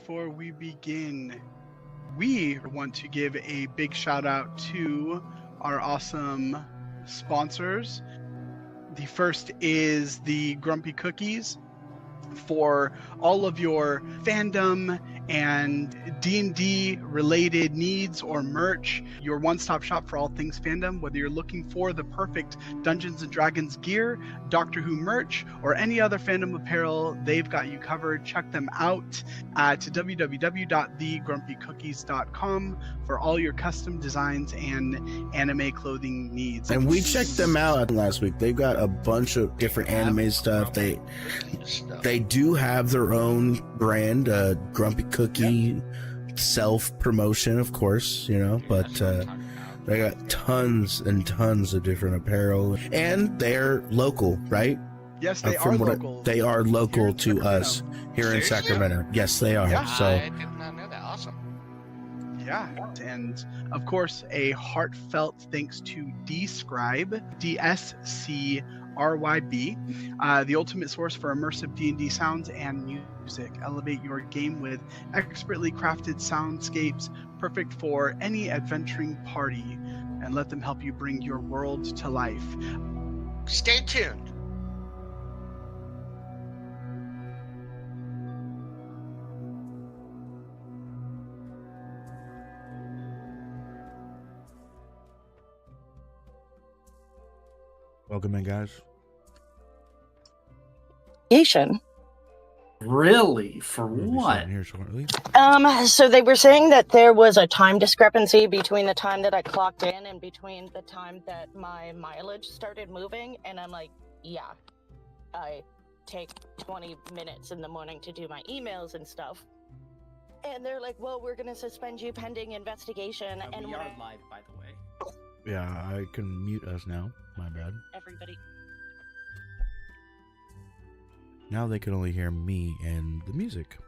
before we begin, we want to give a big shout out to our awesome sponsors. The first is the Grumpy Cookies for all of your fandom and D&D related needs or merch, your one-stop shop for all things fandom. Whether you're looking for the perfect Dungeons & Dragons gear, Doctor Who merch, or any other fandom apparel, they've got you covered. Check them out at www.thegrumpycookies.com for all your custom designs and anime clothing needs. And we checked them out last week. They've got a bunch of different anime stuff. They do have their own brand, Grumpy Cookie, self-promotion, of course, but they got tons and tons of different apparel. And they're local, right? Yes, they are local. They are local to us here in Sacramento. Yes, they are. Yeah. So I did not know that. Awesome. Yeah, and of course, a heartfelt thanks to Dscribe, DSCRYB, the ultimate source for immersive D&D sounds and music. Elevate your game with expertly crafted soundscapes, perfect for any adventuring party, and let them help you bring your world to life. Stay tuned. welcome in, guys. Really? For We'll be what? sitting here shortly. So they were saying that there was a time discrepancy between the time that I clocked in and between the time that my mileage started moving, and I'm like, yeah, I take 20 minutes in the morning to do my emails and stuff. And they're like, well, we're gonna suspend you pending investigation. And we when are I- live, by the way. Yeah, I can mute us now. My bad. everybody. Now they can only hear me and the music.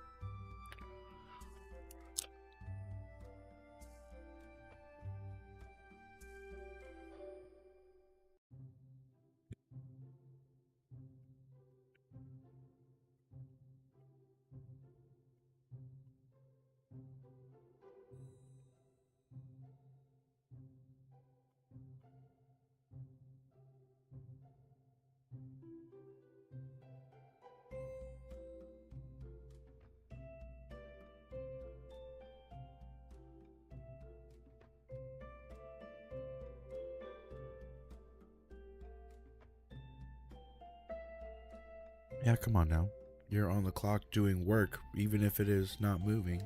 Yeah, come on now. You're on the clock doing work, even if it is not moving.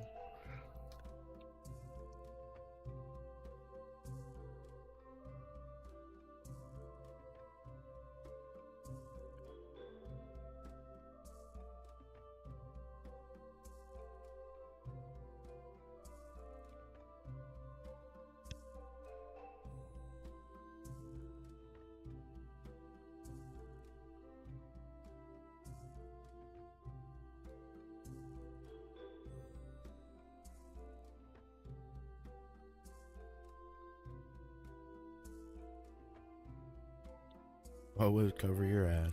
Always cover your ass.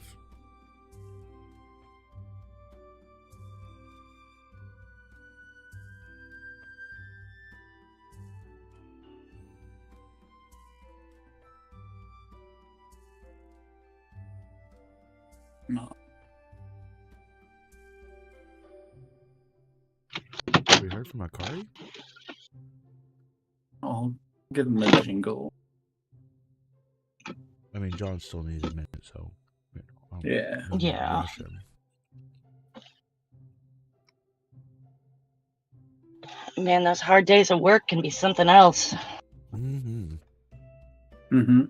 No. Have we heard from Akari? I'll give him the jingle. I mean, John still needs a minute, so I'll Yeah. not Yeah. rush him. Man, those hard days of work can be something else. Mm-hmm. Mm-hmm.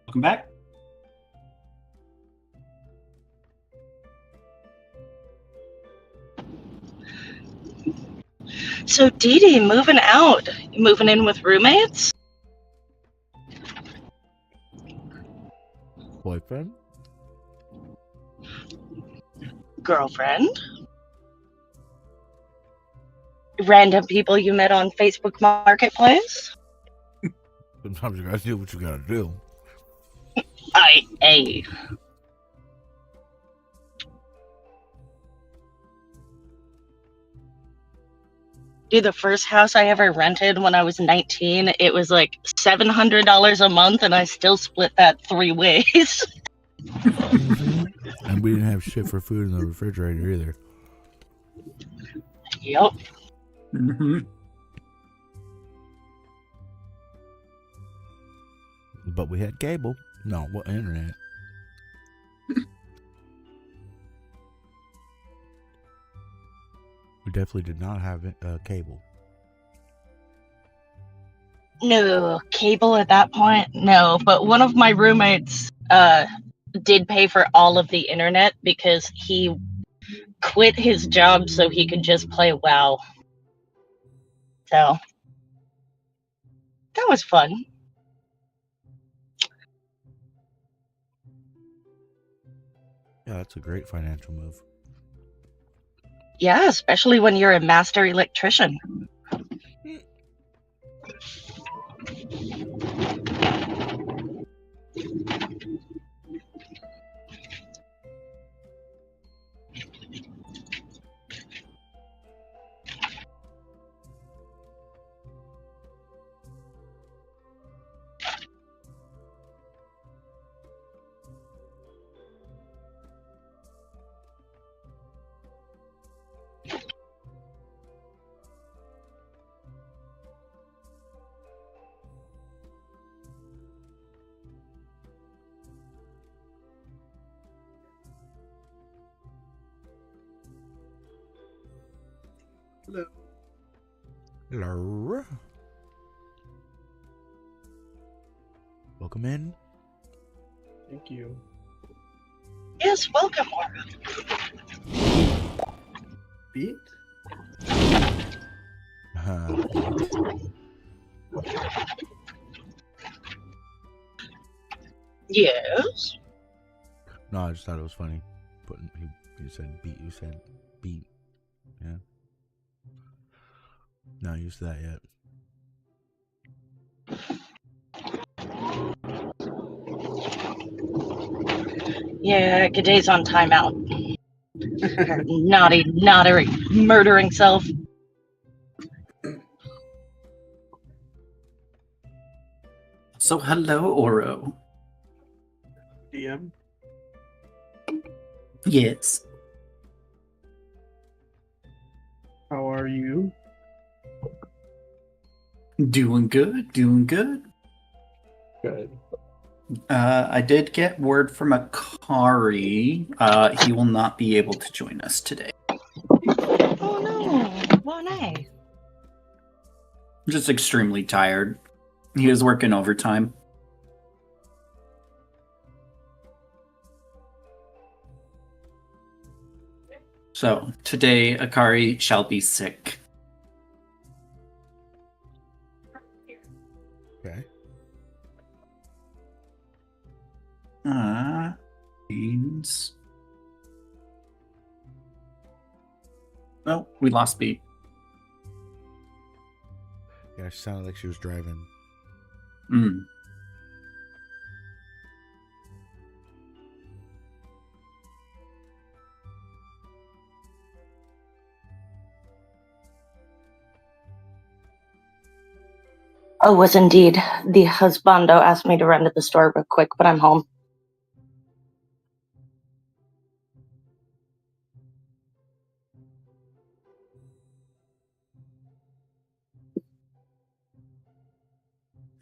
Welcome back. So Dee Dee, moving out. Moving in with roommates? Boyfriend? Girlfriend? Random people you met on Facebook Marketplace? Sometimes you gotta do what you gotta do. Hey. Dude, the first house I ever rented when I was 19, it was like $700 a month, and I still split that 3 ways. Mm-hmm. And we didn't have shit for food in the refrigerator either. Yep. Mm-hmm. But we had cable. No, what internet? We definitely did not have cable. No, cable at that point? No, but one of my roommates did pay for all of the internet because he quit his job so he could just play WoW. So, that was fun. Yeah, that's a great financial move. Yeah, especially when you're a master electrician. Hello. Hello. Welcome in. Thank you. Yes, welcome, Laura. Beat? Yes. No, I just thought it was funny. He said beat. You said beat. Yeah. Not used to that yet. Yeah, Gaday's on timeout. Naughty, murdering self. So, hello, Oro. DM. Yes. How are you? Doing good, doing good. Good. I did get word from Akari. He will not be able to join us today. Oh no, why not? I'm just extremely tired. He was working overtime. So, today Akari shall be sick. Okay. Means... Oh, we lost Beat. Yeah, she sounded like she was driving. Hmm. Oh, was indeed. The husbando asked me to run to the store real quick, but I'm home.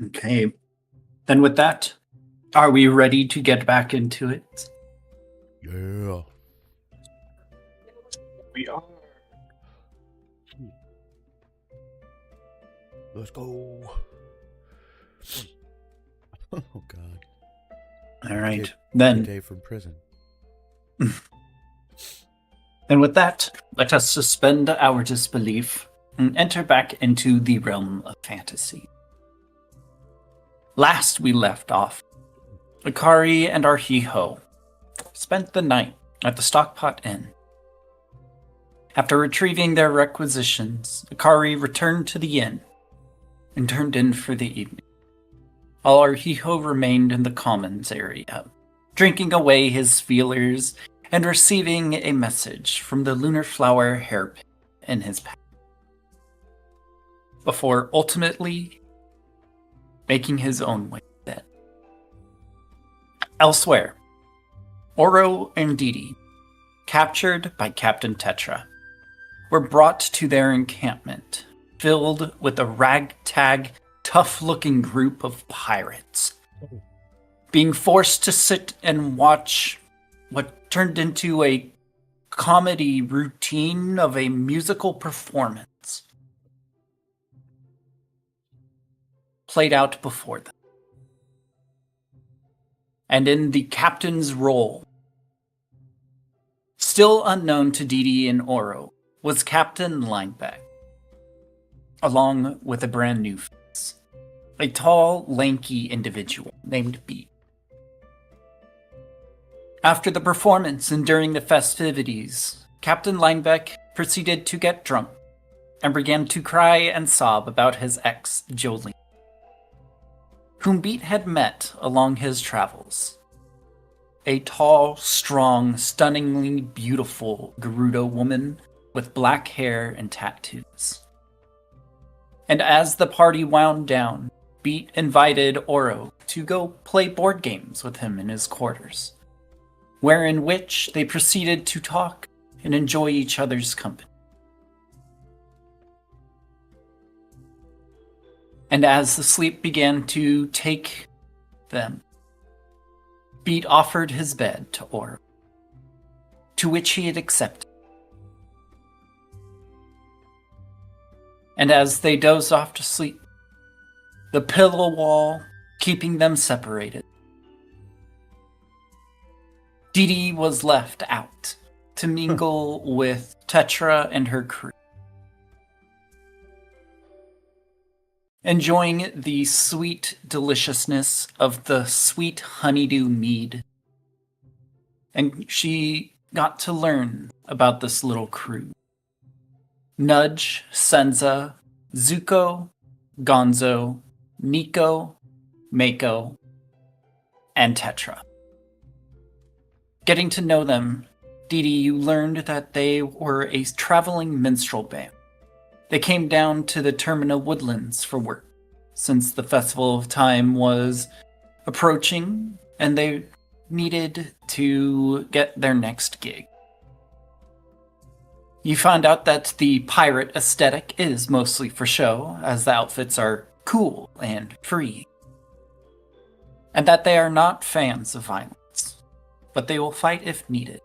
Okay. Then with that, are we ready to get back into it? Yeah. We are. Let's go. Oh God. All right. Good Then, day from prison. and with that, let us suspend our disbelief and enter back into the realm of fantasy. Last we left off, Akari and Arhiho spent the night at the Stockpot Inn. After retrieving their requisitions, Akari returned to the inn and turned in for the evening, while Arhiho remained in the commons area, drinking away his feelers and receiving a message from the lunar flower hairpin in his pack, before ultimately making his own way to bed. Elsewhere, Oro and Didi, captured by Captain Tetra, were brought to their encampment, filled with a ragtag, tough-looking group of pirates, being forced to sit and watch what turned into a comedy routine of a musical performance played out before them. And in the captain's role, still unknown to Didi and Oro, was Captain Lineback, along with a brand new face, a tall, lanky individual named Beat. After the performance and during the festivities, Captain Lineback proceeded to get drunk and began to cry and sob about his ex, Jolene, whom Beat had met along his travels. A tall, strong, stunningly beautiful Gerudo woman with black hair and tattoos. And as the party wound down, Beat invited Oro to go play board games with him in his quarters, wherein which they proceeded to talk and enjoy each other's company. And as the sleep began to take them, Beat offered his bed to Oro, to which he had accepted. And as they dozed off to sleep, the pillow wall keeping them separated, Didi was left out to mingle with Tetra and her crew, enjoying the sweet deliciousness of the sweet honeydew mead. And she got to learn about this little crew. Nudge, Senza, Zuko, Gonzo, Nico, Mako, and Tetra. Getting to know them, Didi, you learned that they were a traveling minstrel band. They came down to the Termina Woodlands for work, since the Festival of Time was approaching and they needed to get their next gig. You find out that the pirate aesthetic is mostly for show, as the outfits are cool and free, and that they are not fans of violence, but they will fight if needed.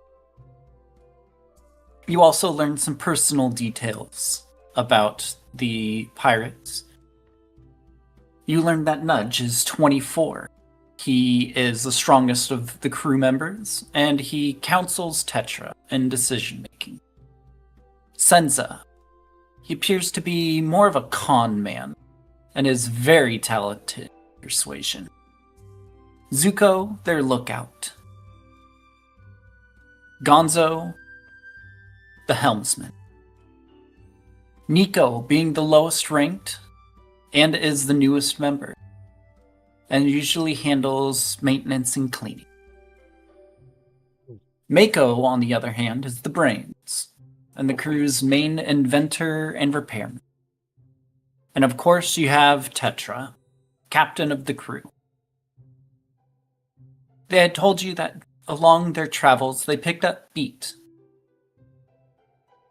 You also learn some personal details about the pirates. You learn that Nudge is 24. He is the strongest of the crew members, and he counsels Tetra in decision-making. Senza. He appears to be more of a con man, and is very talented in persuasion. Zuko, their lookout. Gonzo, the helmsman. Nico being the lowest ranked, and is the newest member, and usually handles maintenance and cleaning. Mako, on the other hand, is the brains, and the crew's main inventor and repairman. And of course you have Tetra, captain of the crew. They had told you that along their travels they picked up Beat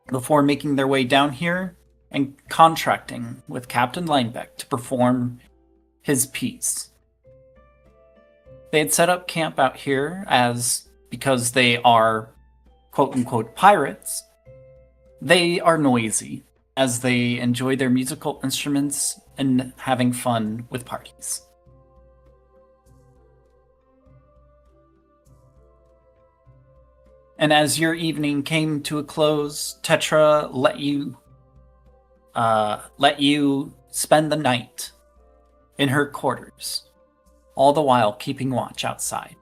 before making their way down here and contracting with Captain Linebeck to perform his piece. They had set up camp out here because they are quote-unquote pirates, they are noisy as they enjoy their musical instruments and having fun with parties. And as your evening came to a close, Tetra let you spend the night in her quarters, all the while keeping watch outside.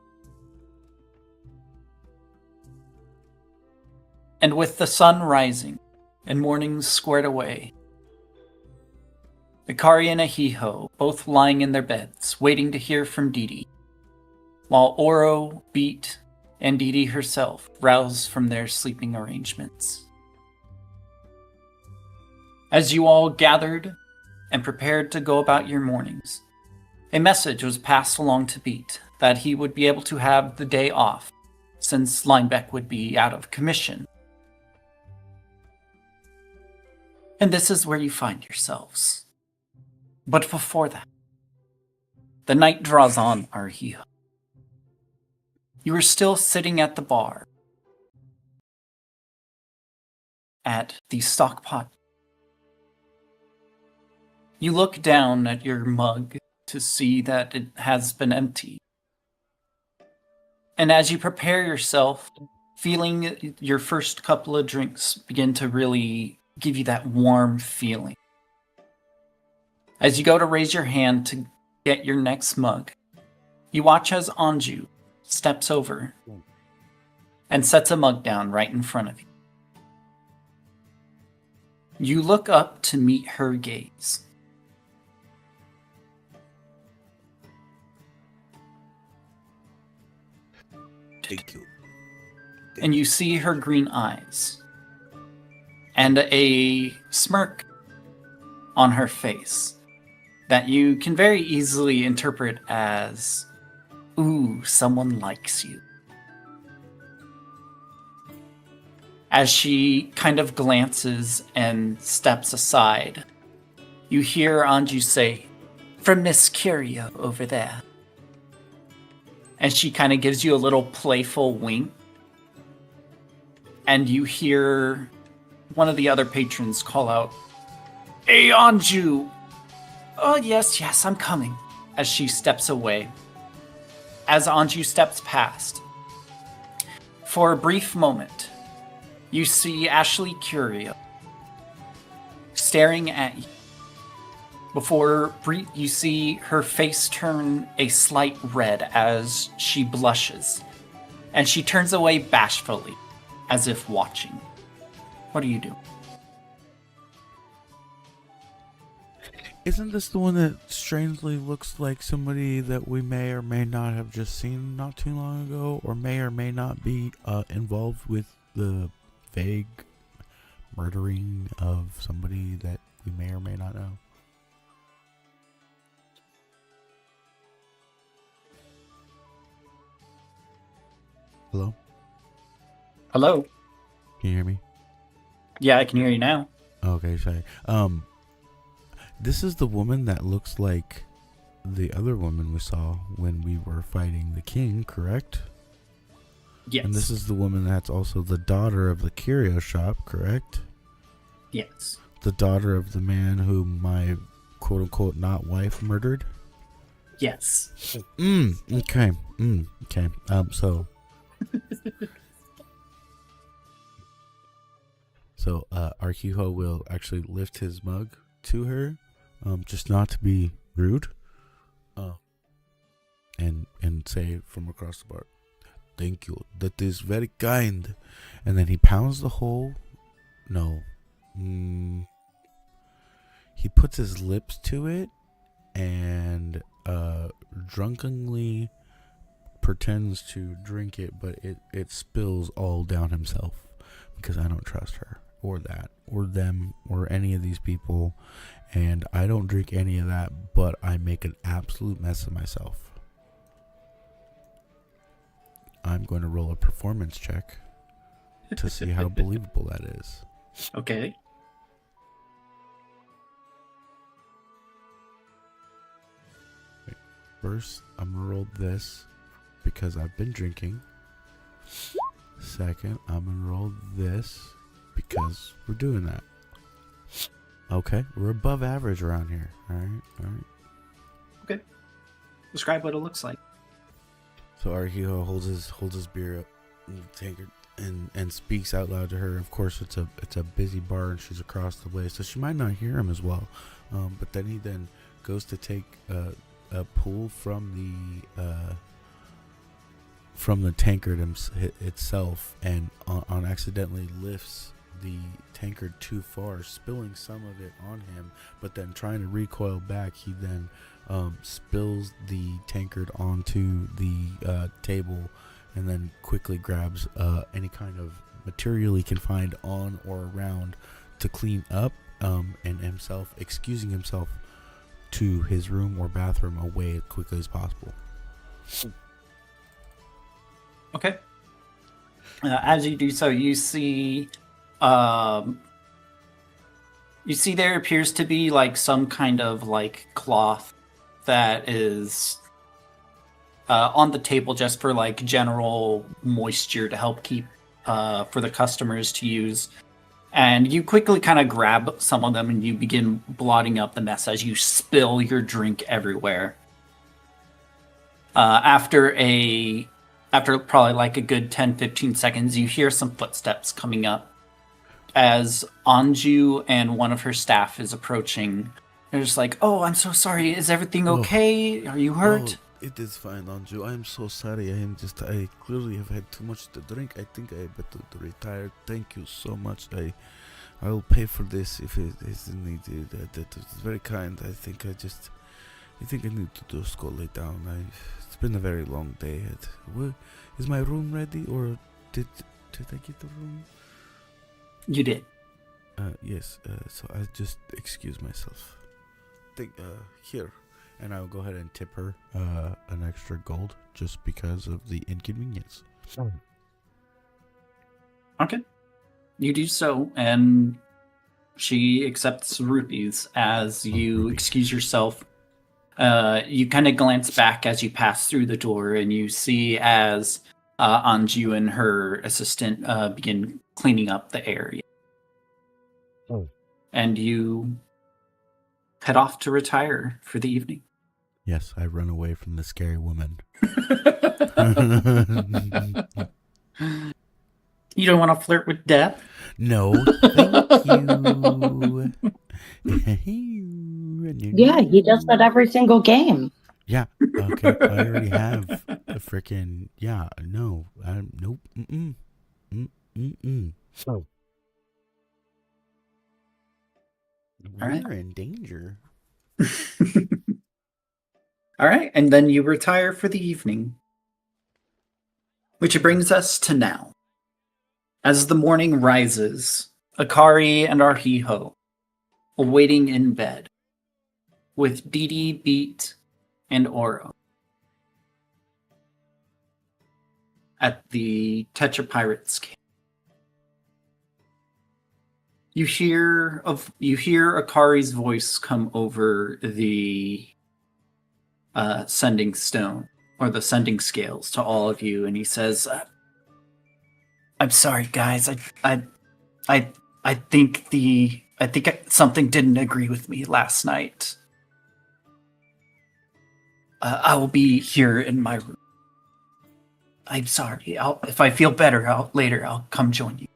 And with the sun rising and morning squared away, Ikari and Ahiho both lying in their beds, waiting to hear from Didi, while Oro, Beat, and Didi herself rouse from their sleeping arrangements. As you all gathered and prepared to go about your mornings, a message was passed along to Beat that he would be able to have the day off, since Linebeck would be out of commission. And this is where you find yourselves. But before that, the night draws on, Arhia. You are still sitting at the bar at the Stockpot. You look down at your mug to see that it has been empty. And as you prepare yourself, feeling your first couple of drinks begin to really give you that warm feeling. As you go to raise your hand to get your next mug, you watch as Anju steps over and sets a mug down right in front of you. You look up to meet her gaze. Thank you. And you see her green eyes and a smirk on her face that you can very easily interpret as, ooh, someone likes you. As she kind of glances and steps aside, you hear Anju say, "From Miss Curio over there." And she kind of gives you a little playful wink. And you hear one of the other patrons call out, "Hey, Anju!" "Oh, yes, I'm coming," as she steps away. As Anju steps past, for a brief moment, you see Ashley Curio staring at you. Before you see her face turn a slight red as she blushes, and she turns away bashfully, as if watching. What do you do? Isn't this the one that strangely looks like somebody that we may or may not have just seen not too long ago, or may not be involved with the vague murdering of somebody that we may or may not know? Hello? Hello? Can you hear me? Yeah, I can hear you now. Okay, sorry. This is the woman that looks like the other woman we saw when we were fighting the king, correct? Yes. And this is the woman that's also the daughter of the curio shop, correct? Yes. The daughter of the man who my quote-unquote not wife murdered? Yes. Okay. Okay. So Arhiho will actually lift his mug to her, just not to be rude, and say from across the bar, "Thank you, that is very kind." And then he pounds the hole. No. He puts his lips to it and drunkenly pretends to drink it, but it spills all down himself, because I don't trust her or that or them or any of these people, and I don't drink any of that, but I make an absolute mess of myself. I'm going to roll a performance check to see how believable that is. Okay. First, I'm going to roll this because I've been drinking. Second, I'm going to roll this because we're doing that. Okay, we're above average around here. Alright. Okay. Describe what it looks like. So Arhiho holds his beer up in the tankard. and speaks out loud to her. Of course, it's a busy bar and she's across the way, so she might not hear him as well. But then he goes to take a pull from the tankard itself, and on accidentally lifts the tankard too far, spilling some of it on him. But then trying to recoil back, he then spills the tankard onto the table, and then quickly grabs any kind of material he can find on or around to clean up, and himself excusing himself to his room or bathroom away as quickly as possible. Okay. As you do so, you see there appears to be like some kind of like cloth that is on the table just for like general moisture to help keep for the customers to use. And you quickly kind of grab some of them and you begin blotting up the mess as you spill your drink everywhere. After probably like a good 10-15 seconds, you hear some footsteps coming up as Anju and one of her staff is approaching. They're just like, "Oh, I'm so sorry. Is everything okay? Are you hurt?" Oh, it is fine, Anju. I am so sorry. I clearly have had too much to drink. I think I better to retire. Thank you so much. I will pay for this if it is needed. That is very kind. I think I need to just go lay down. It's been a very long day. Is my room ready, or did I get the room? You did. Yes. So I just excuse myself. Here, and I'll go ahead and tip her an extra gold just because of the inconvenience. Okay. You do so, and she accepts rupees as you excuse yourself. You kind of glance back as you pass through the door, and you see as Anju and her assistant begin cleaning up the area. And you head off to retire for the evening. Yes, I run away from the scary woman. You don't want to flirt with death? No, thank you. Yeah, he does that every single game. Yeah, okay, I already have a freaking, nope, So. All right. We're in danger. All right, and then you retire for the evening. Which brings us to now. As the morning rises, Akari and Arhiho awaiting in bed, with Didi, Beat, and Oro at the Tetra Pirates camp. You hear Akari's voice come over the sending stone, or the sending scales, to all of you, and he says, "I'm sorry, guys. I think something didn't agree with me last night. I will be here in my room. I'm sorry. If I feel better, I'll come join you."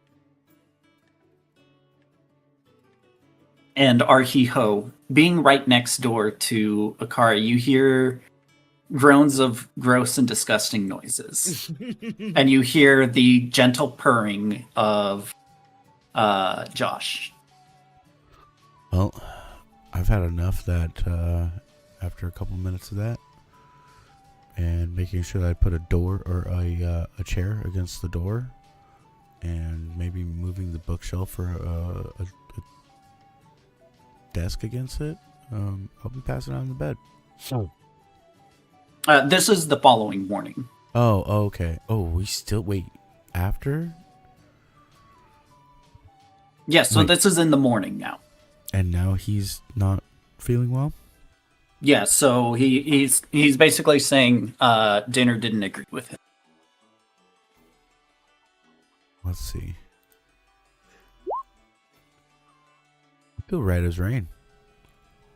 And Arhiho, being right next door to Akari, you hear groans of gross and disgusting noises. And you hear the gentle purring of Josh. Well, I've had enough that after a couple minutes of that, and making sure that I put a door or a chair against the door, and maybe moving the bookshelf or a desk against it, I'll be passing out in the bed. This is the following morning. Oh, okay. Oh, we still wait after? Yes, so this is in the morning now. And now he's not feeling well? Yeah, so he's basically saying dinner didn't agree with him. Let's see. I feel right as rain.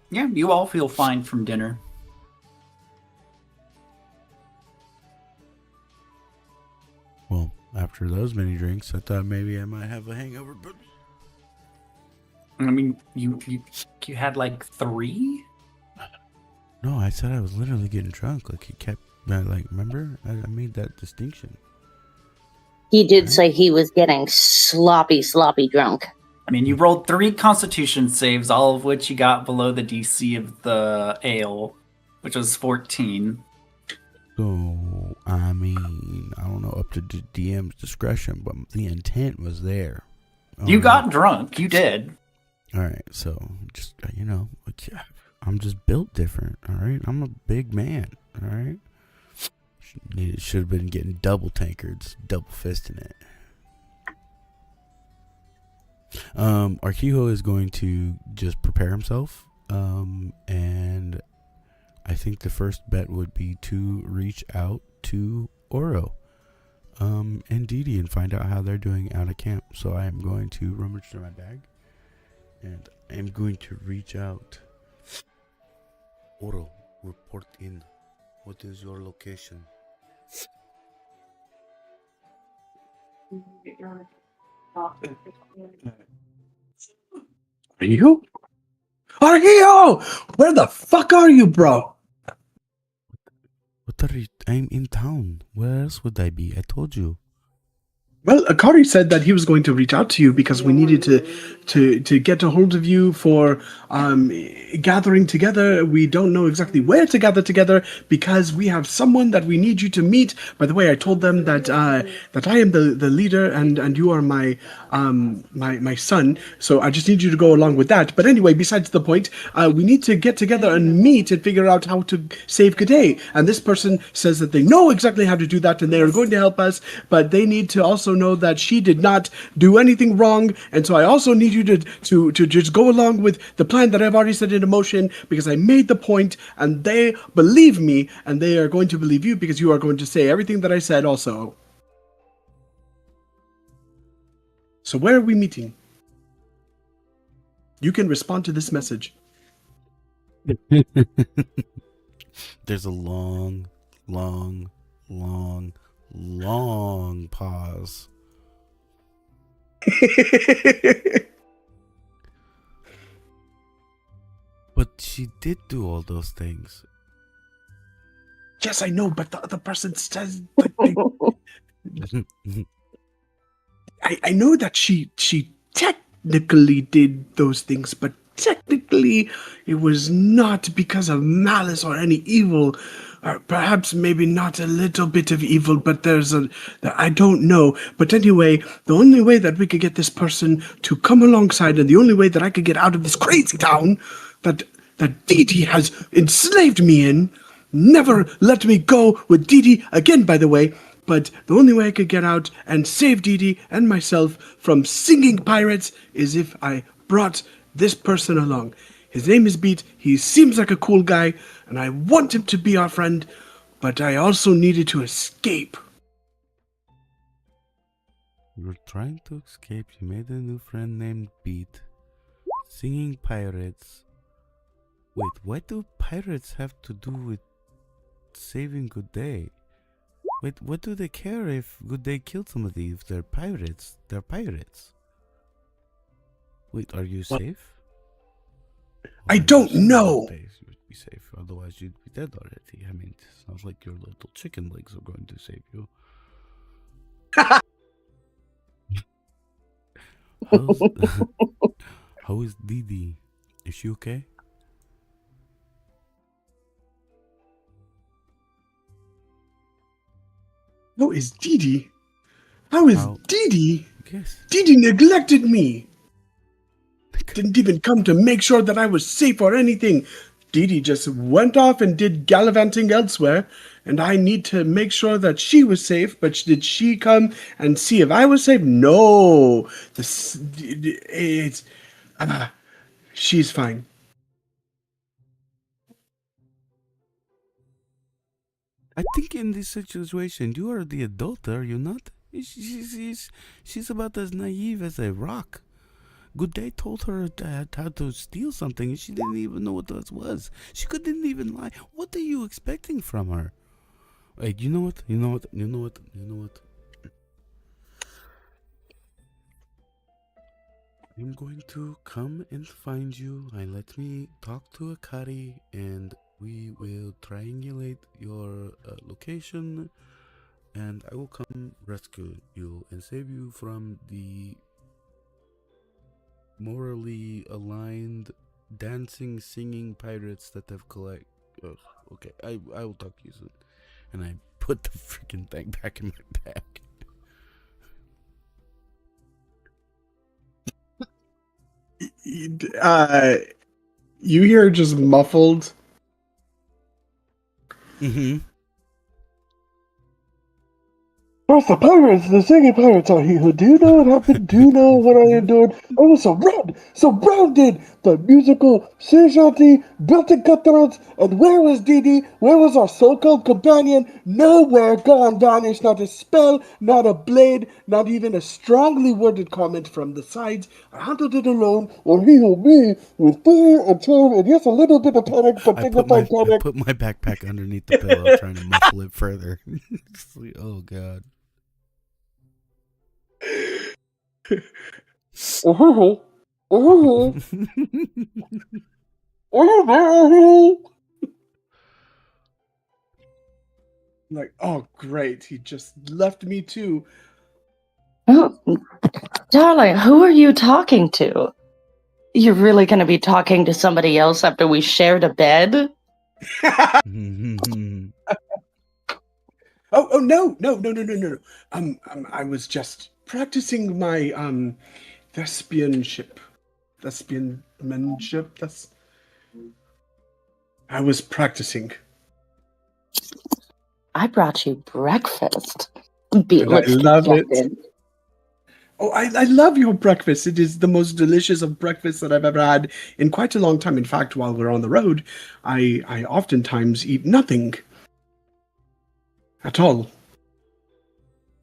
Yeah, you all feel fine from dinner. Well, after those many drinks, I thought maybe I might have a hangover, but I mean, you had like 3? no, I said I was literally getting drunk. Like, he kept, like, remember? I made that distinction. He did Right? say he was getting sloppy drunk. I mean, you rolled 3 Constitution saves, all of which you got below the DC of the ale, which was 14. So, I mean, I don't know, up to the DM's discretion, but the intent was there. You got drunk. You did. All right, so just like, I'm just built different. All right, I'm a big man. All right, should have been getting double tankards, double fisting it. Arquijo is going to just prepare himself, and I think the first bet would be to reach out to Oro, and Didi, and find out how they're doing out of camp. So I am going to rummage through my bag, and I'm going to reach out. Oro, report in. What is your location? Are you? Argio! Where the fuck are you, bro? What are you? I'm in town. Where else would I be? I told you. Well, Akari said that he was going to reach out to you because we needed to get a hold of you for gathering together. We don't know exactly where to gather together because we have someone that we need you to meet. By the way, I told them that that I am the leader and you are my my son. So I just need you to go along with that. But anyway, besides the point, we need to get together and meet and figure out how to save G'day. And this person says that they know exactly how to do that and they are going to help us, but they need to also know that she did not do anything wrong, and so I also need you to just go along with the plan that I've already set into motion because I made the point, and they believe me, and they are going to believe you because you are going to say everything that I said also. So where are we meeting? You can respond to this message. There's a long pause. But she did do all those things. Yes, I know, but the other person says I know that she technically did those things, but technically it was not because of malice or any evil. Or perhaps maybe not a little bit of evil, but I don't know. But anyway, the only way that we could get this person to come alongside, and the only way that I could get out of this crazy town that Didi has enslaved me in, never let me go with Didi again, by the way, but the only way I could get out and save Didi and myself from singing pirates is if I brought this person along. His name is Beat. He seems like a cool guy, and I want him to be our friend, but I also needed to escape. You're trying to escape. You made a new friend named Beat. Singing pirates. Wait, what do pirates have to do with saving G'day? Wait, what do they care if G'day killed somebody? If they're pirates, they're pirates. Wait, are you safe? I don't know. You would be safe, otherwise you'd be dead already. I mean, it sounds like your little chicken legs are going to save you. How is Didi? Is she okay? How is Didi? How is Didi? Yes. Didi neglected me. Didn't even come to make sure that I was safe or anything. Didi just went off and did gallivanting elsewhere, and I need to make sure that she was safe, but did she come and see if I was safe? No. She's fine. I think in this situation, you are the adult, are you not? She's about as naive as a rock. G'day told her how to steal something, and she didn't even know what that was. She couldn't even lie. What are you expecting from her? Wait, you know what? I'm going to come and find you, and let me talk to Akari, and we will triangulate your location, and I will come rescue you and save you from the morally aligned dancing, singing pirates that have collect. Oh, okay, I will talk to you soon. And I put the freaking thing back in my bag. You hear just muffled. Mm-hmm. First, the pirates, the singing pirates are here. Do you know what happened? Do you know what I endured? I was surrounded by musical sea shanty, belting cutthroats, and where was Dee Dee? Where was our so-called companion? Nowhere, gone, vanished. Not a spell, not a blade, not even a strongly worded comment from the sides. I handled it alone, or he or me, with fear and terror, and yes, a little bit of panic, but dignified I panic. put my backpack underneath the pillow, trying to muffle it further. Like, oh god. Oh, oh, oh, Like, oh, great. He just left me too. Oh, darling, who are you talking to? You're really going to be talking to somebody else after we shared a bed? Oh no. I was just practicing my thespianship. Thespianmanship. I was practicing. I brought you breakfast. Beat And I looks love it. dejected. Oh, I love your breakfast. It is the most delicious of breakfasts that I've ever had in quite a long time. In fact, while we're on the road, I oftentimes eat nothing at all.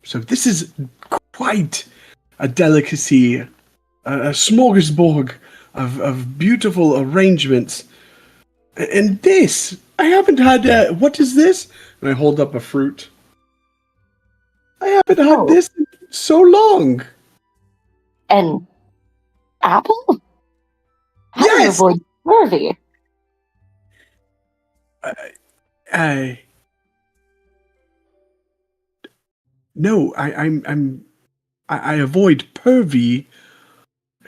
So this is quite a delicacy, a smorgasbord of beautiful arrangements. And this, I haven't had, what is this? And I hold up a fruit. I haven't had this in so long. An apple? How do you Yes! avoid scurvy? No, I avoid pervy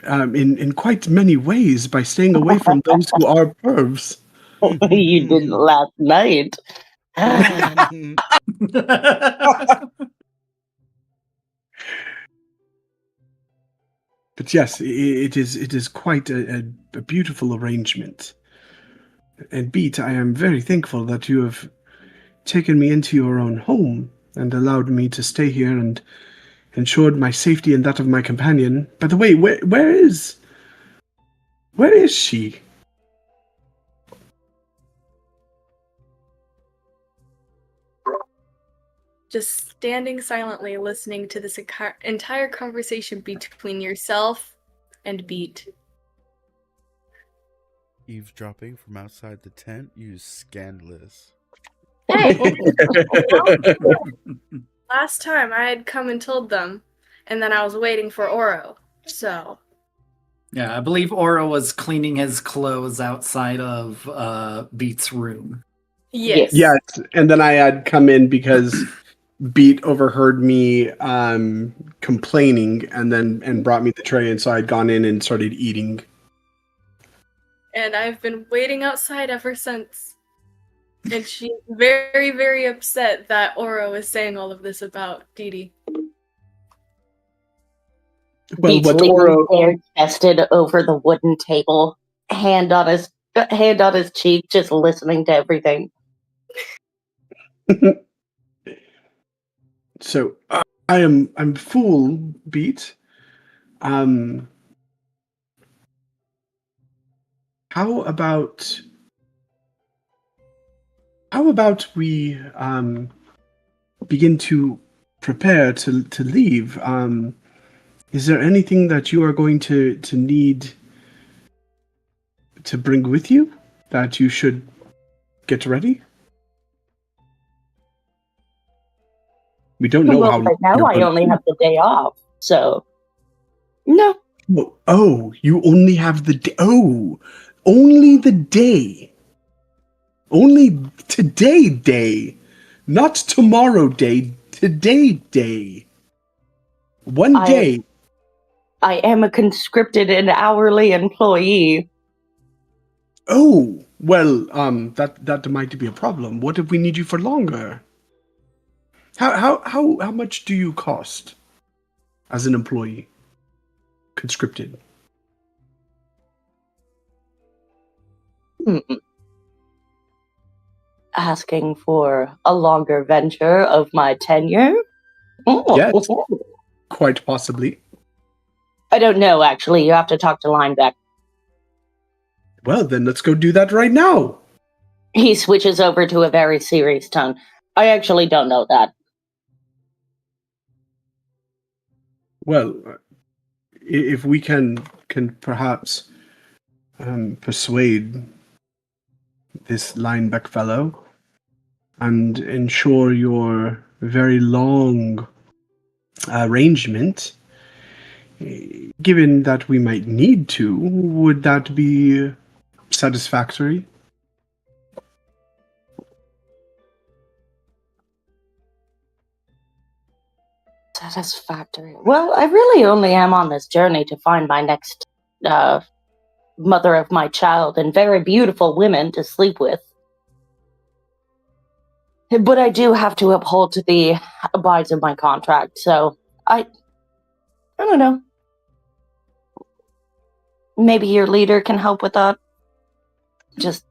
in quite many ways by staying away from those who are pervs. You didn't last night. But yes, it is quite a beautiful arrangement. And Beat, I am very thankful that you have taken me into your own home and allowed me to stay here and ensured my safety and that of my companion. By the way, where is she? Just standing silently listening to this entire conversation between yourself and Beat. Eavesdropping from outside the tent? You scandalous. Hey! Last time I had come and told them, and then I was waiting for Oro, so... Yeah, I believe Oro was cleaning his clothes outside of Beat's room. Yes. Yes, and then I had come in because Beat overheard me complaining and brought me the tray, and so I'd gone in and started eating. And I've been waiting outside ever since. And she's very, very upset that Oro is saying all of this about Dee Dee. Well, Beats what leaning Oro... bare-chested over the wooden table, hand on his cheek, just listening to everything. So I'm full, Beat. How about we begin to prepare to leave? Is there anything that you are going to need to bring with you that you should get ready? We don't know Well, how right now you're I going only to... have the day off, so no. Oh, you only have the day. Oh, only the day. Only today day. Not tomorrow day. Today day. One day. I am a conscripted and hourly employee. Oh, well, that might be a problem. What if we need you for longer? How much do you cost as an employee? Conscripted. Asking for a longer venture of my tenure? Yes, quite possibly. I don't know, actually. You have to talk to Lineback. Well, then let's go do that right now. He switches over to a very serious tone. I actually don't know that. Well, if we can perhaps persuade this Lineback fellow and ensure your very long arrangement, given that we might need to, would that be satisfactory? Satisfactory. Well, I really only am on this journey to find my next mother of my child and very beautiful women to sleep with. But I do have to uphold to the abides of my contract, so I don't know. Maybe your leader can help with that. Just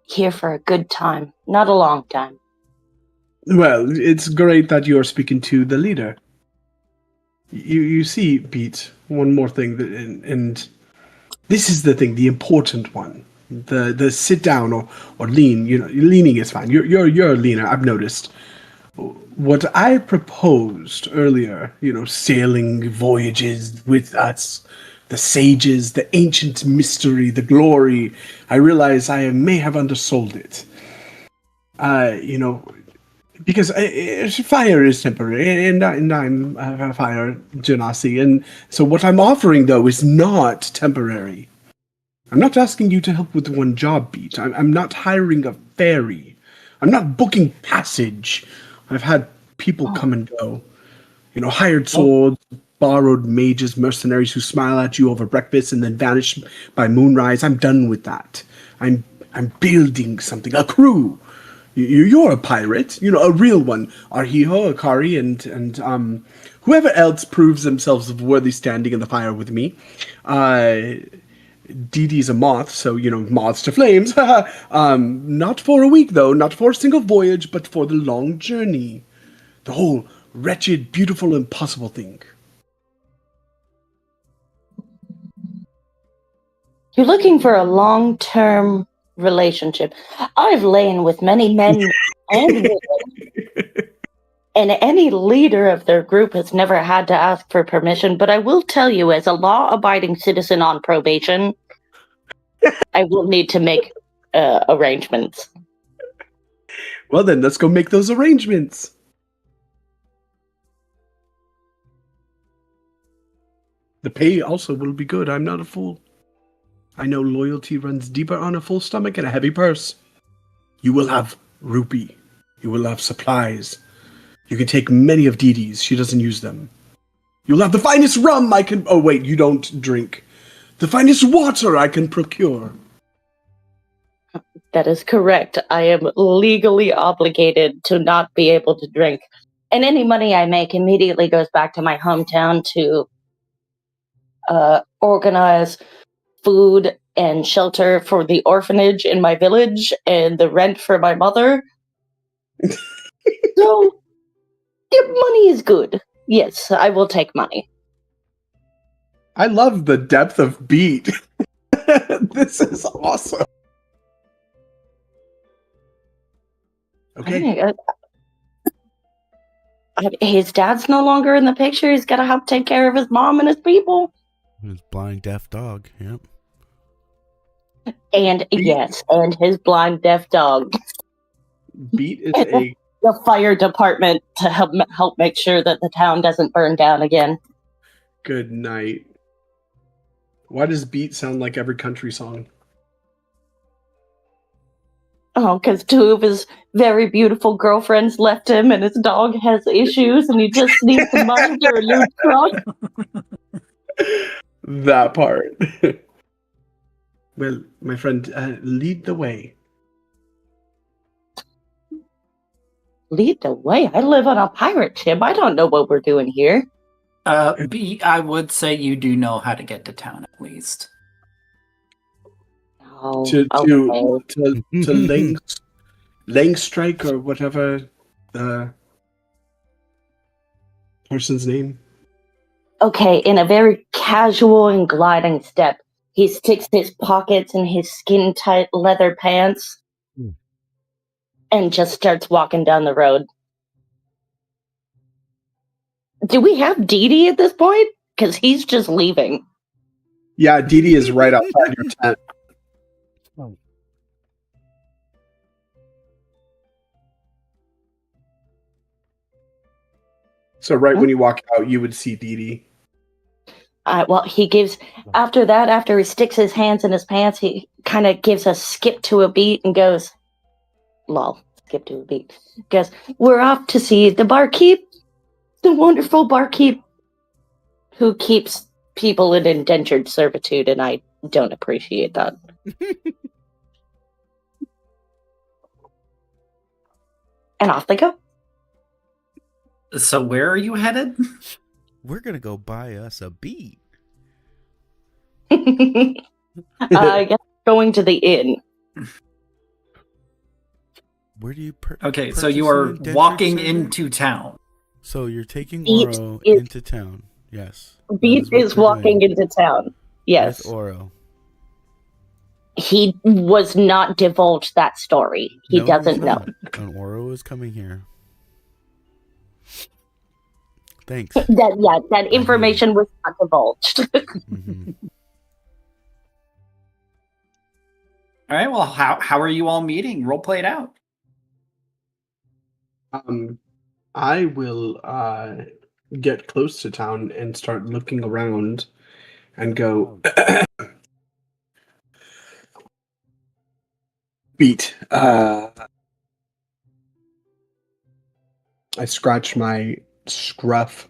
here for a good time, not a long time. Well, it's great that you're speaking to the leader. You see, Pete, one more thing, and this is the thing, the important one. The sit down or lean. Leaning is fine. You're a leaner. I've noticed. What I proposed earlier, sailing voyages with us, the sages, the ancient mystery, the glory. I realize I may have undersold it. Because fire is temporary, and I'm a fire genasi, and so what I'm offering though is not temporary. I'm not asking you to help with one job beat. I'm not hiring a fairy. I'm not booking passage. I've had people come and go. Hired swords, borrowed mages, mercenaries who smile at you over breakfast and then vanish by moonrise. I'm done with that. I'm building something, a crew. You're a pirate, a real one. Arhiho, Akari, and whoever else proves themselves worthy standing in the fire with me. Didi's a moth, so, moths to flames. Not for a week, though, not for a single voyage, but for the long journey. The whole wretched, beautiful, impossible thing. You're looking for a long-term relationship. I've lain with many men and women, and any leader of their group has never had to ask for permission, but I will tell you, as a law-abiding citizen on probation, I will need to make arrangements. Well then, let's go make those arrangements. The pay also will be good. I'm not a fool. I know loyalty runs deeper on a full stomach and a heavy purse. You will have rupee. You will have supplies. You can take many of Didi's. She doesn't use them. You'll have the finest rum I can... Oh, wait, you don't drink. The finest water I can procure. That is correct. I am legally obligated to not be able to drink. And any money I make immediately goes back to my hometown to organize food and shelter for the orphanage in my village and the rent for my mother. So, money is good. Yes, I will take money. I love the depth of beat. This is awesome. Okay. His dad's no longer in the picture. He's got to help take care of his mom and his people. His blind deaf dog, yep. And yes, and his blind deaf dog. Beat is a... The fire department to help make sure that the town doesn't burn down again. Good night. Why does beat sound like every country song? Oh, because two of his very beautiful girlfriends left him, and his dog has issues, and he just needs some money for a new truck. That part. Well, my friend, lead the way. Lead the way. I live on a pirate ship. I don't know what we're doing here. B, I would say you do know how to get to town at least. Oh, To okay. Langstrike or whatever the person's name. Okay, in a very casual and gliding step, he sticks his pockets in his skin-tight leather pants and just starts walking down the road. Do we have Dee Dee at this point? Because he's just leaving. Yeah, Dee Dee is right outside your tent. So right when you walk out, you would see Dee Dee. Well, after he sticks his hands in his pants, he kind of gives a skip to a beat and goes, lol, skip to a beat. Goes, we're off to see the barkeep, the wonderful barkeep who keeps people in indentured servitude, and I don't appreciate that. And off they go. So where are you headed? We're gonna go buy us a beat. I guess going to the inn. Where do you Okay, so purchase you an are indentured walking servant? into town. So you're taking Beat Oro is- into town. Yes. Beat is walking into town. Yes. With Oro. He was not divulged that story. He No, doesn't he's know. not. And Oro is coming here. Thanks. That information was not divulged. Mhm. All right, well, how are you all meeting? Role play it out. I will get close to town and start looking around and go, Beat. I scratch my scruff.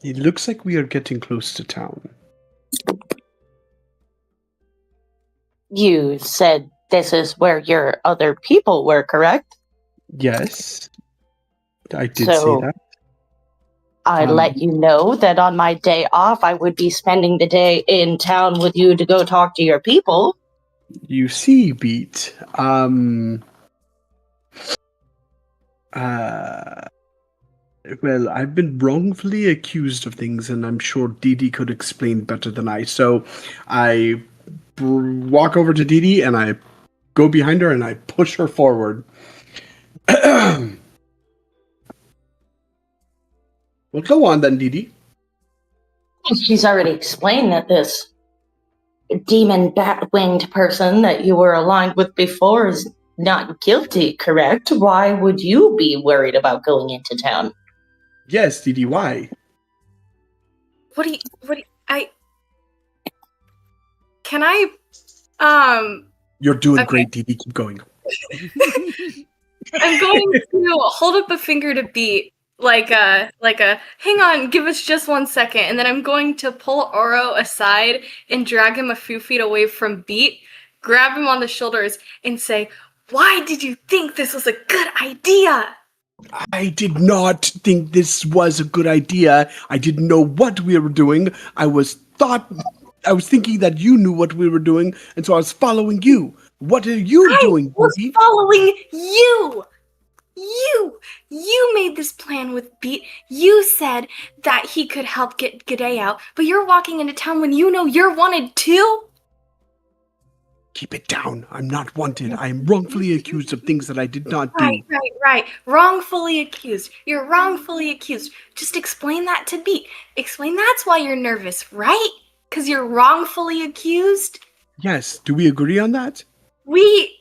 It looks like we are getting close to town. You said this is where your other people were, correct? Yes, I did So- say that. I let you know that on my day off, I would be spending the day in town with you to go talk to your people. You see, Beat. Well, I've been wrongfully accused of things, and I'm sure Dee Dee could explain better than I. So I walk over to Dee Dee, and I go behind her, and I push her forward. Well, go on then, Dee Dee. She's already explained that this demon bat-winged person that you were aligned with before is not guilty, correct? Why would you be worried about going into town? Yes, Dee Dee, why? Can I, You're doing Okay. great, Dee Dee. Keep going. I'm going to hold up a finger to Beat, like a, hang on, give us just 1 second, and then I'm going to pull Oro aside and drag him a few feet away from Beat, grab him on the shoulders, and say, why did you think this was a good idea? I did not think this was a good idea. I didn't know what we were doing. I was thinking that you knew what we were doing, and so I was following you. What are you doing, I was Dee Dee? following you! You made this plan with Beat. You said that he could help get G'day out, but you're walking into town when you know you're wanted too? Keep it down. I'm not wanted. I am wrongfully accused of things that I did not do. Right. Wrongfully accused. You're wrongfully accused. Just explain that to Beat. Explain that's why you're nervous, right? Because you're wrongfully accused? Yes. Do we agree on that? We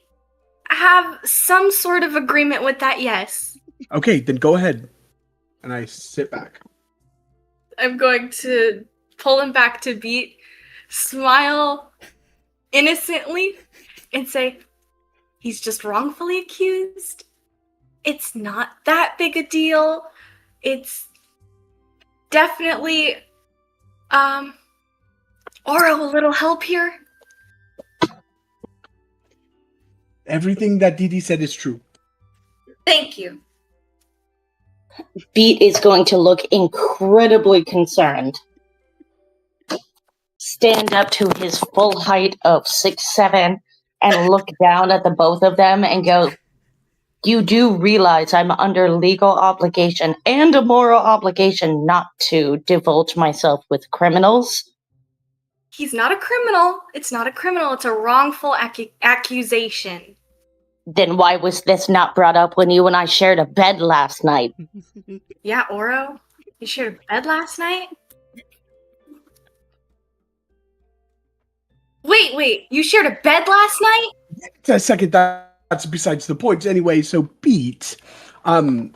have some sort of agreement with that, yes. Okay, then go ahead. And I sit back. I'm going to pull him back to Beat, smile innocently, and say, he's just wrongfully accused. It's not that big a deal. It's definitely, Oro, a little help here? Everything that Didi said is true. Thank you. Beat is going to look incredibly concerned. Stand up to his full height of 6'7" and look down at the both of them and go, you do realize I'm under legal obligation and a moral obligation not to divulge myself with criminals? He's not a criminal. It's not a criminal. It's a wrongful accusation. Then why was this not brought up when you and I shared a bed last night? Yeah, Oro, you shared a bed last night? Wait, you shared a bed last night? A second, that's besides the point. Anyway, so Beat, I've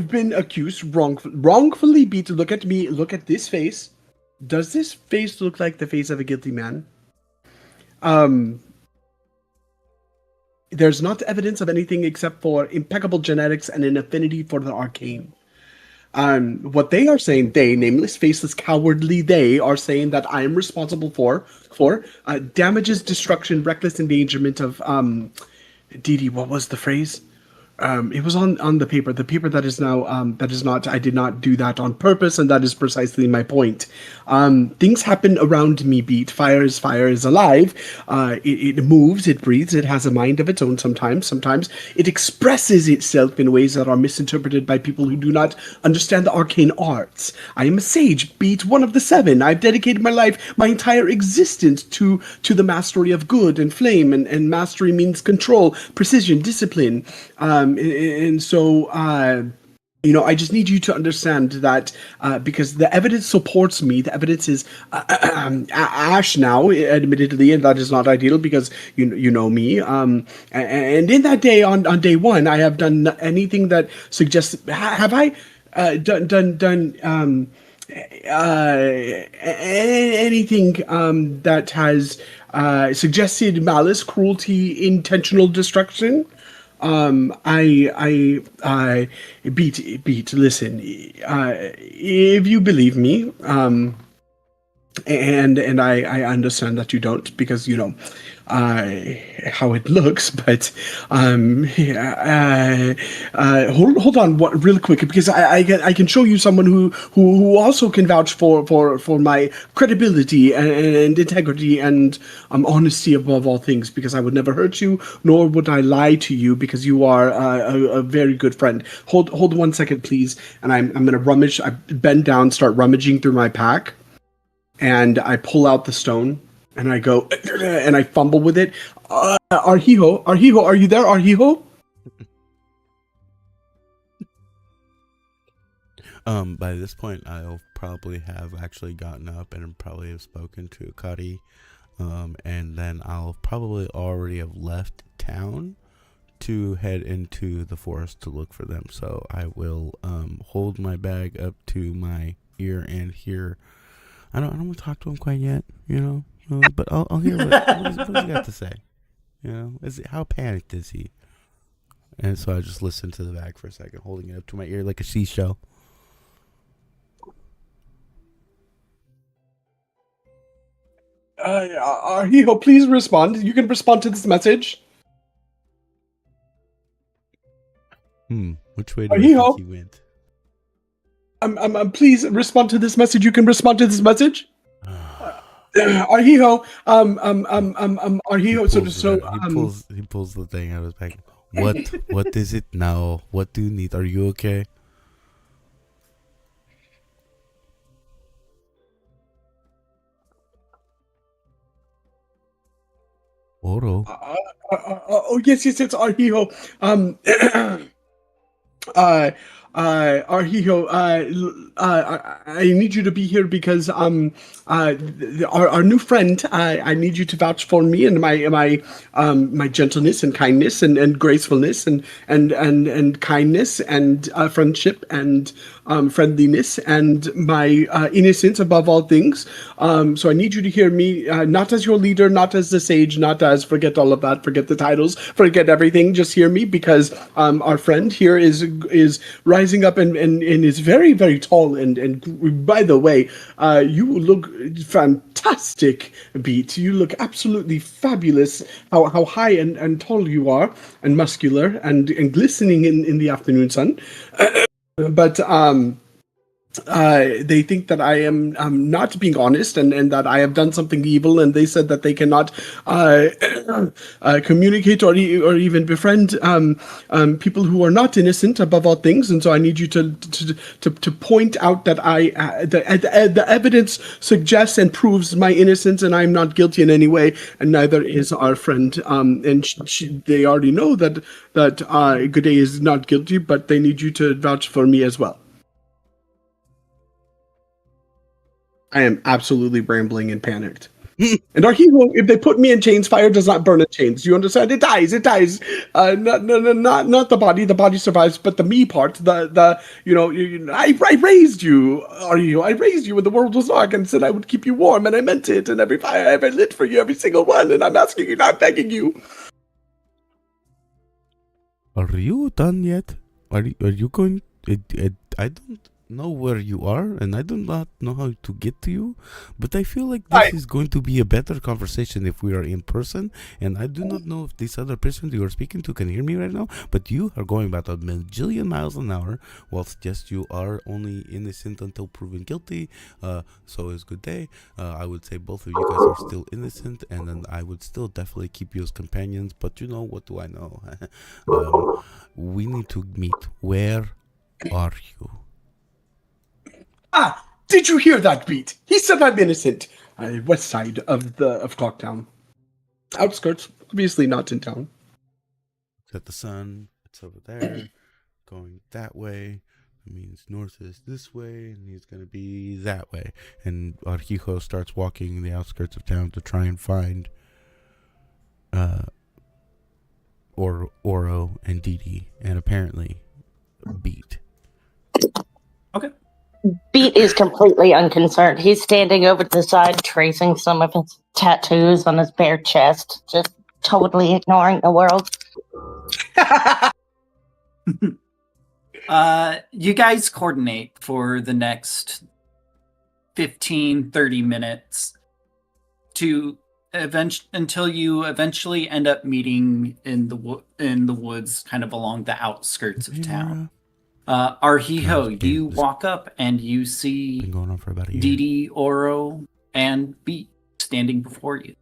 been accused wrongfully. Beat, look at me, look at this face. Does this face look like the face of a guilty man? There's not evidence of anything except for impeccable genetics and an affinity for the arcane. What they are saying, they, nameless, faceless, cowardly, they are saying that I am responsible for damages, destruction, reckless endangerment of, Didi, what was the phrase? It was on the paper that is now, that is not, I did not do that on purpose, and that is precisely my point. Things happen around me, Beat. Fire is alive. It moves, it breathes, it has a mind of its own sometimes. Sometimes it expresses itself in ways that are misinterpreted by people who do not understand the arcane arts. I am a sage, Beat, one of the seven. I've dedicated my life, my entire existence to the mastery of good and flame, and mastery means control, precision, discipline. And so, I just need you to understand that because the evidence supports me. The evidence is ash now, admittedly, and that is not ideal because you know me. And in that day, on day one, I have done anything that suggests. Have I done anything that has suggested malice, cruelty, intentional destruction? I beat, listen, if you believe me, and I understand that you don't because, how it looks, but, hold on real quick, because I can show you someone who also can vouch for my credibility and integrity and honesty above all things, because I would never hurt you, nor would I lie to you, because you are a very good friend. Hold 1 second, please, and I'm gonna rummage. I bend down, start rummaging through my pack, and I pull out the stone. And I go, and I fumble with it. Arhijo, are you there, Arhijo? By this point, I'll probably have actually gotten up and probably have spoken to Kari. And then I'll probably already have left town to head into the forest to look for them. So I will hold my bag up to my ear and hear. I don't want to talk to him quite yet, but I'll hear what he got to say. How panicked is he? And so I just listen to the bag for a second, holding it up to my ear like a seashell. Arhijo, please respond. You can respond to this message. Which way do you think he went? Please respond to this message. You can respond to this message. Arhijo, Arhijo, he pulls the thing out of his bag. What is it now? What do you need? Are you okay? Oro. Yes, it's Arhijo. Arhijo, I need you to be here because our new friend, I need you to vouch for me and my gentleness and kindness and gracefulness and kindness and friendship and friendliness and my innocence above all things. So I need you to hear me, not as your leader, not as the sage, not as forget all of that, forget the titles, forget everything. Just hear me because our friend here is rising up and is very, very tall. And by the way, you look fantastic, Beat. You look absolutely fabulous. How high and tall you are, and muscular and glistening in the afternoon sun. But they think that I am not being honest and that I have done something evil, and they said that they cannot communicate or even befriend people who are not innocent above all things. And so I need you to point out that the evidence suggests and proves my innocence, and I'm not guilty in any way, and neither is our friend. And they already know that G'day is not guilty, but they need you to vouch for me as well. I am absolutely rambling and panicked. And Arhijo, if they put me in chains, fire does not burn in chains. Do you understand? It dies. It dies. Not the body. The body survives, but the me part. I raised you, Arhijo. I raised you when the world was dark and said I would keep you warm, and I meant it. And every fire I ever lit for you, every single one. And I'm asking you, not begging you. Are you done yet? Are you going? I don't know where you are, and I do not know how to get to you, but I feel like this is going to be a better conversation if we are in person. And I do not know if this other person you are speaking to can hear me right now, but you are going about a bajillion miles an hour, whilst yes, you are only innocent until proven guilty. So it's good day. I would say both of you guys are still innocent, and then I would still definitely keep you as companions, but you know, what do I know? We need to meet. Where are you? Did you hear that, Beat? He said I'm innocent. West side of Clocktown. Outskirts, obviously not in town. At the sun, it's over there, going that way. It means north is this way, and he's gonna be that way. And Arhijo starts walking the outskirts of town to try and find Oro and Didi, and apparently Beat. Okay. Beat is completely unconcerned. He's standing over to the side, tracing some of his tattoos on his bare chest, just totally ignoring the world. You guys coordinate for the next 15-30 minutes until you eventually end up meeting in the woods, kind of along the outskirts of town. Arhijo, you walk up and you see Been going on for about a year. Didi, Oro, and Beat standing before you.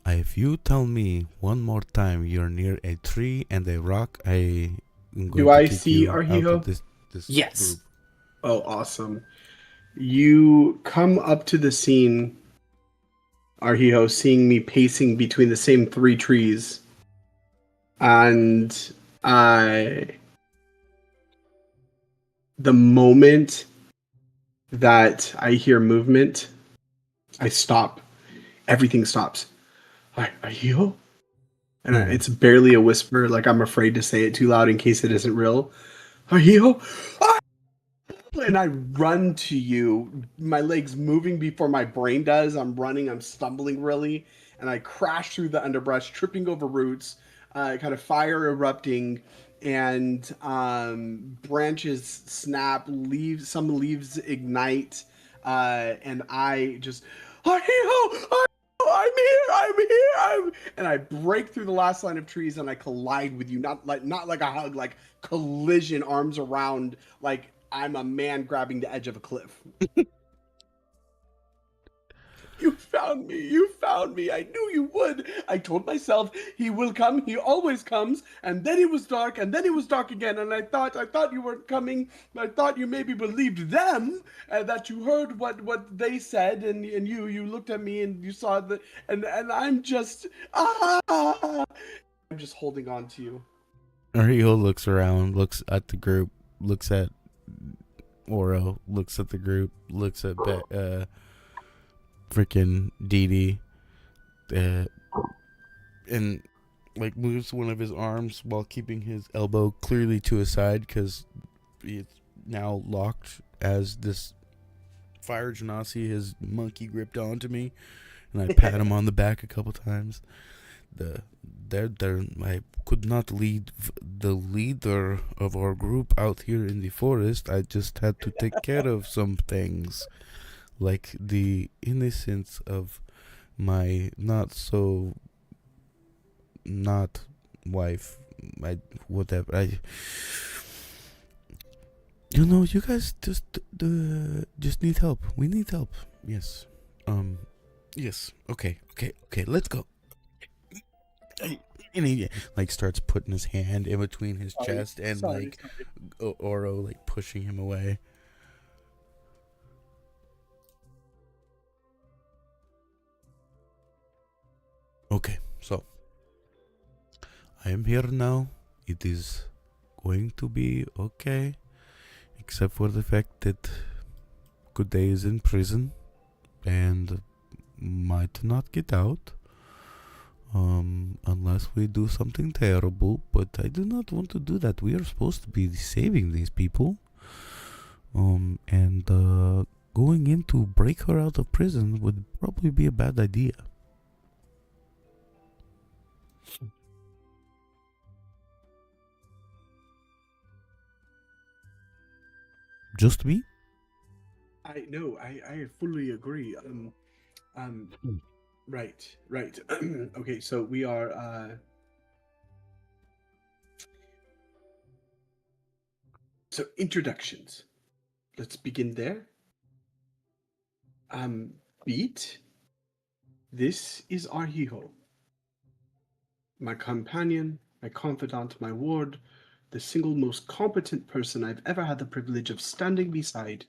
If you tell me one more time you're near a tree and a rock, I am going Do to I kick see you out Arhijo? of this Yes. group. Oh, awesome. You come up to the scene, Arhijo, seeing me pacing between the same 3 trees. And the moment that I hear movement, I stop. Everything stops. Arhijo? And it's barely a whisper, like I'm afraid to say it too loud in case it isn't real. Arhijo? And I run to you, my legs moving before my brain does. I'm running, I'm stumbling really, and I crash through the underbrush, tripping over roots, kind of fire erupting, and branches snap, some leaves ignite, and I just, Arhijo! I'm here, and I break through the last line of trees and I collide with you, not like a hug, like collision, arms around, like I'm a man grabbing the edge of a cliff. You found me. You found me. I knew you would. I told myself he will come. He always comes. And then it was dark, and then it was dark again. And I thought you weren't coming. I thought you maybe believed them, that you heard what they said, and you looked at me and you saw the and I'm just I'm just holding on to you. Rio looks around, looks at the group, looks at Oro, looks at the group, looks at freaking Dee Dee, and like moves one of his arms while keeping his elbow clearly to his side because it's now locked as this fire genasi has monkey gripped onto me, and I pat him on the back a couple times. I could not lead the leader of our group out here in the forest. I just had to take care of some things, like the innocence of my not wife. You guys just need help. We need help. Yes. Yes. Okay. Let's go. And he like starts putting his hand in between his chest and like Oro like pushing him away. Okay, so I am here now. It is going to be okay, except for the fact that Good Day is in prison and might not get out. Unless we do something terrible, but I do not want to do that. We are supposed to be saving these people. And going in to break her out of prison would probably be a bad idea. Just me? I fully agree. Right. Okay, so we are so introductions. Let's begin there. Beat. This is Arhiho. My companion, my confidant, my ward, the single most competent person I've ever had the privilege of standing beside.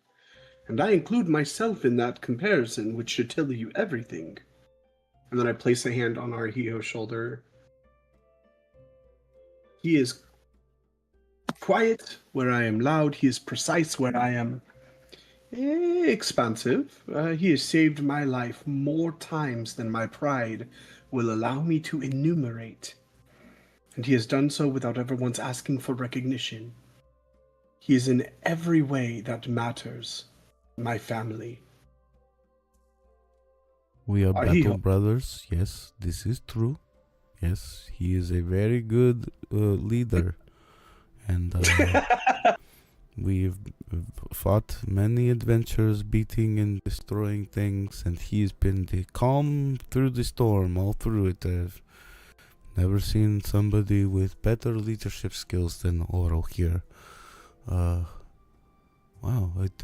And I include myself in that comparison, which should tell you everything. And then I place a hand on Arhiho's shoulder. He is quiet where I am loud. He is precise where I am expansive. He has saved my life more times than my pride will allow me to enumerate. And he has done so without ever once asking for recognition. He is in every way that matters my family. We are battle brothers. Yes, this is true. Yes, he is a very good leader. And we've fought many adventures, beating and destroying things, and he's been the calm through the storm, all through it. I've never seen somebody with better leadership skills than Oro here. Wow, it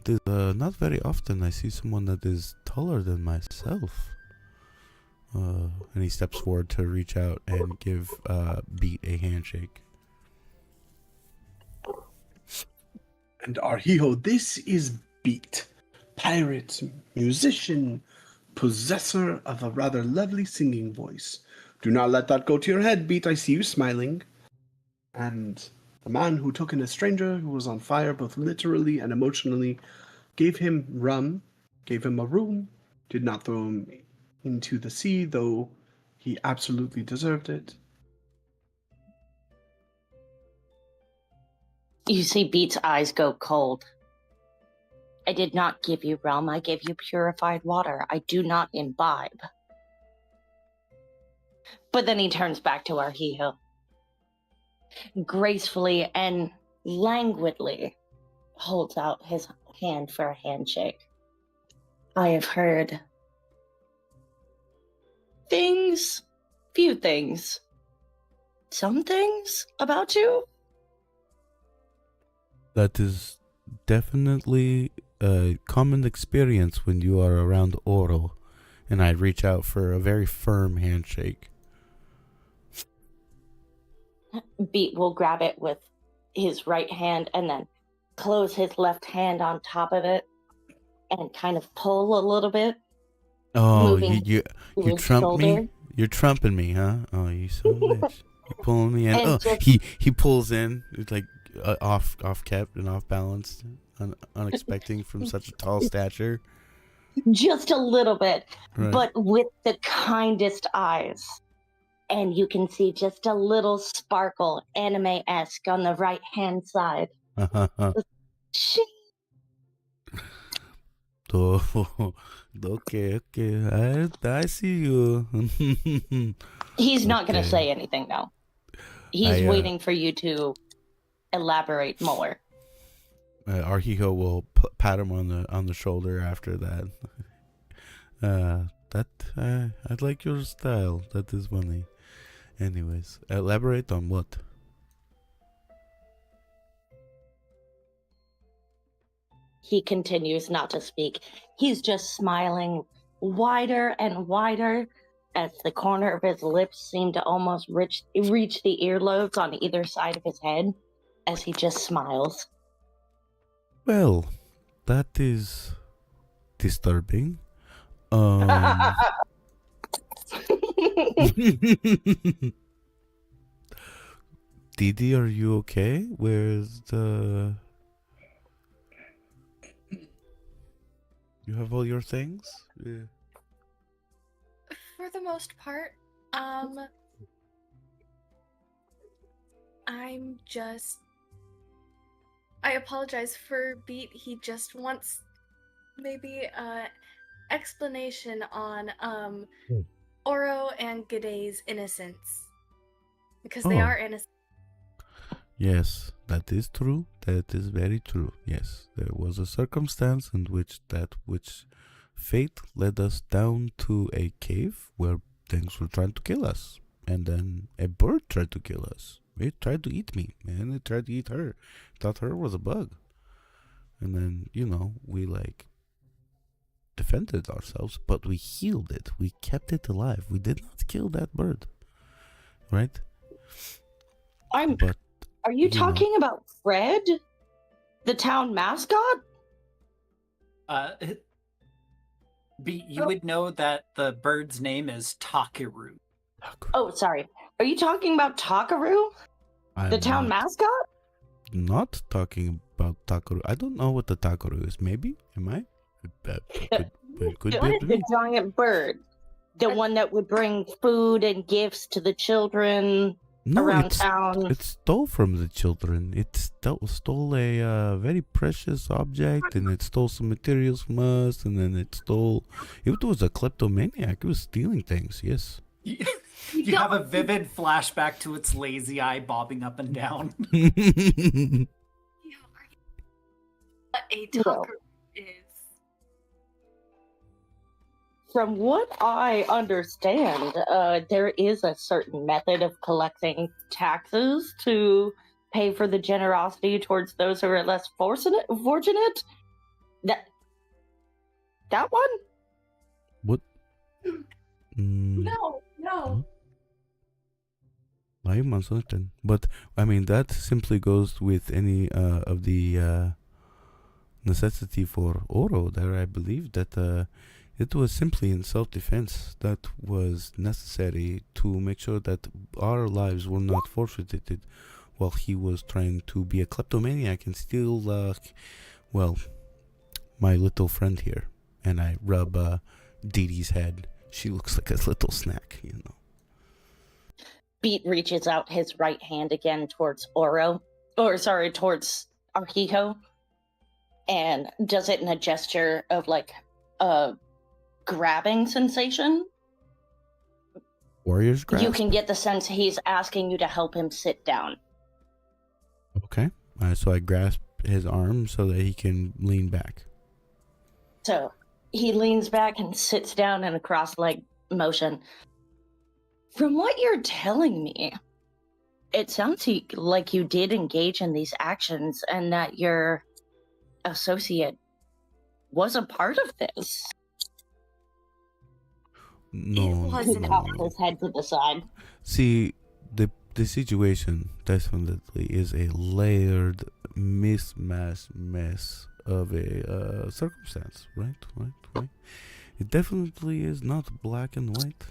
is not very often I see someone that is taller than myself. And he steps forward to reach out and give Beat a handshake. And Arhiho, this is Beat, pirate, musician, possessor of a rather lovely singing voice. Do not let that go to your head, Beat. I see you smiling. And the man who took in a stranger who was on fire both literally and emotionally, gave him rum, gave him a room, did not throw him into the sea, though he absolutely deserved it. You see Beat's eyes go cold. I did not give you rum, I gave you purified water. I do not imbibe. But then he turns back to Arhiho. Gracefully and languidly holds out his hand for a handshake. I have heard few things, some things about you. That is definitely common experience when you are around Oro. And I reach out for a very firm handshake. Beat will grab it with his right hand and then close his left hand on top of it and kind of pull a little bit. Oh, moving you his trump me? shoulder. You're trumping me, huh? Oh, you so bitch. You're pulling me in. And Oh, just- he pulls in. It's like off kept and off balanced, unexpected from such a tall stature. Just a little bit, Right. but with the kindest eyes. And you can see just a little sparkle, anime-esque, on the right-hand side. Shing. Oh, okay. I see you. He's not going to Okay. say anything now. He's waiting for you to elaborate more. Arhijo will pat him on the shoulder after that. I'd like your style. That is funny. Anyways, elaborate on what? He continues not to speak. He's just smiling wider and wider as the corner of his lips seem to almost reach the earlobes on either side of his head as he just smiles. Well, that is disturbing. Didi, are you okay? Where's the... You have all your things? Yeah. For the most part, I apologize for Beat. He just wants maybe explanation on Oro and Gaday's innocence. Because they are innocent. Yes, that is true. That is very true. Yes, there was a circumstance in which fate led us down to a cave where things were trying to kill us. And then a bird tried to kill us. It tried to eat me, and it tried to eat her. Thought her was a bug. And then, we defended ourselves, but we healed it. We kept it alive. We did not kill that bird. Right? Are you talking about Fred? The town mascot? You would know that the bird's name is Takeru. Oh, sorry. Are you talking about Takaru? The town mascot? Not talking about Takaru. I don't know what the Takaru is. Maybe? Am I? Could be. The giant bird. The one that would bring food and gifts to the children around town. It stole from the children. It stole a very precious object, and it stole some materials from us, and then it was a kleptomaniac. It was stealing things, yes. You have a vivid flashback to its lazy eye bobbing up and down. What a Takaru is. From what I understand, there is a certain method of collecting taxes to pay for the generosity towards those who are less fortunate. That one? What? No. I'm uncertain. But, I mean, that simply goes with any of the necessity for Oro there. I believe that it was simply in self-defense that was necessary to make sure that our lives were not forfeited while he was trying to be a kleptomaniac and steal, my little friend here. And I rub Didi's head. She looks like a little snack, Beat reaches out his right hand again towards towards Arhijo, and does it in a gesture of grabbing sensation. Warrior's grasp? You can get the sense he's asking you to help him sit down. Okay. So I grasp his arm so that he can lean back. So he leans back and sits down in a cross-leg motion. From what you're telling me, it sounds like you did engage in these actions and that your associate was a part of this. No, It was He an cocked no. his head to the side. See, the situation definitely is a layered mismatch mess of a circumstance, right? It definitely is not black and white.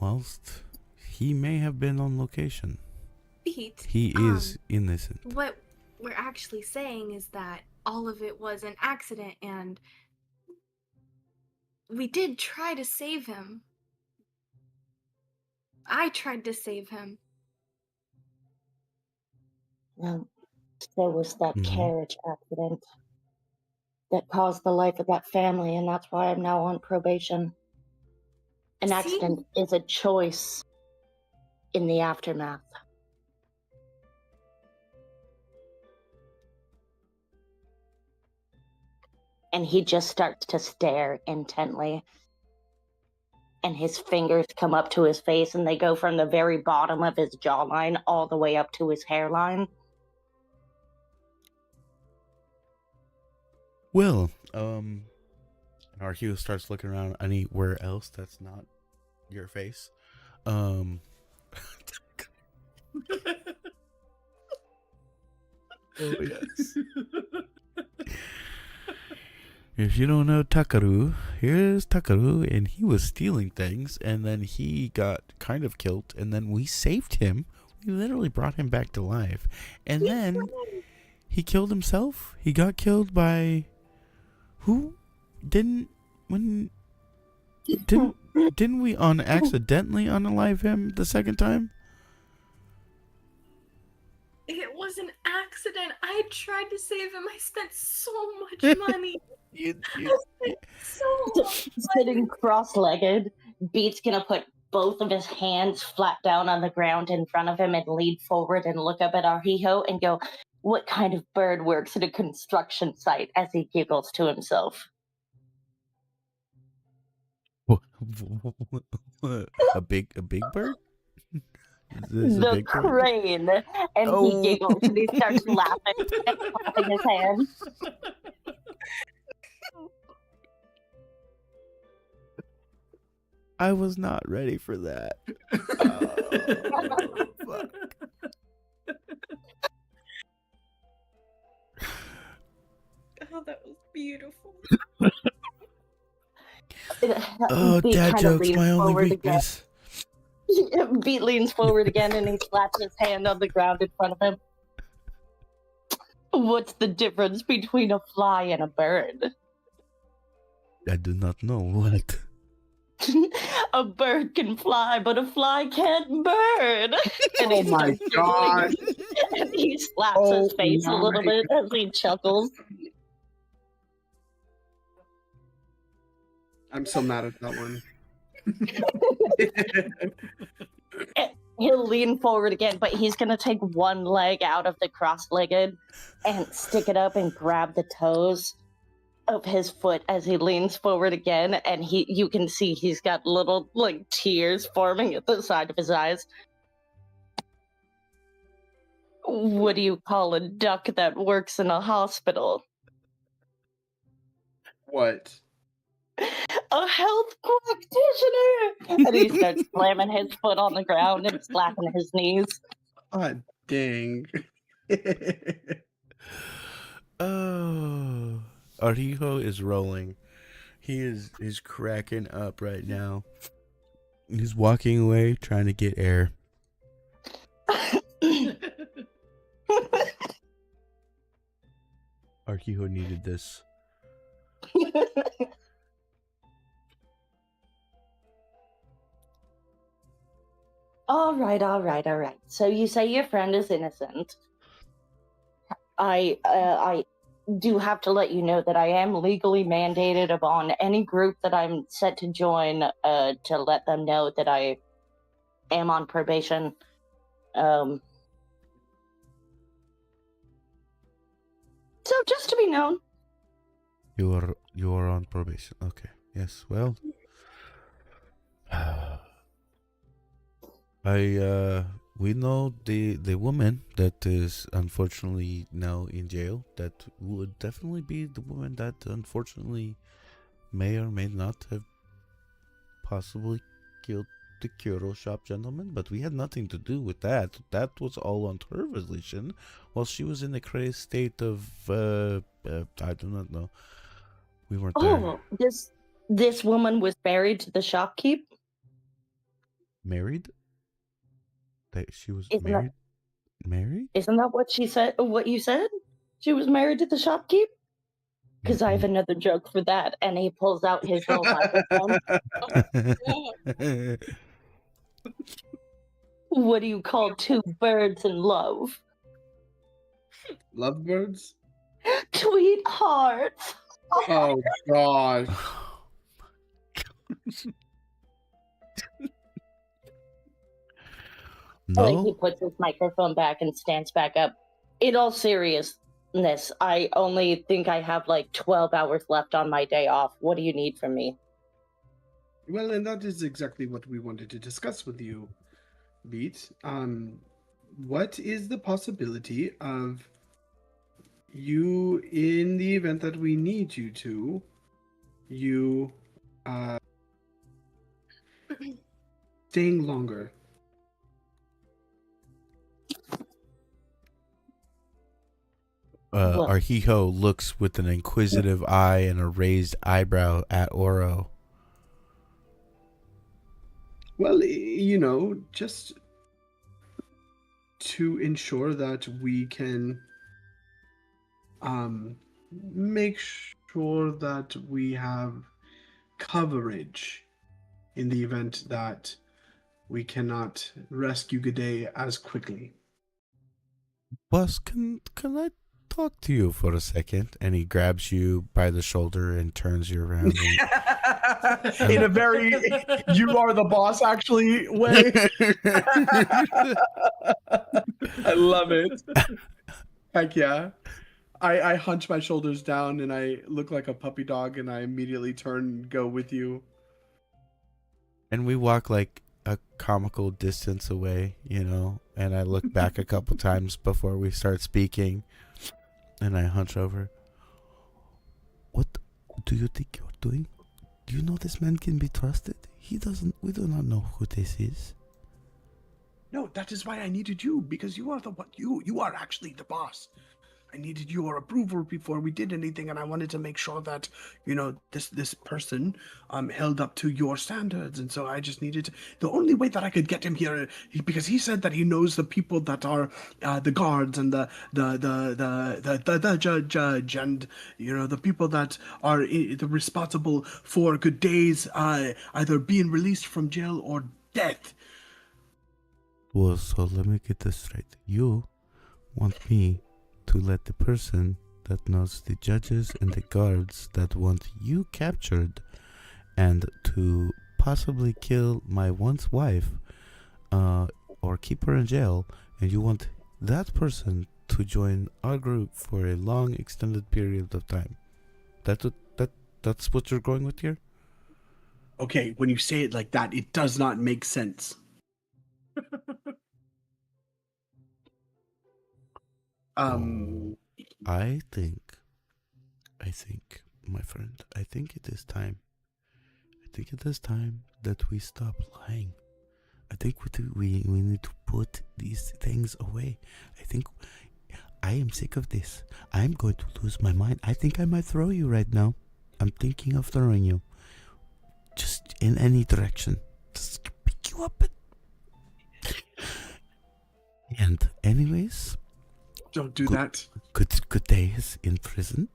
Whilst he may have been on location, Beat. he is innocent. What we're actually saying is that all of it was an accident, and we did try to save him. I tried to save him. Well, there was that Mhm. carriage accident that caused the life of that family, and that's why I'm now on probation. An See? accident is a choice in the aftermath. And he just starts to stare intently. And his fingers come up to his face, and they go from the very bottom of his jawline all the way up to his hairline. Well, our hero starts looking around anywhere else that's not your face. Oh yes. If you don't know Takaru, here's Takaru, and he was stealing things, and then he got kind of killed, and then we saved him. We literally brought him back to life, and then he killed himself. He got killed by who? Didn't we accidentally unalive him the second time? It was an accident. I tried to save him. I spent so much money. Sitting cross-legged, Beat's gonna put both of his hands flat down on the ground in front of him and lean forward and look up at Arhijo and go, "What kind of bird works at a construction site?" as he giggles to himself. A big bird? Is a The big bird? crane. And he giggles and he starts laughing and clapping his hands. I was not ready for that. Oh, fuck. Oh, that was beautiful. Oh, Beat dad kinda jokes, leans my only forward weakness. again. Beat leans forward again and he slaps his hand on the ground in front of him. What's the difference between a fly and a bird? I do not know what. A bird can fly, but a fly can't bird. And Oh my god. And he slaps his face a little bit as he chuckles. I'm so mad at that one. He'll lean forward again, but he's gonna take one leg out of the cross-legged and stick it up and grab the toes of his foot as he leans forward again, and you can see he's got little tears forming at the side of his eyes. What do you call a duck that works in a hospital? What? A health practitioner! And he starts slamming his foot on the ground and slapping his knees. God dang. Oh, Arijo is rolling. He's cracking up right now. He's walking away, trying to get air. Arquijo needed this. All right. So you say your friend is innocent. I do have to let you know that I am legally mandated upon any group that I'm set to join to let them know that I am on probation. So just to be known. You are on probation. Okay. Yes. Well, we know the woman that is unfortunately now in jail. That would definitely be the woman that unfortunately may or may not have possibly killed the Kyoto shop gentleman, but we had nothing to do with that. That was all on her volition while she was in a crazy state of I do not know. We weren't there. Oh, this woman was married to the shopkeep? Married? That she was Isn't married? Married? Isn't that what she said? What you said? She was married to the shopkeep? Because I have another joke for that. And he pulls out his little microphone. What do you call two birds in love? Lovebirds? Sweethearts. Oh gosh. Like, he No? puts his microphone back and stands back up. In all seriousness, I only think I have like 12 hours left on my day off. What do you need from me? Well, and that is exactly what we wanted to discuss with you, Beat. What is the possibility of you, in the event that we need you to, staying longer? What? Arhijo looks with an inquisitive eye and a raised eyebrow at Oro. Well, just to ensure that we can make sure that we have coverage in the event that we cannot rescue G'day as quickly. Boss, can I talk to you for a second? And he grabs you by the shoulder and turns you around. In a very you are the boss actually way. I love it. Heck yeah. I hunch my shoulders down and I look like a puppy dog and I immediately turn and go with you. And we walk like a comical distance away, and I look back a couple times before we start speaking, and I hunch over. What do you think you're doing? Do you know this man can be trusted? We do not know who this is. No, that is why I needed you, because you are the one. You are actually the boss. I needed your approval before we did anything, and I wanted to make sure that this person held up to your standards, and so I just needed to, the only way that I could get him here, because he said that he knows the people that are the guards and the judge and the people that are the responsible for G'day's either being released from jail or death. Well, so let me get this straight. You want me to let the person that knows the judges and the guards that want you captured and to possibly kill my once wife or keep her in jail, and you want that person to join our group for a long extended period of time. That's what you're going with here? Okay, when you say it like that, it does not make sense. I think, my friend, I think it is time. That we stop lying. I think we need to put these things away. I think I am sick of this. I'm going to lose my mind. I think I might throw you right now. I'm thinking of throwing you. Just in any direction. Just pick you up and anyways, don't do that. Good day is in prison.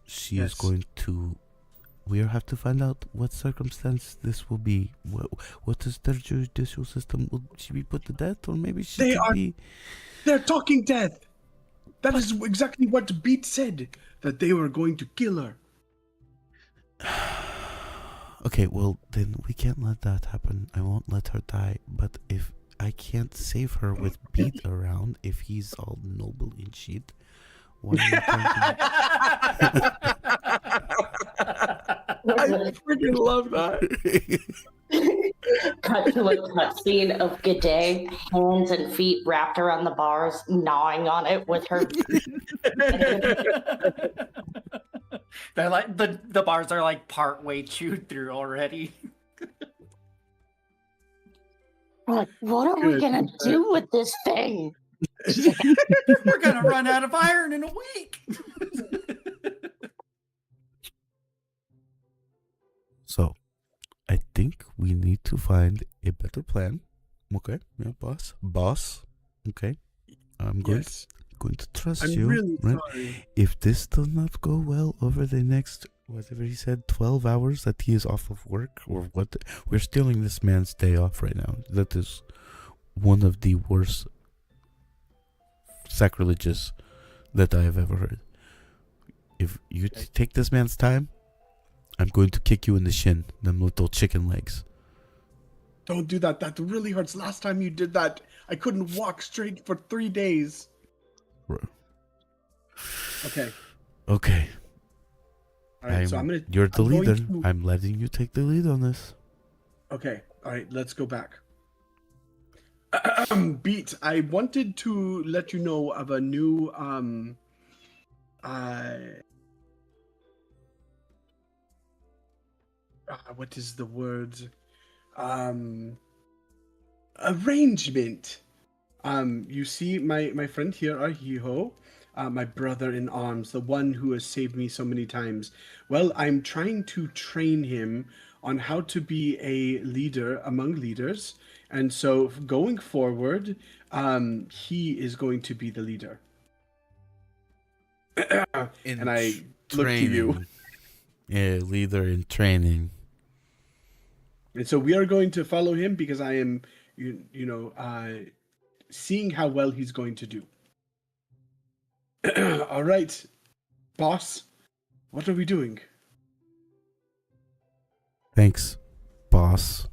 She is going to. We'll have to find out what circumstance this will be. What is their judicial system? Will she be put to death, or maybe she could be? They're talking death. That is exactly what Beat said. That they were going to kill her. Okay, well then we can't let that happen. I won't let her die. But if I can't save her with Beat around, if he's all noble and shit, what are you trying to I freaking love that. Cut to a cutscene of G'day, hands and feet wrapped around the bars, gnawing on it with her. They're like the bars are like part way chewed through already. Like, what are we gonna do with this thing? We're gonna run out of iron in a week. So, I think we need to find a better plan. Okay, yeah, boss. Okay, I'm going to trust I'm you. really right? sorry. If this does not go well over the next whatever he said, 12 hours that he is off of work or what, we're stealing this man's day off right now. That is one of the worst sacrileges that I have ever heard. If you take this man's time, I'm going to kick you in the shin, them little chicken legs. Don't do that. That really hurts. Last time you did that, I couldn't walk straight for 3 days. Okay. Okay. All right. So You're the leader. To... I'm letting you take the lead on this. Okay. All right. Let's go back. Beat. I wanted to let you know of a new what is the word? Arrangement. You see, my friend here, Arhiho, my brother in arms, the one who has saved me so many times. Well, I'm trying to train him on how to be a leader among leaders, and so going forward, he is going to be the leader. And I look to you. Yeah, leader in training. And so we are going to follow him because I am, seeing how well he's going to do. All right, boss, what are we doing? Thanks, boss.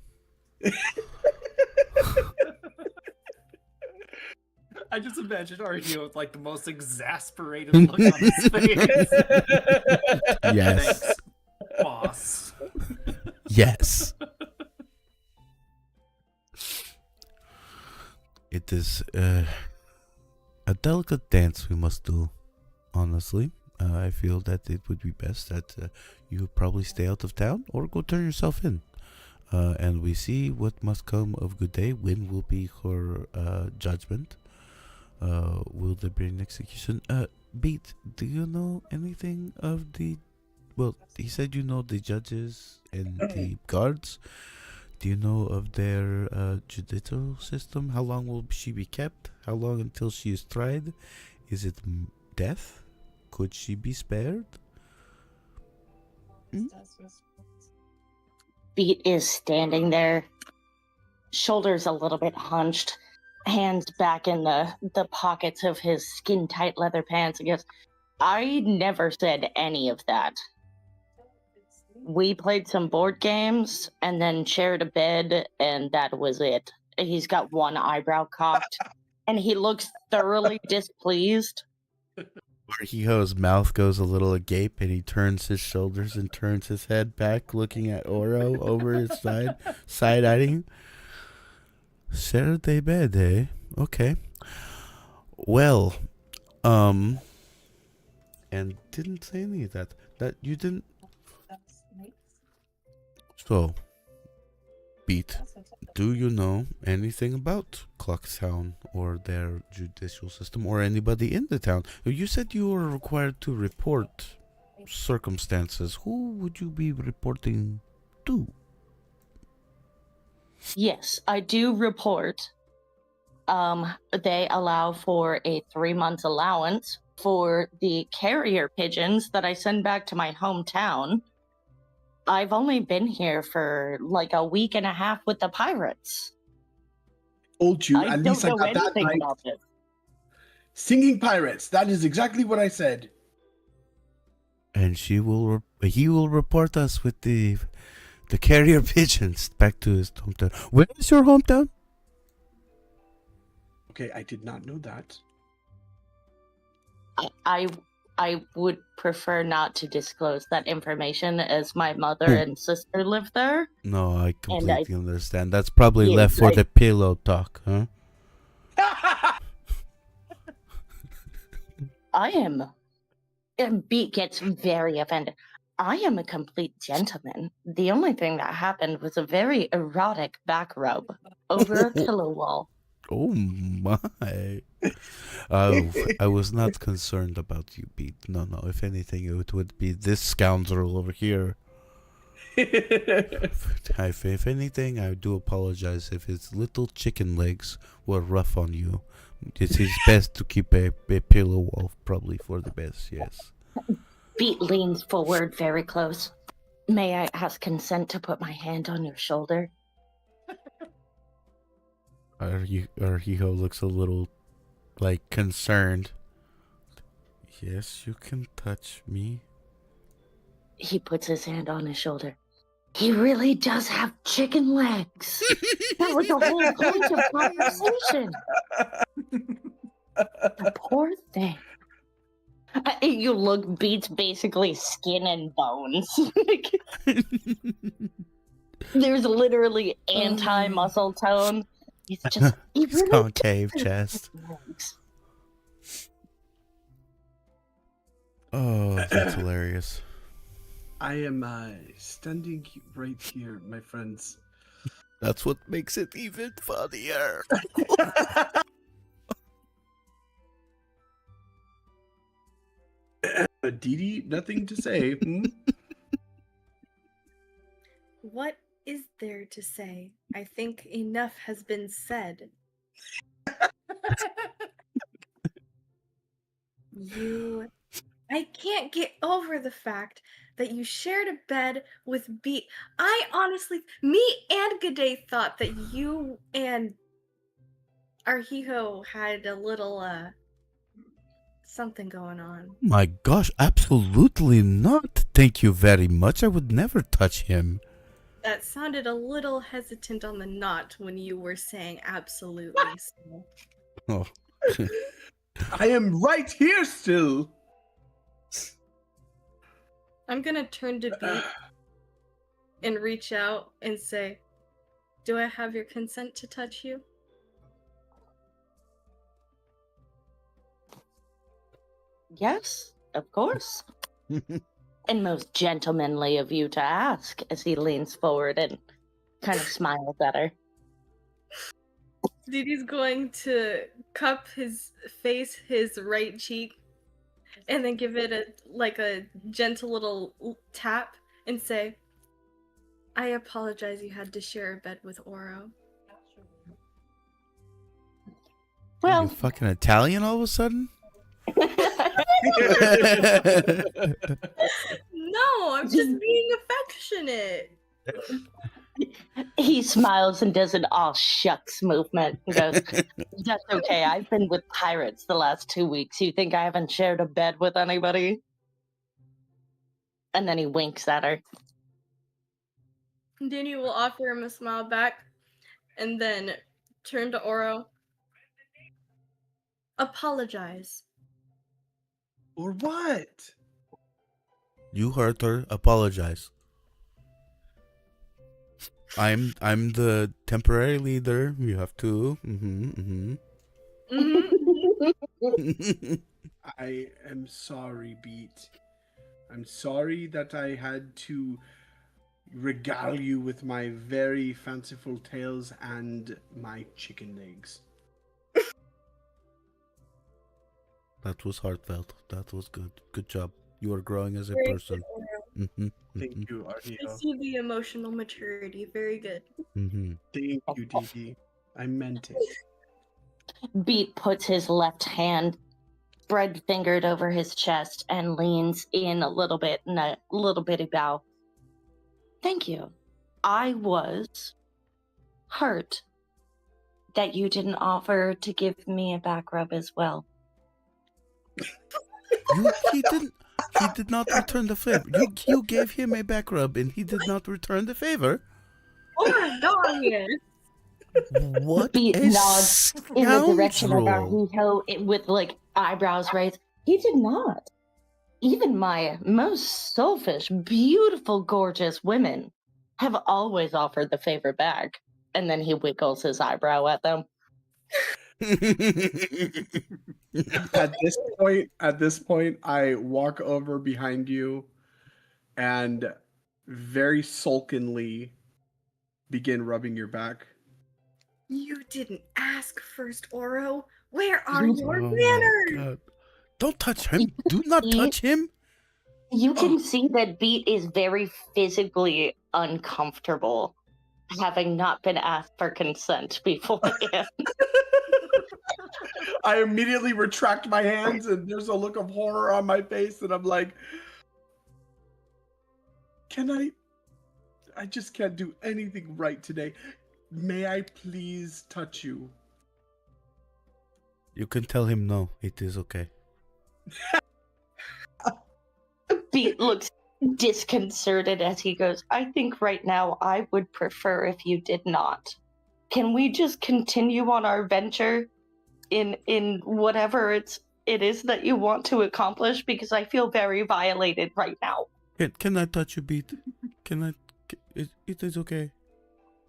I just imagine Arhio with like the most exasperated look on his face. Yes. Thanks, boss. Yes. It is a delicate dance we must do, honestly. I feel that it would be best that you probably stay out of town or go turn yourself in. And we see what must come of good day. When will be her judgment? Will there be an execution? Beat, do you know anything of the... Well, he said you know the judges and the guards. Do you know of their judicial system? How long will she be kept? How long until she is tried? Is it death? Could she be spared? Beat is standing there, shoulders a little bit hunched, hands back in the pockets of his skin-tight leather pants, and goes, I never said any of that. We played some board games and then shared a bed, and that was it. He's got one eyebrow cocked, and he looks thoroughly displeased. Arhiho's mouth goes a little agape, and he turns his shoulders and turns his head back, looking at Oro over his side-eyeing him. Saturday bed, eh? Okay. Well, and didn't say any of that. That you didn't. So, Beat, do you know anything about Clocktown or their judicial system or anybody in the town? You said you were required to report circumstances. Who would you be reporting to? Yes, I do report. They allow for a 3-month allowance for the carrier pigeons that I send back to my hometown. I've only been here for like a week and a half with the pirates. Told you, I at don't least I know got that anything right. about this. Singing pirates. That is exactly what I said. And he will report us with the carrier pigeons back to his hometown. Where is your hometown? Okay, I did not know that. I would prefer not to disclose that information as my mother and sister live there. No, I And I- completely understand. That's probably Yes, left for I- the pillow talk, huh? I am. And Beat gets very offended. I am a complete gentleman. The only thing that happened was a very erotic back rub over a pillow wall. Oh my. Oh, I was not concerned about you, Pete. No, if anything, it would be this scoundrel over here. If anything, I do apologize if his little chicken legs were rough on you. It is best to keep a pillow wall, probably for the best, yes. Beat leans forward very close. May I ask consent to put my hand on your shoulder? Arhijo looks a little, like, concerned. Yes, you can touch me. He puts his hand on his shoulder. He really does have chicken legs. That was the whole point of conversation. The poor thing. You look, Beats basically skin and bones. There's literally anti-muscle tone. He's just he really Concave chest. legs. Oh, that's hilarious. I am standing right here, my friends. That's what makes it even funnier. Didi, nothing to say. Hmm? What is there to say? I think enough has been said. I can't get over the fact that you shared a bed with Beat. I honestly, me and G'day thought that you and Arhijo had a little, something going on. My gosh, absolutely not. Thank you very much. I would never touch him. That sounded a little hesitant on the knot when you were saying absolutely. So. Oh. I am right here still. I'm gonna turn to Beat and reach out and say, "Do I have your consent to touch you?" Yes, of course. And most gentlemanly of you to ask, as he leans forward and kind of smiles at her. Didi's going to cup his face, his right cheek, and then give it a gentle little tap and say, "I apologize you had to share a bed with Oro." Are you fucking Italian all of a sudden? No, I'm just being affectionate. He smiles and does an all shucks movement and goes, "That's okay. I've been with pirates the last 2 weeks. You think I haven't shared a bed with anybody?" And then he winks at her. Dini will offer him a smile back and then turn to Oro. "Apologize." Or what? You hurt her. Apologize. I'm the temporary leader. You have to. I am sorry, Beat. I'm sorry that I had to regale you with my very fanciful tales and my chicken legs. That was heartfelt. That was good. Good job. You are growing as a Very person. good, Oro. Thank you, I Arneo. see the emotional maturity. Very good. Thank you, Didi. I meant it. Beat puts his left hand spread fingered over his chest and leans in a little bit in a little bitty bow. "Thank you. I was hurt that you didn't offer to give me a back rub as well." He did not return the favor. You gave him a back rub and he did not return the favor. Oh my god, yes. What Beat a nods in the direction of scoundrel. Arhijo with like eyebrows raised. "He did not. even my most selfish, beautiful, gorgeous women have always offered the favor back. And then he wiggles his eyebrow at them. At this point, I walk over behind you and very sulkily begin rubbing your back. You didn't ask first, Oro. Where are You- your Oh my manners? God. Don't touch him. Do not touch him. You can see that Beat is very physically uncomfortable, having not been asked for consent beforehand. I immediately retract my hands, and there's a look of horror on my face, and I'm like, I just can't do anything right today. May I please touch you? You can tell him no. It is okay. Beat looks disconcerted as he goes, I think right now I would prefer if you did not. Can we just continue on our venture in whatever it is that you want to accomplish? Because I feel very violated right now. Can I touch you, Beat? It is okay.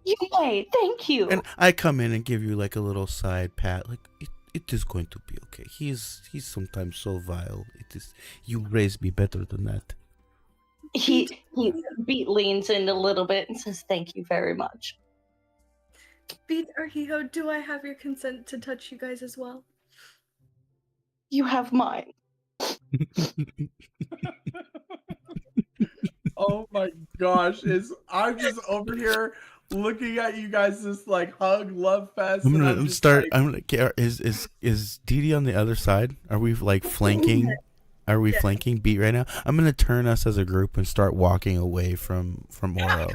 You may, thank you. And I come in and give you like a little side pat, like it is going to be okay. He's sometimes so vile. It is. You raised me better than that. He Beat leans in a little bit and says, thank you very much. Beat Arhiho, do I have your consent to touch you guys as well? You have mine. Oh my gosh, I'm just over here looking at you guys, this like hug love fest. I'm and gonna just start. like- I'm gonna. Is Dee Dee on the other side? Are we like flanking? Are we flanking Beat right now? I'm gonna turn us as a group and start walking away from Oro.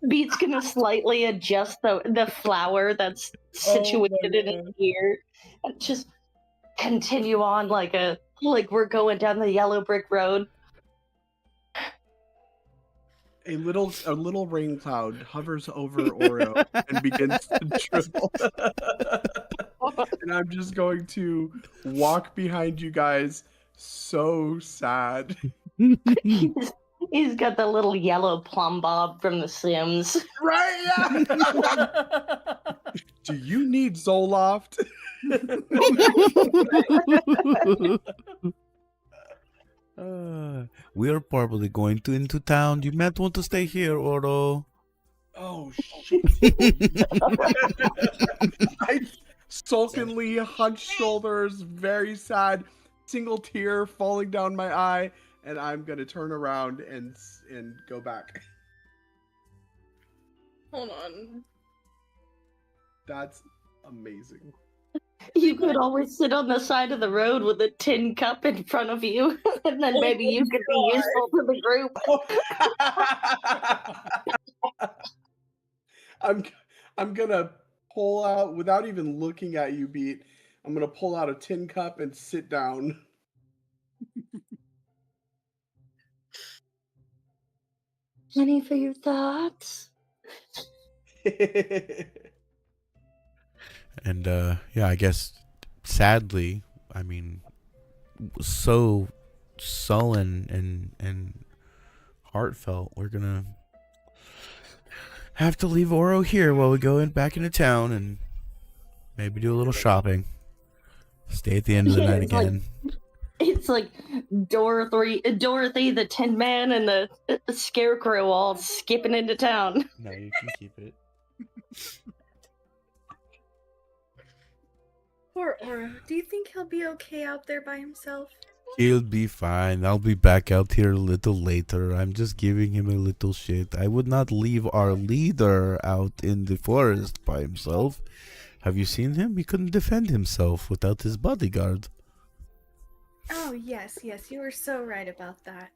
Beat's gonna slightly adjust the flower that's situated in his ear and just continue on like we're going down the yellow brick road. A little rain cloud hovers over Oreo and begins to dribble. And I'm just going to walk behind you guys, so sad. He's got the little yellow plumb bob from The Sims. Right? Yeah. Do you need Zoloft? We are probably going into town. You might want to stay here, Oro. Oh shit! I sulkily hunched shoulders, very sad, single tear falling down my eye, and I'm gonna turn around and go back. Hold on. That's amazing. You could always sit on the side of the road with a tin cup in front of you, and then maybe you could be useful to the group. I'm gonna pull out, without even looking at you, Beat. I'm gonna pull out a tin cup and sit down. Any for your thoughts? And yeah, I guess sadly, I mean, so sullen and heartfelt, we're gonna have to leave Oro here while we go back into town and maybe do a little shopping. Stay at the end of the Yeah, night it's like- again. It's like Dorothy the Tin Man, and the Scarecrow all skipping into town. No, you can keep it. Poor Oro. Do you think he'll be okay out there by himself? He'll be fine. I'll be back out here a little later. I'm just giving him a little shit. I would not leave our leader out in the forest by himself. Have you seen him? He couldn't defend himself without his bodyguard. Oh, yes, you were so right about that.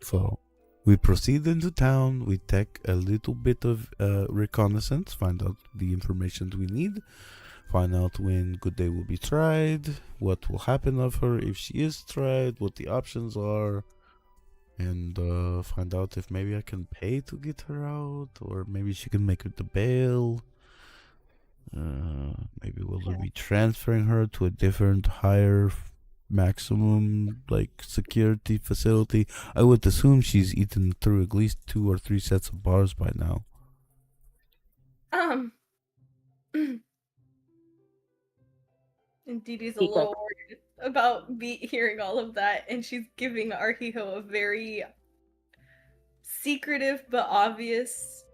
So, we proceed into town. We take a little bit of reconnaissance, find out the information we need, find out when Good Day will be tried, what will happen of her if she is tried, what the options are, and find out if maybe I can pay to get her out, or maybe she can make it the bail. Maybe we'll be transferring her to a different, higher maximum like security facility. I would assume she's eaten through at least 2 or 3 sets of bars by now. And Dee Dee's a Pika. little worried about Beat hearing all of that, and she's giving Arhiho a very secretive but obvious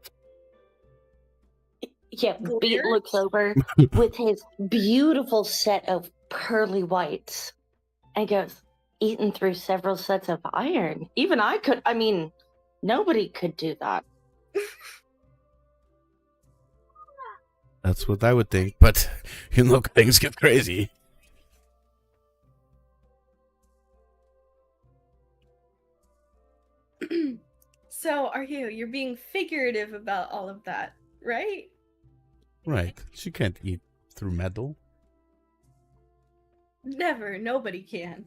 Yeah, Beat glare. looks over with his beautiful set of pearly whites and goes, eaten through several sets of iron. Even I could, I mean, nobody could do that. That's what I would think, but you know things get crazy. So, Arhiho, you're being figurative about all of that, right? Right. She can't eat through metal. Never. Nobody can.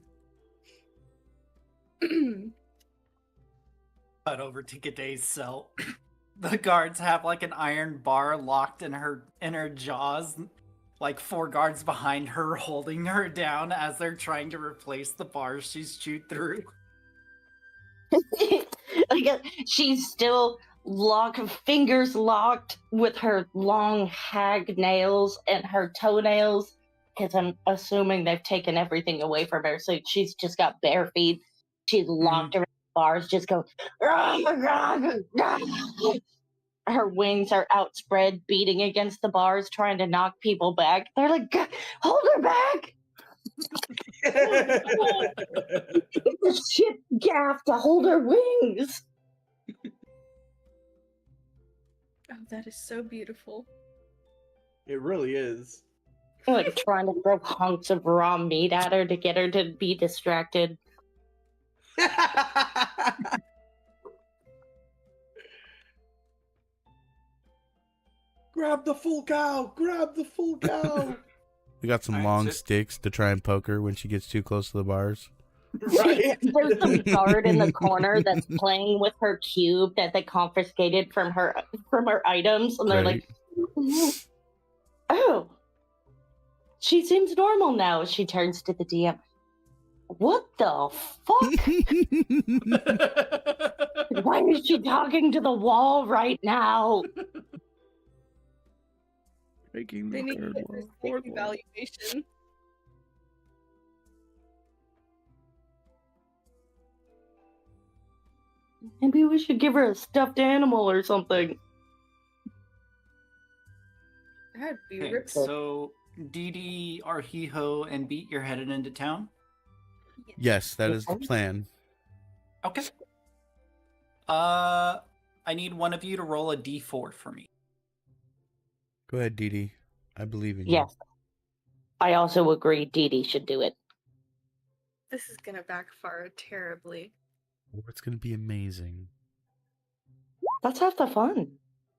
Cut over to Gade's cell. The guards have like an iron bar locked in her jaws, like 4 guards behind her holding her down as they're trying to replace the bars she's chewed through. She's still fingers locked with her long hag nails and her toenails, because I'm assuming they've taken everything away from her, so she's just got bare feet. She's locked around the bars, just go. Her wings are outspread, beating against the bars, trying to knock people back. They're like, hold her back! Shit gaff to hold her wings. Oh, that is so beautiful. It really is. Like trying to throw hunks of raw meat at her to get her to be distracted. Grab the full cow! Grab the full cow! We got some long sticks to try and poke her when she gets too close to the bars. Right. There's some guard in the corner that's playing with her cube that they confiscated from her items, and they're Right. like, "Oh, she seems normal now." She turns to the DM. What the fuck? Why is she talking to the wall right now? Making They need to get their psyche evaluation. Maybe we should give her a stuffed animal or something. That'd be Okay, ripped. so Dee Dee, Arhiho, and Beat, you're headed into town? Yes, that is the plan. Okay. I need one of you to roll a d4 for me. Go ahead, Dee Dee. I believe in Yes. I also agree Dee Dee should do it. This is gonna backfire terribly. you. It's going to be amazing. Let's have the fun.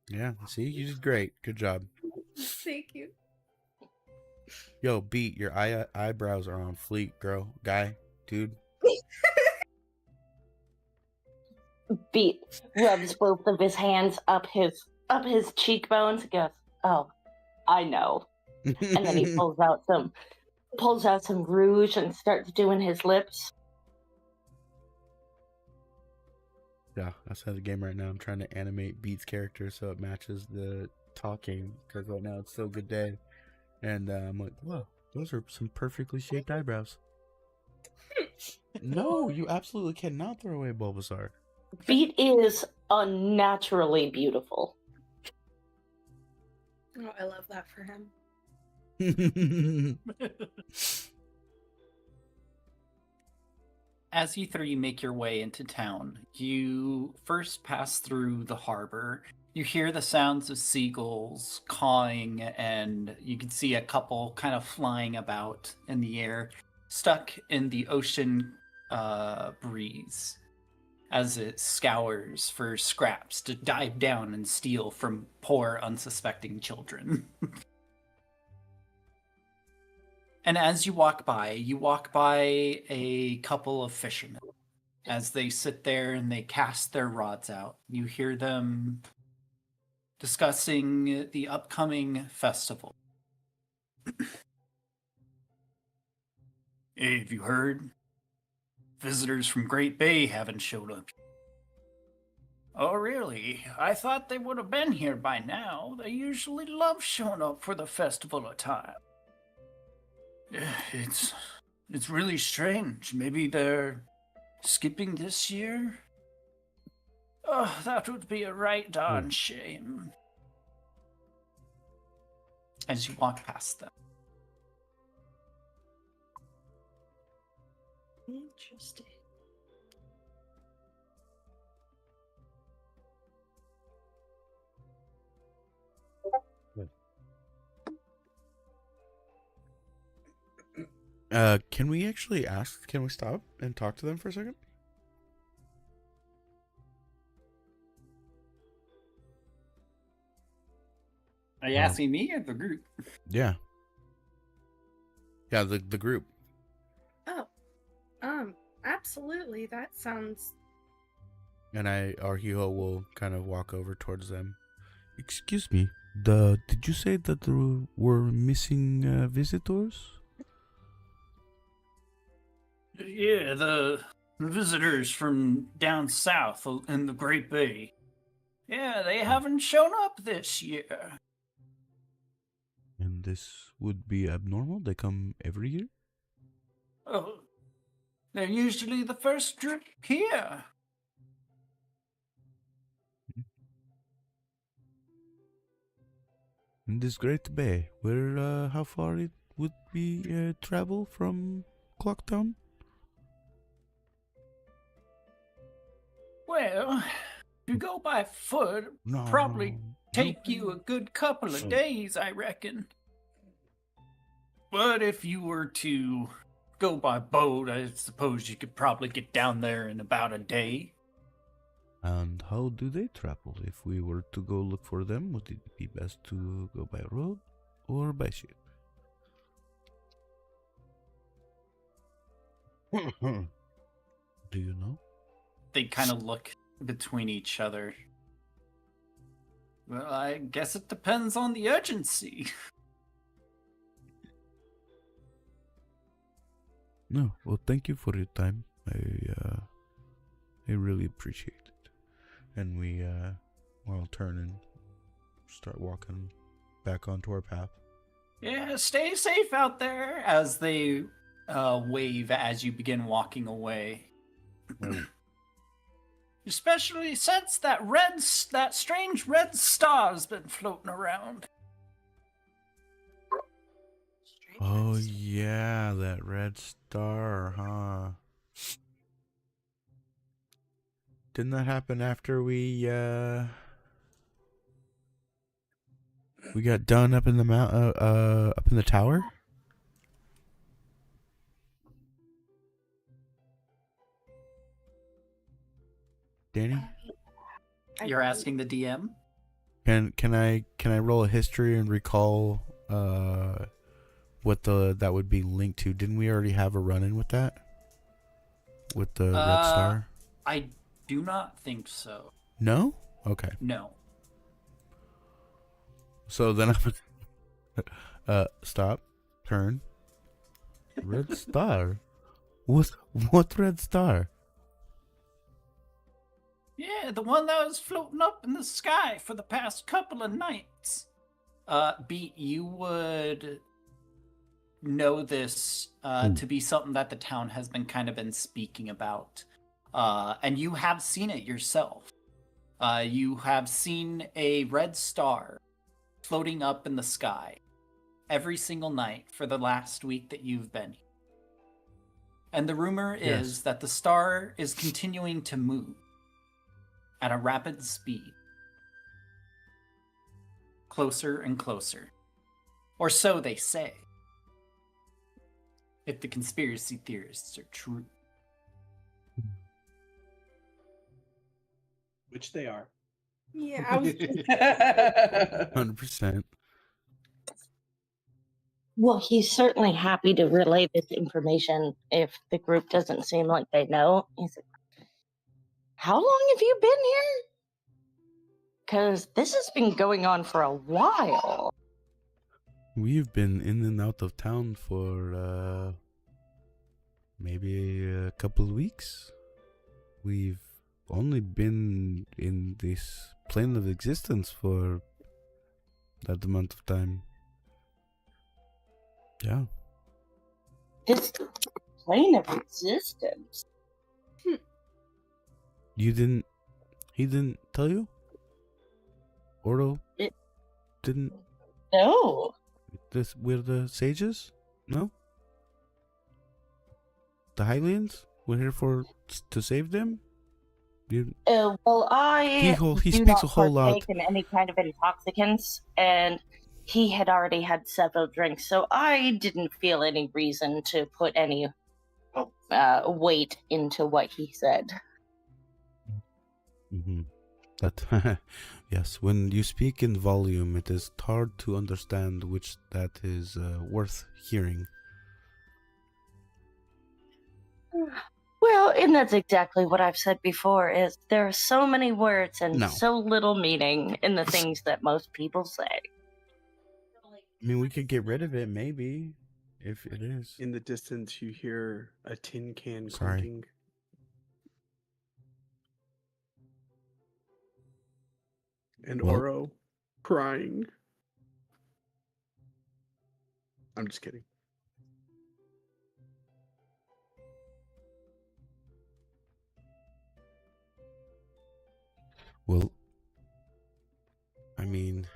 Yeah, see? You did great. Good job. Thank you. Yo, Beat, your eyebrows are on fleek, girl. Guy, dude. Beat rubs both of his hands up his cheekbones and goes, "Oh, I know." And then he pulls out some rouge and starts doing his lips. Yeah, outside the game right now, I'm trying to animate Beat's character so it matches the talking, because right now it's still good day. And I'm like, whoa, those are some perfectly shaped eyebrows. No, you absolutely cannot throw away Bulbasaur. Beat is unnaturally beautiful. Oh, I love that for him. As you three make your way into town, you first pass through the harbor. You hear the sounds of seagulls cawing, and you can see a couple kind of flying about in the air, stuck in the ocean breeze as it scours for scraps to dive down and steal from poor, unsuspecting children. And as you walk by a couple of fishermen. As they sit there and they cast their rods out, you hear them discussing the upcoming festival. Hey, have you heard? Visitors from Great Bay haven't showed up. Oh, really? I thought they would have been here by now. They usually love showing up for the festival of time. It's really strange. Maybe they're skipping this year? Oh, that would be a right darn shame. As you walk past them. Interesting. Can we actually ask? Can we stop and talk to them for a second? Are you asking me or the group? Yeah. Yeah, the group. Oh, absolutely. That sounds. And Arhiho will kind of walk over towards them. Excuse me. Did you say that there were missing visitors? Yeah, the visitors from down south in the Great Bay. Yeah, they haven't shown up this year. And this would be abnormal? They come every year? Oh, they're usually the first trip here. In this Great Bay, where, how far it would we travel from Clocktown? Well, to go by foot, probably take you a good couple of days, I reckon. But if you were to go by boat, I suppose you could probably get down there in about a day. And how do they travel? If we were to go look for them, would it be best to go by road or by ship? Do you know? They kind of look between each other. Well, I guess it depends on the urgency. No, well, thank you for your time. I really appreciate it. And we will turn and start walking back onto our path. Yeah, stay safe out there, as they wave as you begin walking away. Especially since that strange red star's been floating around. Oh yeah, that red star, huh? Didn't that happen after we got done up in the up in the tower? Danny? You're asking the DM? Can I roll a history and recall what that would be linked to? Didn't we already have a run-in with that? With the red star? I do not think so. No? Okay. No. So then I stop, turn. Red star? What red star? Yeah, the one that was floating up in the sky for the past couple of nights. Beat, you would know this to be something that the town has been speaking about. And you have seen it yourself. You have seen a red star floating up in the sky every single night for the last week that you've been here. And the rumor is that the star is continuing to move at a rapid speed. Closer and closer. Or so they say. If the conspiracy theorists are true. Which they are. Yeah, I was 100%. Well, he's certainly happy to relay this information if the group doesn't seem like they know. He's like, how long have you been here? Because this has been going on for a while. We've been in and out of town for maybe a couple of weeks. We've only been in this plane of existence for that amount of time. Yeah. This plane of existence. He didn't tell you? Oro didn't? No. We're the sages? No? The Hylians? We're here to save them? Well, I he do speaks not a whole lot. partake in any kind of intoxicants, and he had already had several drinks, so I didn't feel any reason to put any weight into what he said. Mm-hmm. That yes, when you speak in volume, it is hard to understand which that is worth hearing. Well, and that's exactly what I've said before, is there are so many words and No. so little meaning in the things that most people say. I mean, we could get rid of it, maybe, if it is. In the distance, you hear a tin can Sorry. clinking. And Well- Oro crying. I'm just kidding. Well, I mean,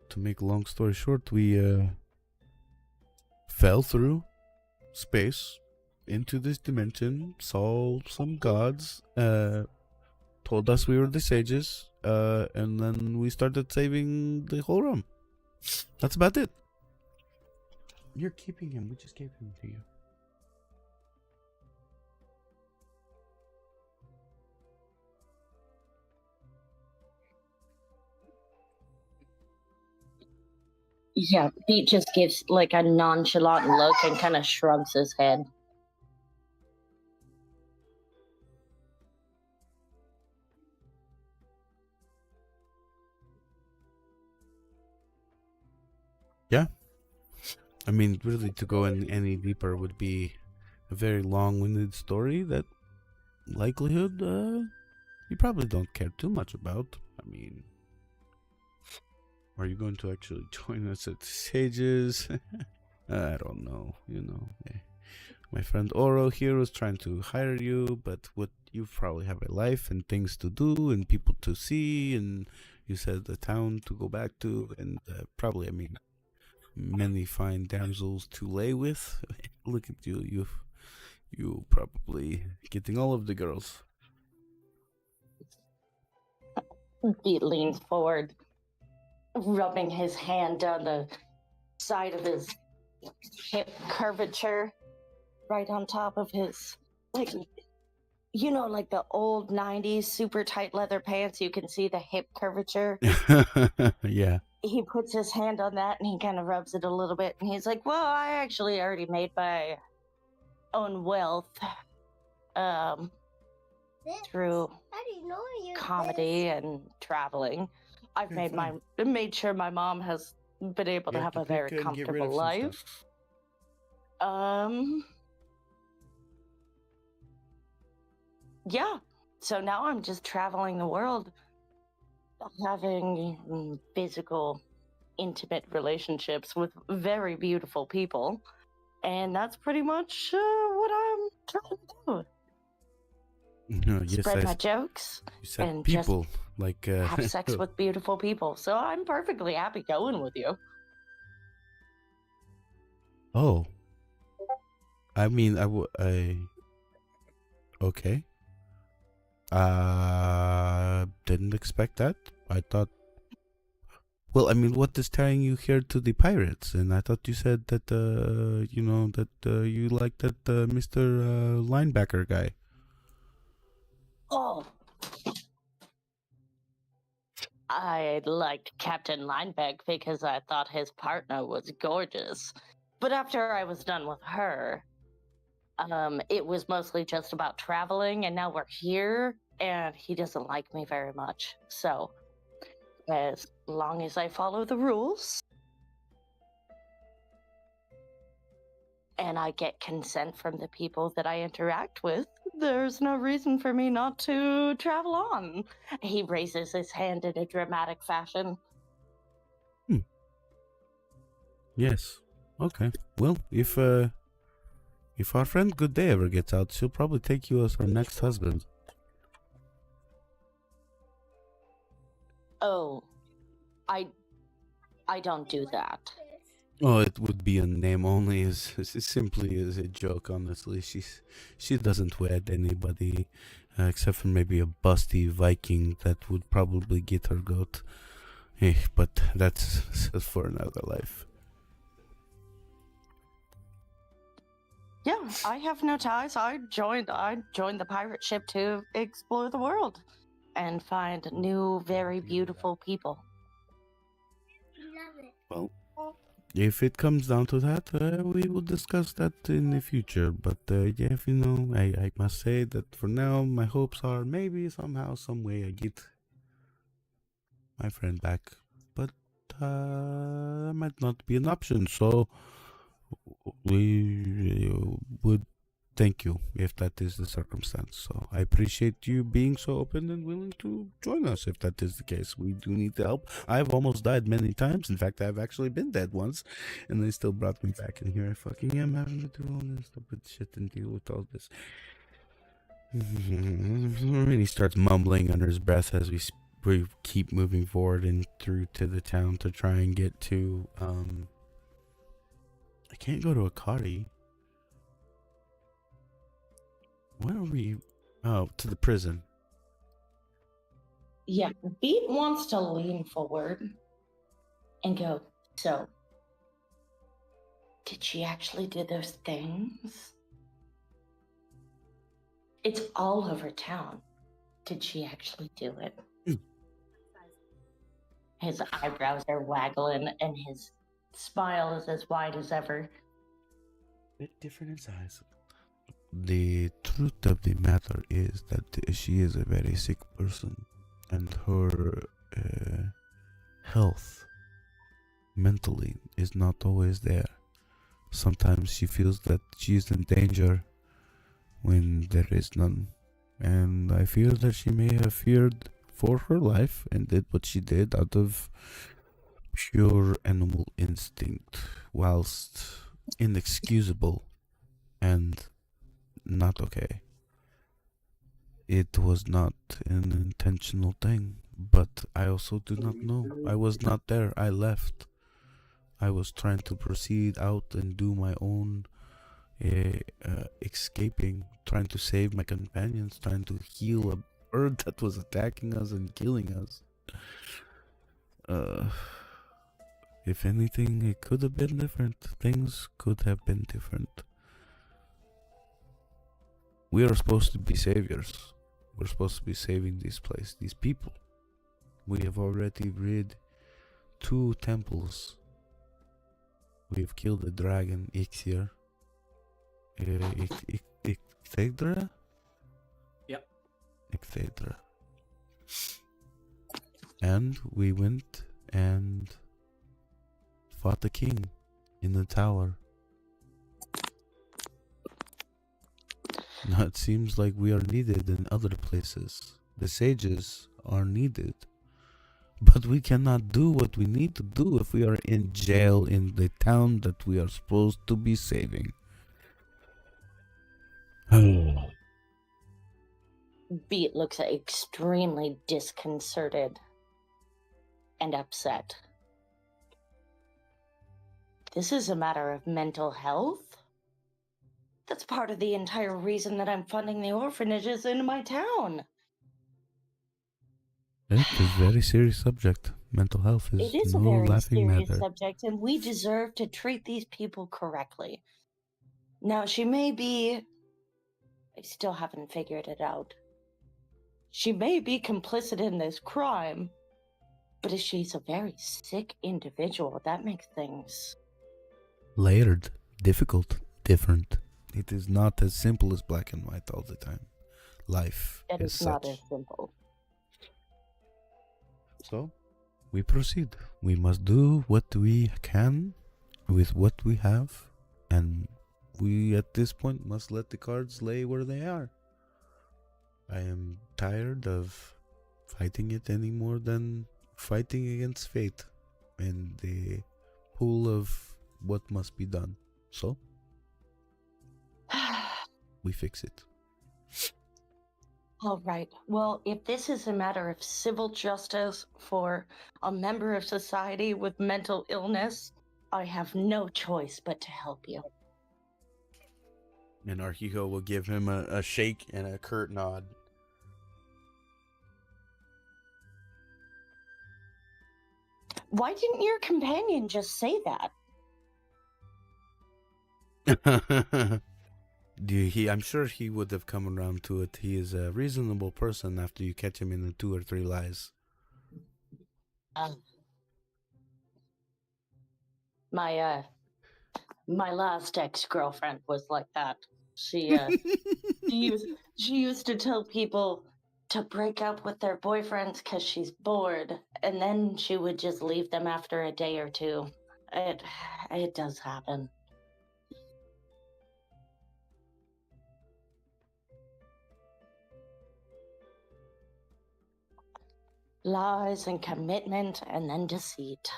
to make a long story short, we fell through space into this dimension, saw some gods, told us we were the sages, and then we started saving the whole realm. That's about it. You're keeping him. We just gave him to you. Yeah, Pete just gives like a nonchalant look and kind of shrugs his head. Yeah. I mean, really, to go in any deeper would be a very long-winded story that likelihood you probably don't care too much about. I mean, are you going to actually join us at Sages? I don't know, My friend Oro here was trying to hire you, but you probably have a life and things to do and people to see, and you said a town to go back to, and probably, I mean, many fine damsels to lay with. Look at you, you probably getting all of the girls. Pete leans forward, rubbing his hand down the side of his hip curvature, right on top of his, like, like the old 90s super tight leather pants, you can see the hip curvature. Yeah. He puts his hand on that and he kind of rubs it a little bit, and he's like, well, I actually already made my own wealth through comedy and traveling. I've made sure my mom has been able to have a very comfortable life. Yeah. So now I'm just traveling the world, having physical, intimate relationships with very beautiful people. And that's pretty much what I'm trying to do. No, yes, Spread my jokes you said and people, just like have sex with beautiful people. So I'm perfectly happy going with you. Oh. I mean, okay. Didn't expect that. I thought. Well, I mean, what is tying you here to the pirates? And I thought you said that, you like that Mr. Linebacker guy. Oh. I liked Captain Lineback because I thought his partner was gorgeous. But after I was done with her, it was mostly just about traveling, and now we're here, and he doesn't like me very much. So, as long as I follow the rules, and I get consent from the people that I interact with, there's no reason for me not to travel on. He raises his hand in a dramatic fashion. Yes. Okay. Well, if our friend Good Day ever gets out, she'll probably take you as her next husband. Oh, I don't do that. Oh, it would be a name only. Is simply as a joke. Honestly, she doesn't wed anybody, except for maybe a busty Viking that would probably get her goat. But that's for another life. Yeah, I have no ties. I joined the pirate ship to explore the world and find new, very beautiful people. Well, if it comes down to that, we will discuss that in the future. But yeah, if I must say that for now, my hopes are maybe somehow, some way, I get my friend back. But that might not be an option. So we would thank you if that is the circumstance. So I appreciate you being so open and willing to join us if that is the case. We do need the help. I've almost died many times. In fact, I've actually been dead once, and they still brought me back. And here I fucking am having to do all this stupid shit and deal with all this. And he starts mumbling under his breath as we keep moving forward and through to the town to try and get to I can't go to Akari. Where are we? Oh, to the prison. Yeah, Beat wants to lean forward and go, so, did she actually do those things? It's all over town. Did she actually do it? His eyebrows are waggling and his smile is as wide as ever. Bit different in size. The truth of the matter is that she is a very sick person, and her health mentally is not always there. Sometimes she feels that she is in danger when there is none, and I fear that she may have feared for her life and did what she did out of pure animal instinct, whilst inexcusable and not okay. It was not an intentional thing, but I also do not know. I was not there. I left. I was trying to proceed out and do my own escaping, trying to save my companions, trying to heal a bird that was attacking us and killing us. If anything, it could have been different. Things could have been different. We are supposed to be saviors. We're supposed to be saving this place, these people. We have already rid 2 temples. We've killed the dragon Ixir. Ixthedra? Yep. Ixthedra. And we went and fought the king in the tower. Now it seems like we are needed in other places. The sages are needed. But we cannot do what we need to do if we are in jail in the town that we are supposed to be saving. Beat looks extremely disconcerted and upset. This is a matter of mental health? That's part of the entire reason that I'm funding the orphanages in my town. It's a very serious subject. Mental health is It is no a very laughing serious matter. subject, and we deserve to treat these people correctly. Now, she may be... I still haven't figured it out. She may be complicit in this crime, but if she's a very sick individual, that makes things... Layered, difficult, different. It is not as simple as black and white all the time. Life It is is not such. as simple. So, we proceed. We must do what we can with what we have, and we at this point must let the cards lay where they are. I am tired of fighting it any more than fighting against fate and the pool of what must be done. So, we fix it. All right. Well, if this is a matter of civil justice for a member of society with mental illness, I have no choice but to help you. And Arhijo will give him a shake and a curt nod. Why didn't your companion just say that? I'm sure he would have come around to it. He is a reasonable person after you catch him in the 2 or 3 lies. My last ex-girlfriend was like that. She used to tell people to break up with their boyfriends because she's bored, and then she would just leave them after a day or two. It does happen. Lies and commitment and then deceit.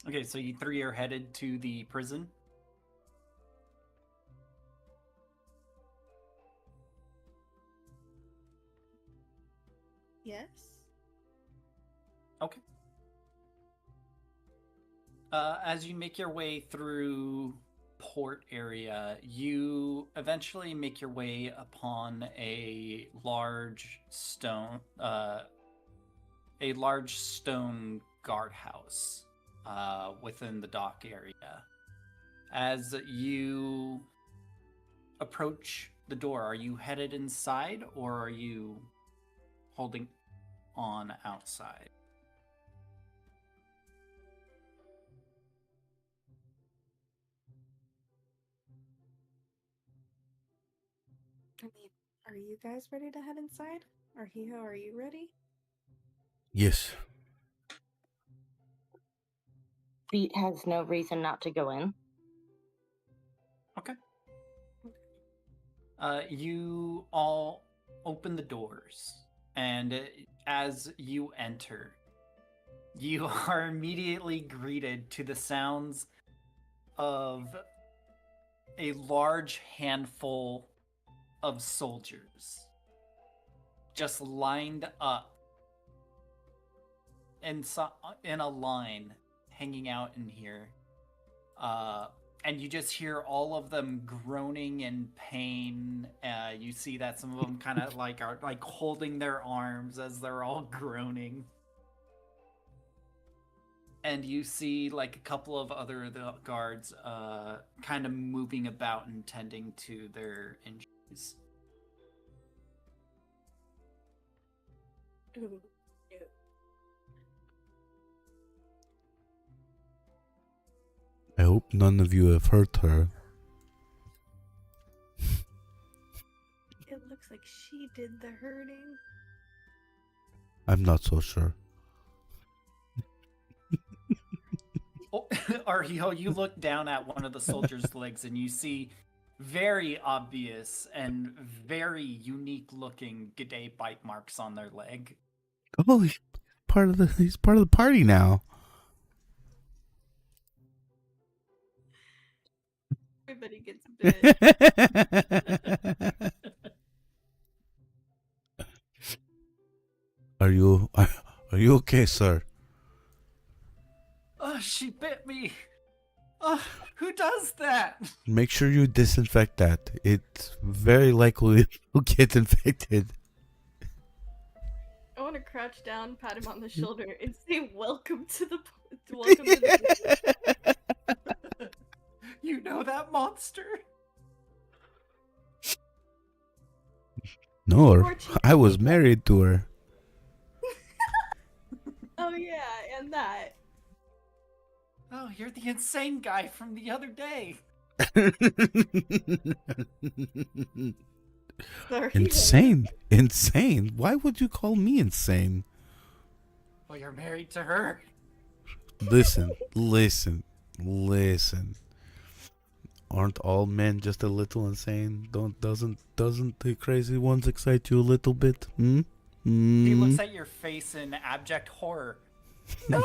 Okay, so you 3 are headed to the prison? Yes. Okay. As you make your way through port area, you eventually make your way upon a large stone guardhouse within the dock area. As you approach the door, are you headed inside or are you holding on outside? I mean, are you guys ready to head inside? Arhijo, are you ready? Yes. Beat has no reason not to go in. Okay. You all open the doors, and as you enter, you are immediately greeted to the sounds of a large handful of soldiers just lined up in a line hanging out in here. And you just hear all of them groaning in pain. You see that some of them kind of are holding their arms as they're all groaning. And you see a couple of other guards kind of moving about and tending to their injuries. Ooh. I hope none of you have hurt her. It looks like she did the hurting. I'm not so sure. Oh, Arhijo, you look down at one of the soldiers' legs and you see very obvious and very unique looking G'day bite marks on their leg. Oh, he's part of the party now. Everybody gets bit. Are you okay, sir? Oh, she bit me. Oh, who does that? Make sure you disinfect that. It's very likely you'll get infected. I want to crouch down, pat him on the shoulder, and say, "Welcome to the the." You know that monster? No, I was married to her. Oh yeah, and that. Oh, you're the insane guy from the other day. Sorry. Insane? Why would you call me insane? Well, you're married to her. Listen. Aren't all men just a little insane? Doesn't the crazy ones excite you a little bit? He looks at your face in abject horror. No!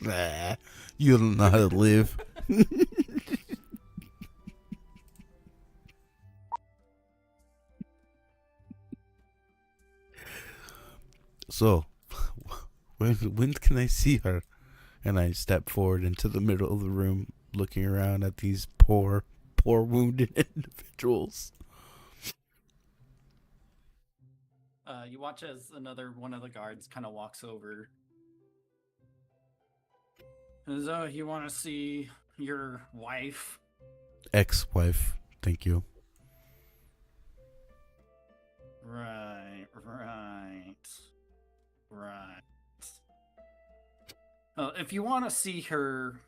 Nah, you don't know how to live. So, when can I see her? And I step forward into the middle of the room, looking around at these poor wounded individuals. You watch as another one of the guards kind of walks over. As though you want to see your wife. Ex-wife, thank you. Right. If you want to see her,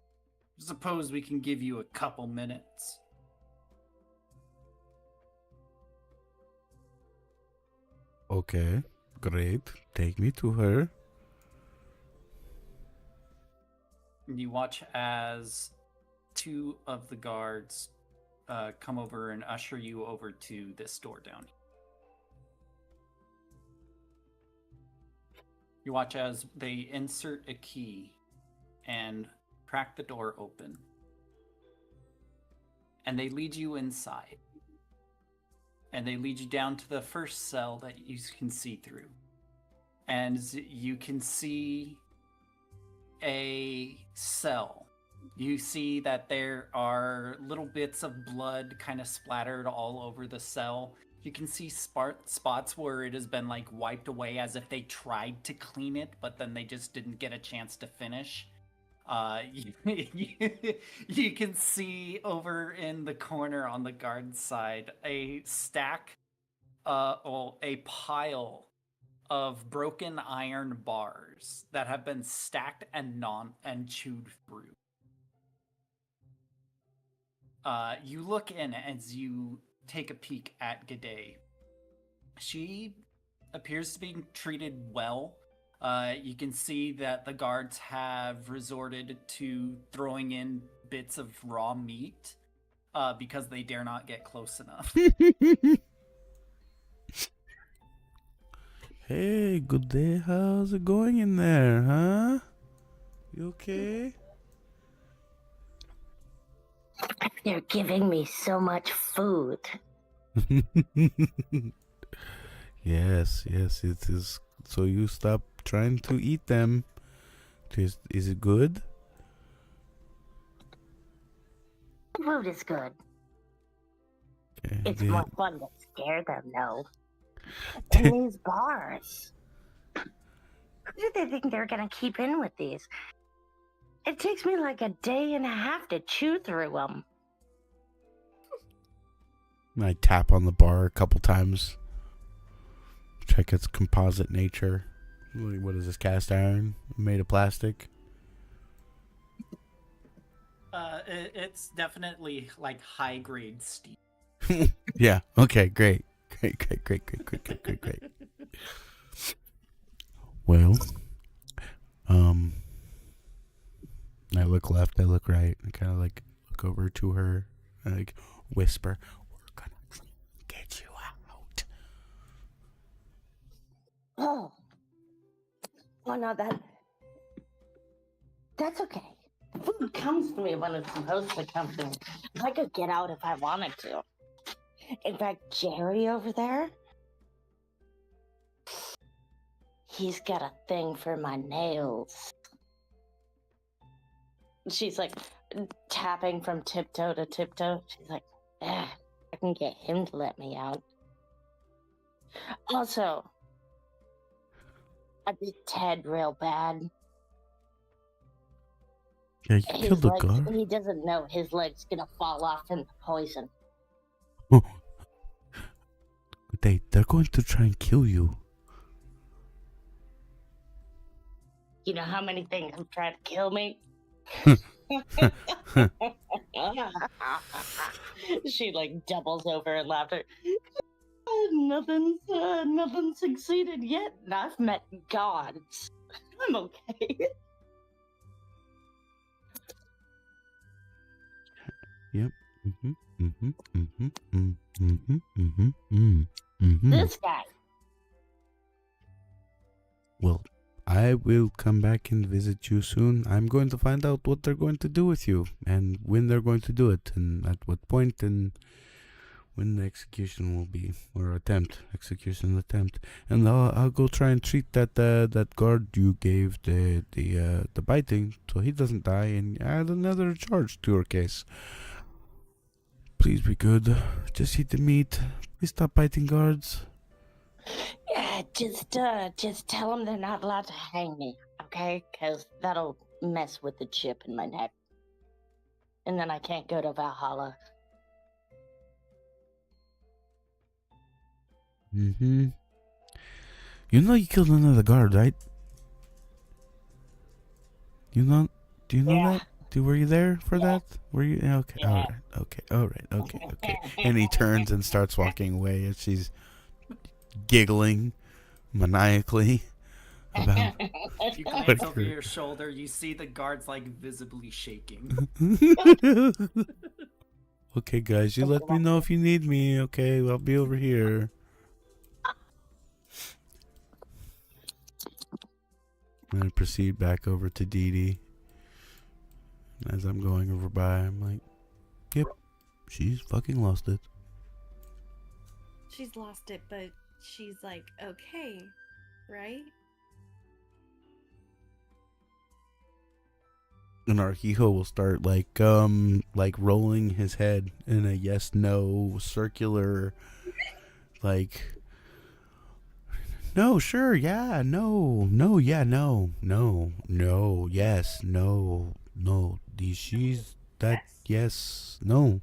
suppose we can give you a couple minutes. Okay, great. Take me to her. You watch as two of the guards come over and usher you over to this door down here. You watch as they insert a key and crack the door open. And they lead you inside. And they lead you down to the first cell that you can see through. And you can see a cell. You see that there are little bits of blood kind of splattered all over the cell. You can see spots where it has been like wiped away as if they tried to clean it, but then they just didn't get a chance to finish. You can see over in the corner on the guard's side a pile of broken iron bars that have been stacked and chewed through. You look in as you take a peek at G'day. She appears to be treated well. You can see that the guards have resorted to throwing in bits of raw meat because they dare not get close enough. Hey, good day. How's it going in there, huh? You okay? They're giving me so much food. Yes, it is. So you stop trying to eat them. Is it good? The food is good. Okay, It's yeah. more fun to scare them, though. And these bars. Who do they think they're gonna keep in with these? It takes me like a day and a half to chew through them. I tap on the bar a couple times. Check its composite nature. What is this, cast iron? Made of plastic? It's definitely like high grade steel. Yeah, okay, great. Well, I look left, I look right, and kind of like look over to her and like whisper, "We're gonna get you out." Oh. Oh, no, that's okay. The food comes to me when it's supposed to come to me. I could get out if I wanted to. In fact, Jerry over there, he's got a thing for my nails. She's like tapping from tiptoe to tiptoe. She's like, I can get him to let me out. Also, I beat Ted real bad. Yeah, you killed the guard. He doesn't know his leg's gonna fall off in the poison. Oh. They're going to try and kill you. You know how many things have tried to kill me? She like doubles over in laughter. Nothing succeeded yet, and I've met gods. I'm okay. Yep. Mm-hmm. This guy. Well, I will come back and visit you soon. I'm going to find out what they're going to do with you and when they're going to do it and at what point and when the execution will be, or execution attempt. And I'll go try and treat that guard you gave the biting so he doesn't die and add another charge to your case. Please be good. Just eat the meat. Please stop biting guards. Yeah, just tell them they're not allowed to hang me, okay? Because that'll mess with the chip in my neck. And then I can't go to Valhalla. Mm-hmm. You know you killed another guard, right? Do you know that? Were you there for that? Were you? Okay, Yeah. all right, okay. And he turns and starts walking away and she's giggling maniacally about... If you glance over your shoulder, you see the guards like visibly shaking. Okay, guys, you let me know if you need me, okay? I'll be over here. And I proceed back over to Dee Dee. As I'm going over by, I'm like, yep, she's fucking lost it. She's lost it, but she's like, okay, right? And our Hijo will start like rolling his head in a yes no circular like no, sure, yeah, no, yeah, no, yes, no, she's that, yes, no,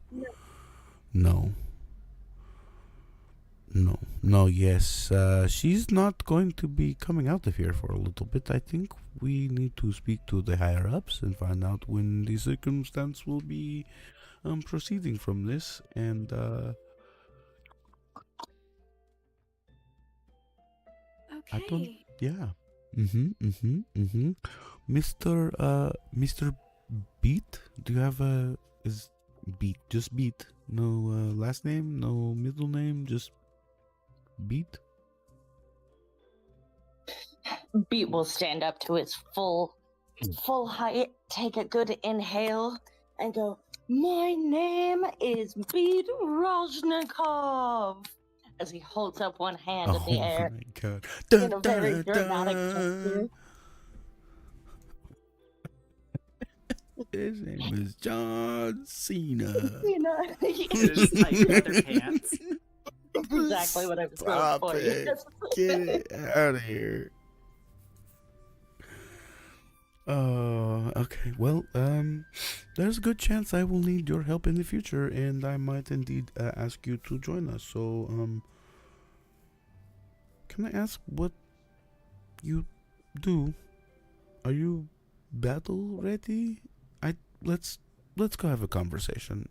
yes, she's not going to be coming out of here for a little bit. I think we need to speak to the higher ups and find out when the circumstance will be proceeding from this, and Okay. I don't, yeah. Mr. Beat, do you have is Beat, just Beat, no last name, no middle name, just Beat? Beat will stand up to his full height, take a good inhale, and go, "My name is Beat Rozhnikov," as he holds up one hand in the air. Oh my god. In a very dramatic gesture. His name is John Cena. You know, Just like leather pants. that's exactly what I was going Stop for. it. Yes. Get it out of here. Oh, okay. Well, there's a good chance I will need your help in the future, and I might indeed ask you to join us. So, can I ask what you do? Are you battle ready? Let's go have a conversation.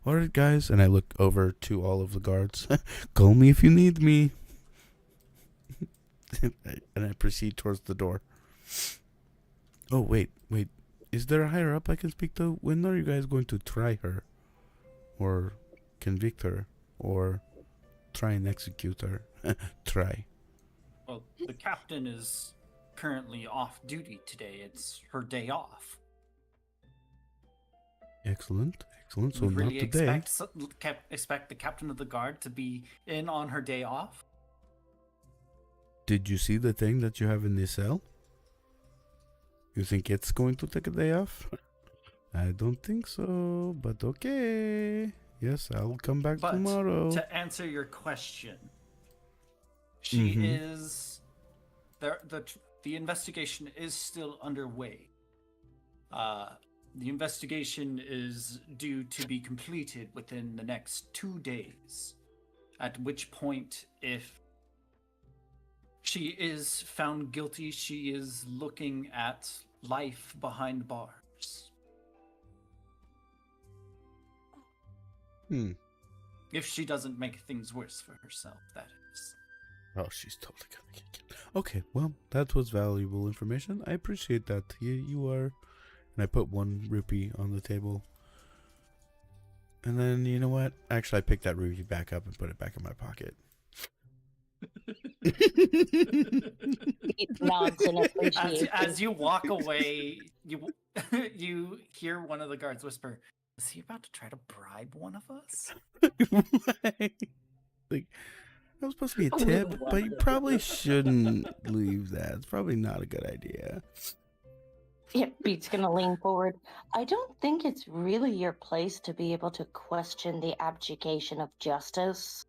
All right, guys. And I look over to all of the guards. Call me if you need me. And I proceed towards the door. Oh, wait. Is there a higher up I can speak to? When are you guys going to try her? Or convict her? Or try and execute her? Try. Well, the captain is currently off duty today. It's her day off. Excellent. So We really not today. expect the captain of the guard to be in on her day off. Did you see the thing that you have in the cell? You think it's going to take a day off? I don't think so, but okay. Yes, I'll come back But tomorrow. to answer your question, she is the investigation is still underway. The investigation is due to be completed within the next 2 days. At which point, if she is found guilty. She is looking at life behind bars. If she doesn't make things worse for herself, that is. Oh, she's totally gonna get killed. Okay, well, that was valuable information. I appreciate that. You are. And I put 1 rupee on the table. And then, you know what? Actually, I picked that rupee back up and put it back in my pocket. Nods in appreciation. As you walk away, you hear one of the guards whisper, "Is he about to try to bribe one of us?" Like, that was supposed to be a tip, but you probably shouldn't leave that. It's probably not a good idea. Yeah, Beat's gonna lean forward. I don't think it's really your place to be able to question the abdication of justice.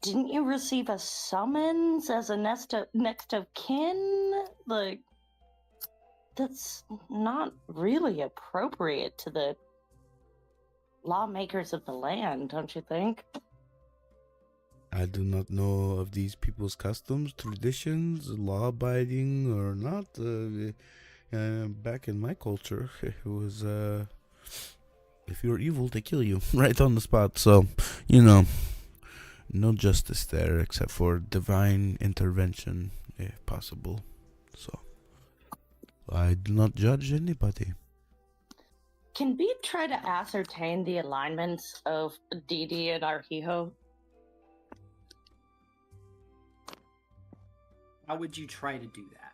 Didn't you receive a summons as a next of kin? Like, that's not really appropriate to the lawmakers of the land, don't you think? I do not know of these people's customs, traditions, law-abiding or not. Back in my culture, it was, if you're evil, they kill you right on the spot. So, no justice there except for divine intervention, if possible. So, I do not judge anybody. Can Beat try to ascertain the alignments of Didi and Arhijo? How would you try to do that?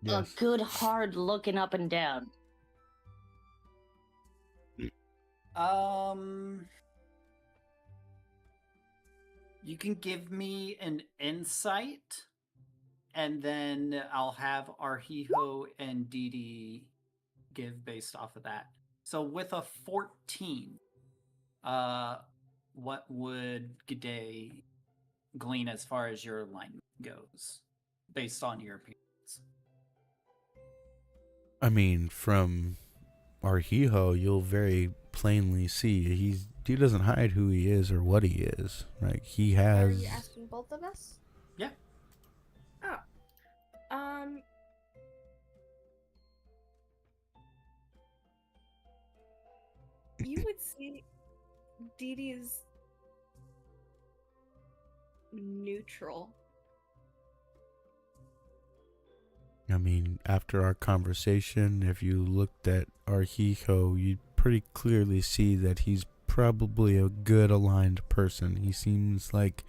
Yes. A good hard looking up and down. You can give me an insight, and then I'll have Arhijo and Didi give based off of that. So with a 14, what would G'day glean as far as your alignment goes, based on your appearance? I mean, from Arhijo, you'll very plainly see he doesn't hide who he is or what he is. Like, he has. Are you asking both of us? Yeah. Oh. You would see Didi's neutral. I mean, after our conversation, if you looked at Arhijo, you'd pretty clearly see that he's probably a good aligned person. He seems like,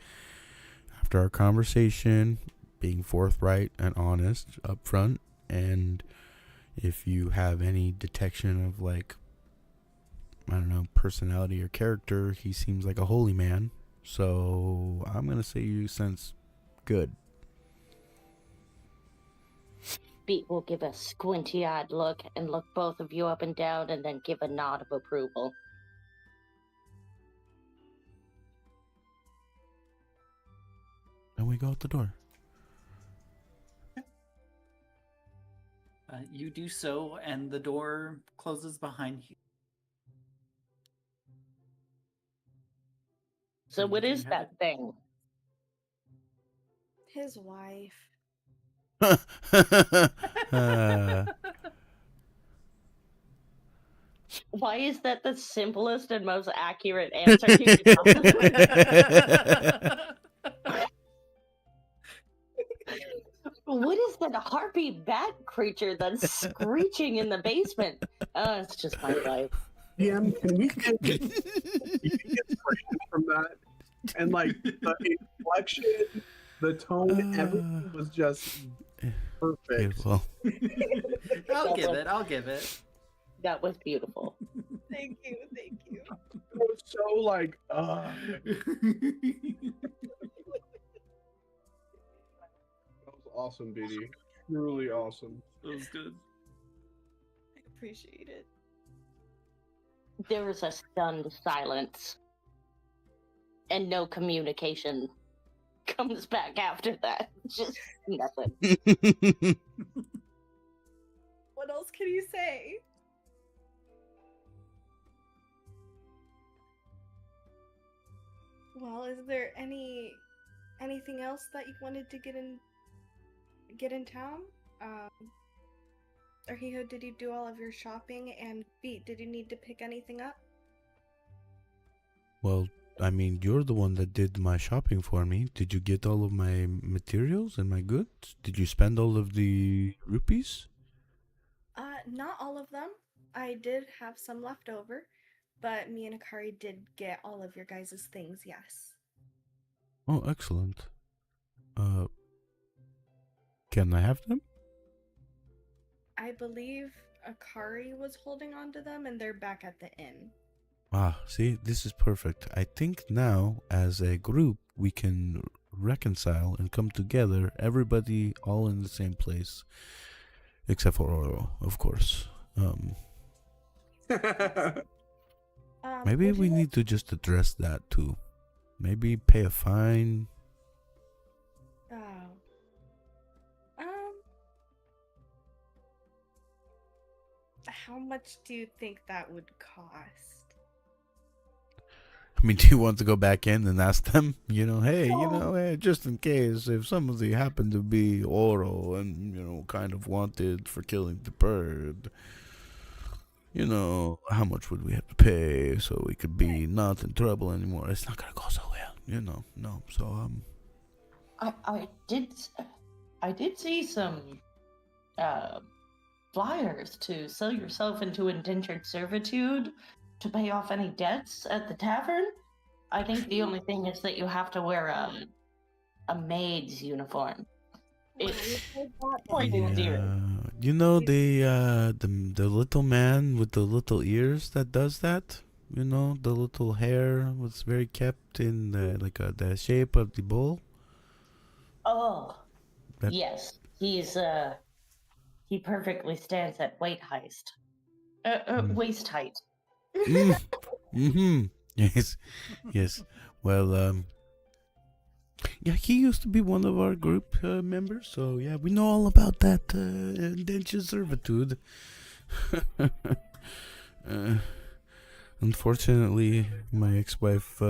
after our conversation, being forthright and honest up front, and if you have any detection of, like, I don't know, personality or character, he seems like a holy man. So I'm gonna say you sense good. Beat will give a squinty-eyed look and look both of you up and down and then give a nod of approval. And we go out the door. You do so, and the door closes behind you. So what is that thing? His wife. Why is that the simplest and most accurate answer you could possibly? What is that harpy bat creature that's screeching in the basement? Oh, it's just my wife. DM, can we get inspiration from that? And like the inflection, the tone, everything was just perfect. Okay, well. I'll give it. That was beautiful. Thank you. It was so like, That was awesome, BD. Really awesome. That was good. I appreciate it. There was a stunned silence. And no communication comes back after that. Just nothing. What else can you say? Well, is there anything else that you wanted to get in town? Arhiho, did you do all of your shopping? And Beat, did you need to pick anything up? Well, I mean, you're the one that did my shopping for me. Did you get all of my materials and my goods? Did you spend all of the rupees? Not all of them. I did have some left over, but me and Akari did get all of your guys' things, yes. Oh, excellent. Can I have them? I believe Akari was holding on to them and they're back at the inn. Ah, see, this is perfect. I think now, as a group, we can reconcile and come together, everybody all in the same place. Except for Oro, of course. Maybe we need to just address that too. Maybe pay a fine. Oh. How much do you think that would cost? I mean, do you want to go back in and ask them? Hey, just in case, if somebody happened to be Oro and, kind of wanted for killing the bird, how much would we have to pay so we could be not in trouble anymore? It's not gonna go so well, no. So, I did see some flyers to sell yourself into indentured servitude to pay off any debts at the tavern. I think the only thing is that you have to wear a maid's uniform. It's quite endearing. The little man with the little ears that does that. The little hair was very kept in the shape of the bowl. Oh, yes, he perfectly stands at waist height. Mm-hmm. Yes. Well, yeah, he used to be one of our group members, so yeah, we know all about that indentured servitude. Unfortunately, my ex-wife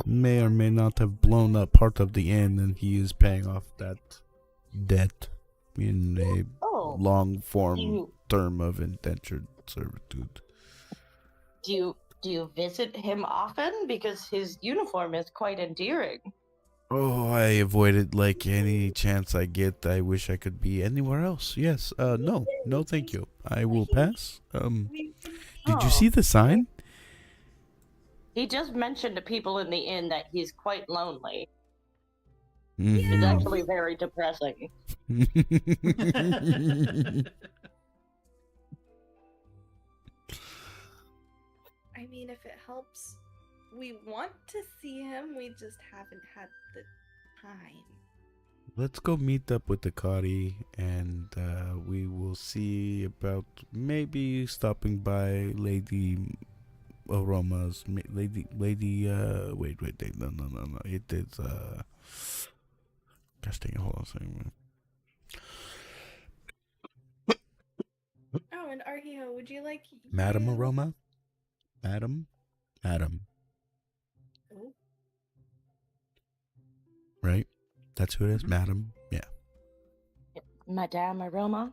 may or may not have blown up part of the inn, and he is paying off that debt in a long-form term of indentured servitude. Do you visit him often? Because his uniform is quite endearing. Oh, I avoid it like any chance I get. I wish I could be anywhere else. Yes. No, thank you. I will pass. Did you see the sign? He just mentioned to people in the inn that he's quite lonely. Mm-hmm. It's actually very depressing. I mean, if it helps, we want to see him, we just haven't had the time. Let's go meet up with the Kari, and we will see about maybe stopping by Lady Aroma's wait, no. It is gosh dang it, hold on a second. Oh, and Arhiho, would you like Madam Aroma? Madam. Oh. Right? That's who it is, Madam. Yeah. Madame Aroma?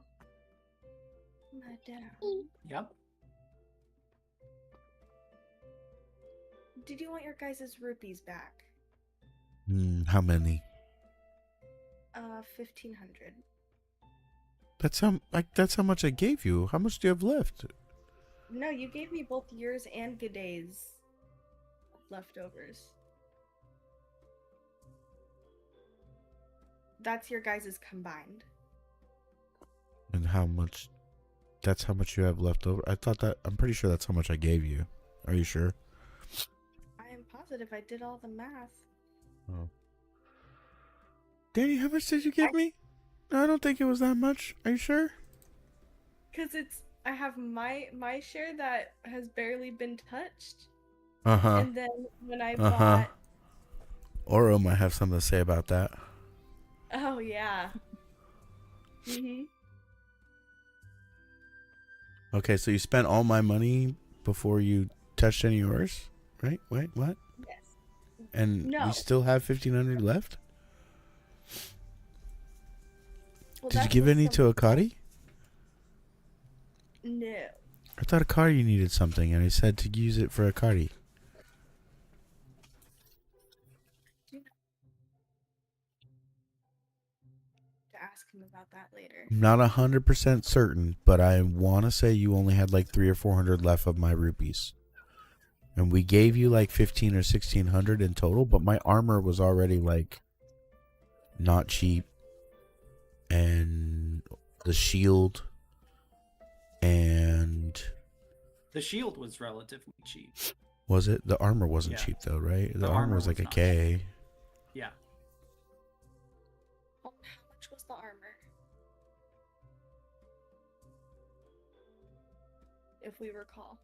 Madame. Yep. Did you want your guys' rupees back? How many? 1,500. That's how much I gave you. How much do you have left? No, you gave me both yours and Goday's leftovers. That's your guys' combined. And how much? That's how much you have left over. I'm pretty sure that's how much I gave you. Are you sure? I am positive I did all the math. Oh. Danny, how much did you give me? I don't think it was that much. Are you sure? Cause I have my share that has barely been touched. Uh-huh. And then when I bought Oro might have something to say about that. Oh yeah. Okay, so you spent all my money before you touched any of yours? Right? Wait, what? Yes. And No. we still have 1,500 left? Well, Did you that's give just any to Akari? No. I thought Akari needed something, and I said to use it for Akari. To ask him about that later. I'm not 100% certain, but I want to say you only had like 300 or 400 left of my rupees. And we gave you like 1,500 or 1,600 in total, but my armor was already like not cheap. And the shield and... The shield was relatively cheap. Was it? The armor wasn't Yeah. cheap though, right? The The armor armor was like was a not K. Yeah. Well, how much was the armor? If we recall.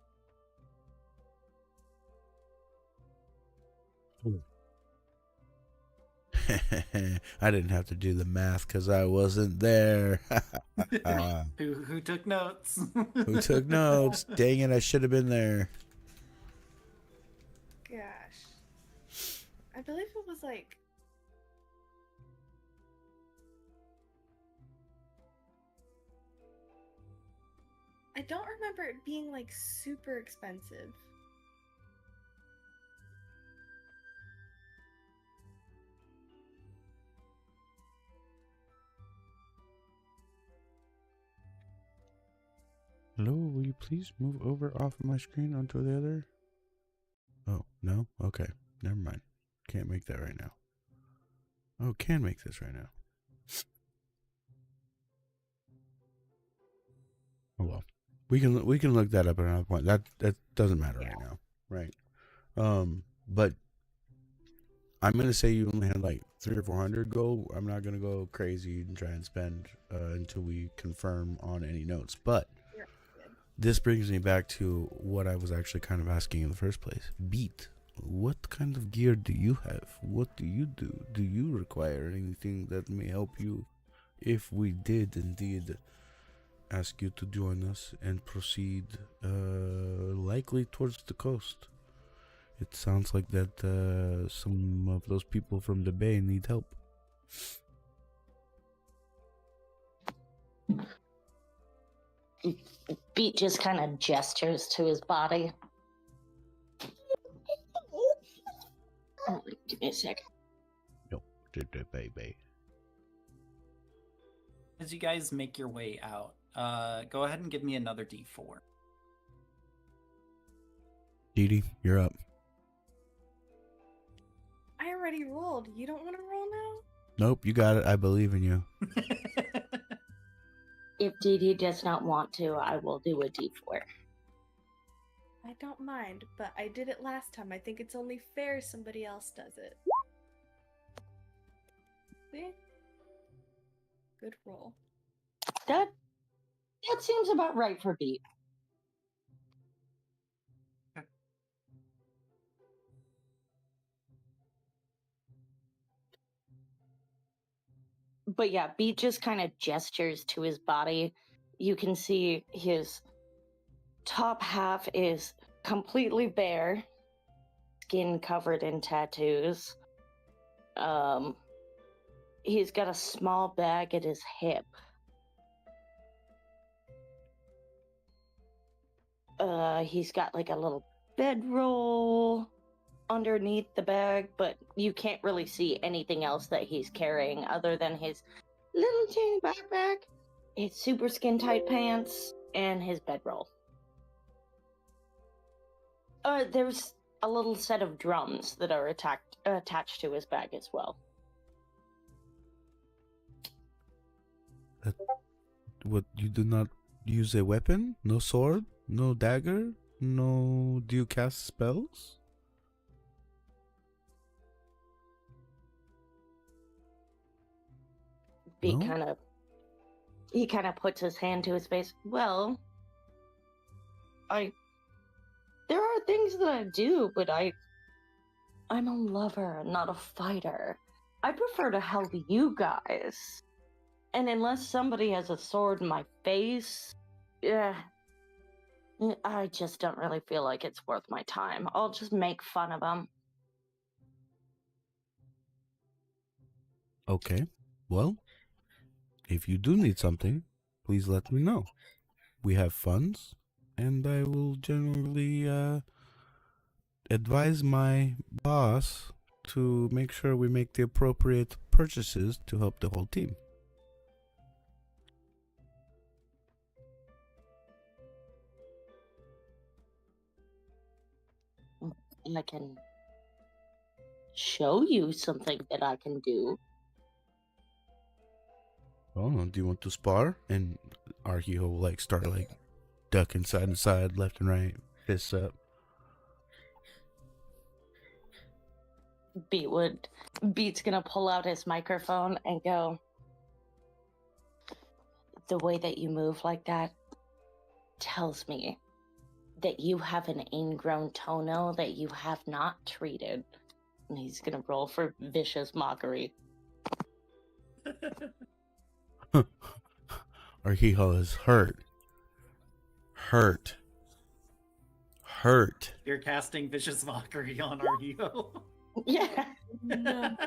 I didn't have to do the math because I wasn't there. Who took notes? Who took notes? Dang it, I should have been there. Gosh. I believe it was like... I don't remember it being like super expensive. Hello, will you please move over off of my screen onto the other? Oh, no? Okay, never mind. Can't make that right now. Oh, can make this right now. Oh well, we can look that up at another point. That doesn't matter right now, right? But I'm gonna say you only had like 300 or 400 go. I'm not gonna go crazy and try and spend until we confirm on any notes. But this brings me back to what I was actually kind of asking in the first place. Beat, what kind of gear do you have? What do you do? Do you require anything that may help you if we did indeed ask you to join us and proceed likely towards the coast? It sounds like that some of those people from the bay need help. Beat just kind of gestures to his body. Oh, give me a sec. No, baby. As you guys make your way out, go ahead and give me another D4. Dee Dee, you're up. I already rolled. You don't want to roll now? Nope, you got it. I believe in you. If DD does not want to, I will do a D4. I don't mind, but I did it last time. I think it's only fair somebody else does it. See? Good roll. That seems about right for Beat. But yeah, Beat just kind of gestures to his body. You can see his top half is completely bare, skin covered in tattoos. He's got a small bag at his hip. He's got like a little bedroll underneath the bag, but you can't really see anything else that he's carrying other than his little teeny backpack, his super skin tight pants, and his bedroll. There's a little set of drums that are attached to his bag as well. What, you do not use a weapon? No sword? No dagger? No... Do you cast spells? He No? kind of puts his hand to his face. Well, there are things that I do, but I'm a lover, not a fighter. I prefer to help you guys. And unless somebody has a sword in my face, I just don't really feel like it's worth my time. I'll just make fun of them. Okay. Well, if you do need something, please let me know. We have funds, and I will generally advise my boss to make sure we make the appropriate purchases to help the whole team. I can show you something that I can do. Oh, do you want to spar? And Archie will like start like ducking side to side, left and right, fists up. Beat's gonna pull out his microphone and go, the way that you move like that tells me that you have an ingrown toenail that you have not treated. And he's gonna roll for vicious mockery. Arhiho is hurt. Hurt. You're casting vicious mockery on our hero. Yeah. No.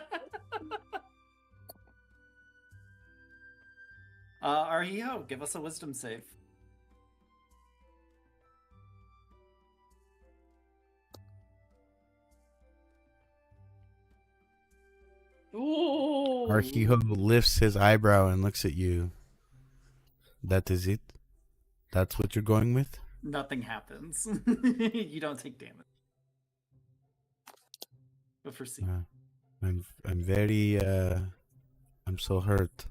Arhiho, give us a wisdom save. Ooh. Arhiho lifts his eyebrow and looks at you. That is it? That's what you're going with? Nothing happens. You don't take damage. But proceed. I'm very I'm so hurt.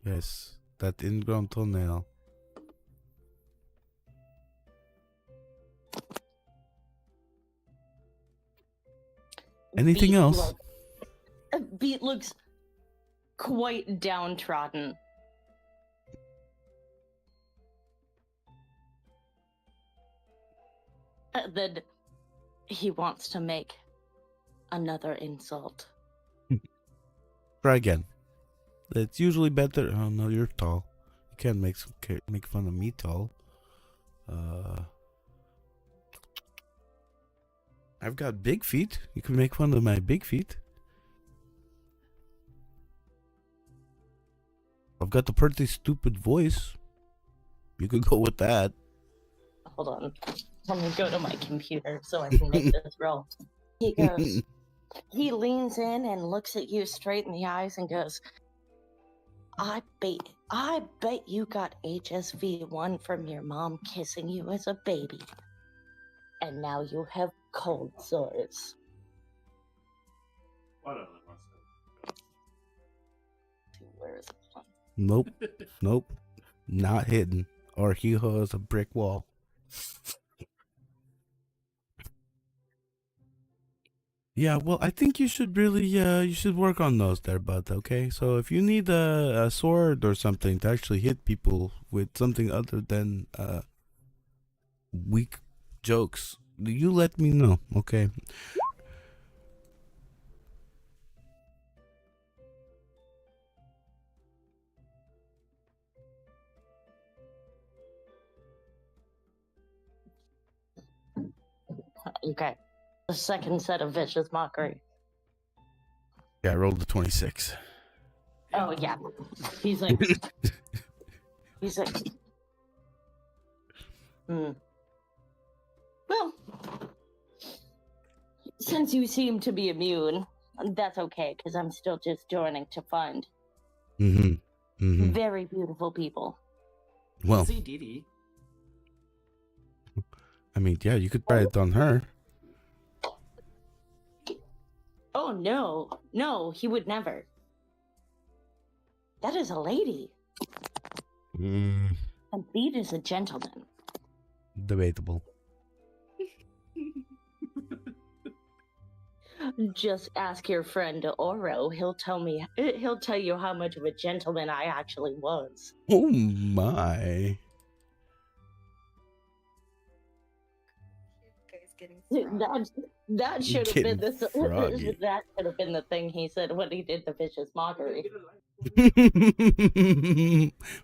Yes, that ingrown toenail. Anything Beat else? Beat looks quite downtrodden. Then he wants to make another insult. Try again. It's usually better. Oh no, you're tall. You can't make fun of me tall. I've got big feet. You can make fun of my big feet. I've got the pretty stupid voice. You could go with that. Hold on. Let me go to my computer so I can make this roll. He goes, he leans in and looks at you straight in the eyes and goes, I bet you got HSV1 from your mom kissing you as a baby. And now you have cold sores. Where is it? Nope. Nope. Not hidden. Or he has a brick wall. Yeah, well, I think you should really, you should work on those there, bud, okay? So if you need a sword or something to actually hit people with something other than, weak jokes, you let me know, okay? Okay. The second set of vicious mockery. Yeah, I rolled a 26. Oh, yeah. He's like, Well, since you seem to be immune, that's okay, because I'm still just joining to find very beautiful people. Well, See Dee Dee. I mean, yeah, you could try it on her. Oh, no, he would never. That is a lady. And Beat is a gentleman. Debatable. Just ask your friend Oro. He'll tell you how much of a gentleman I actually was. Oh my. That should have been froggy. that should have been the thing he said when he did the vicious mockery.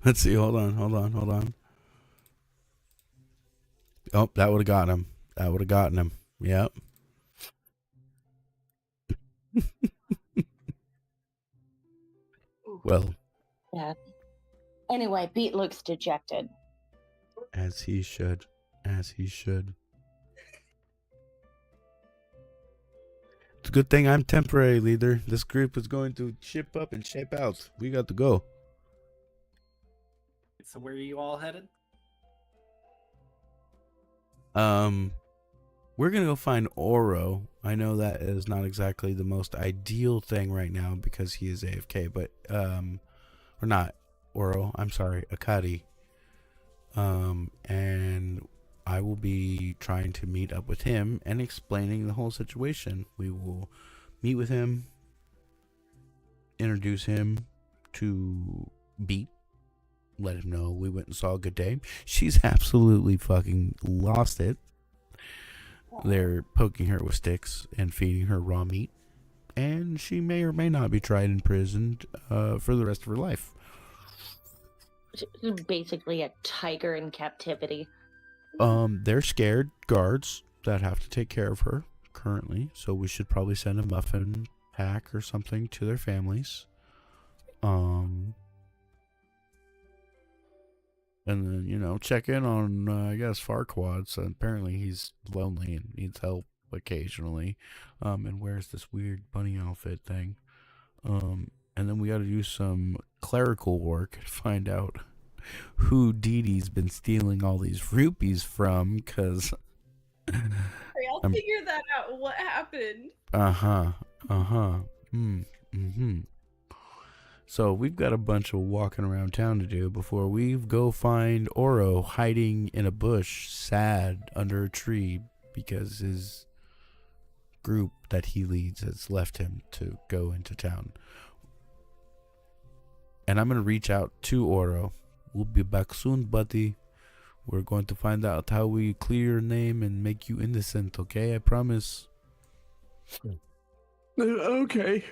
Let's see. Hold on. Oh, that would have gotten him. Yep. Well, Yeah. Anyway, Beat looks dejected. as he should. As he should. It's a good thing I'm temporary leader. This group is going to ship up and shape out. We got to go. So where are you all headed? We're gonna go find Oro. I know that is not exactly the most ideal thing right now because he is AFK, but or not Oro. I'm sorry, Akari. And I will be trying to meet up with him and explaining the whole situation. We will meet with him, introduce him to Beat, let him know we went and saw a good day. She's absolutely fucking lost it. They're poking her with sticks and feeding her raw meat, and she may or may not be tried and imprisoned for the rest of her life. She's basically a tiger in captivity. They're scared guards that have to take care of her currently, so we should probably send a muffin pack or something to their families. And then, you know, check in on, I guess, Farquaad. So apparently he's lonely and needs help occasionally. And wears this weird bunny outfit thing. And then we got to do some clerical work to find out who Dee Dee's been stealing all these rupees from, because... I'll figure that out. What happened? So we've got a bunch of walking around town to do before we go find Oro hiding in a bush, sad under a tree because his group that he leads has left him to go into town. And I'm going to reach out to Oro. We'll be back soon, buddy. We're going to find out how we clear your name and make you innocent, okay? I promise. Okay.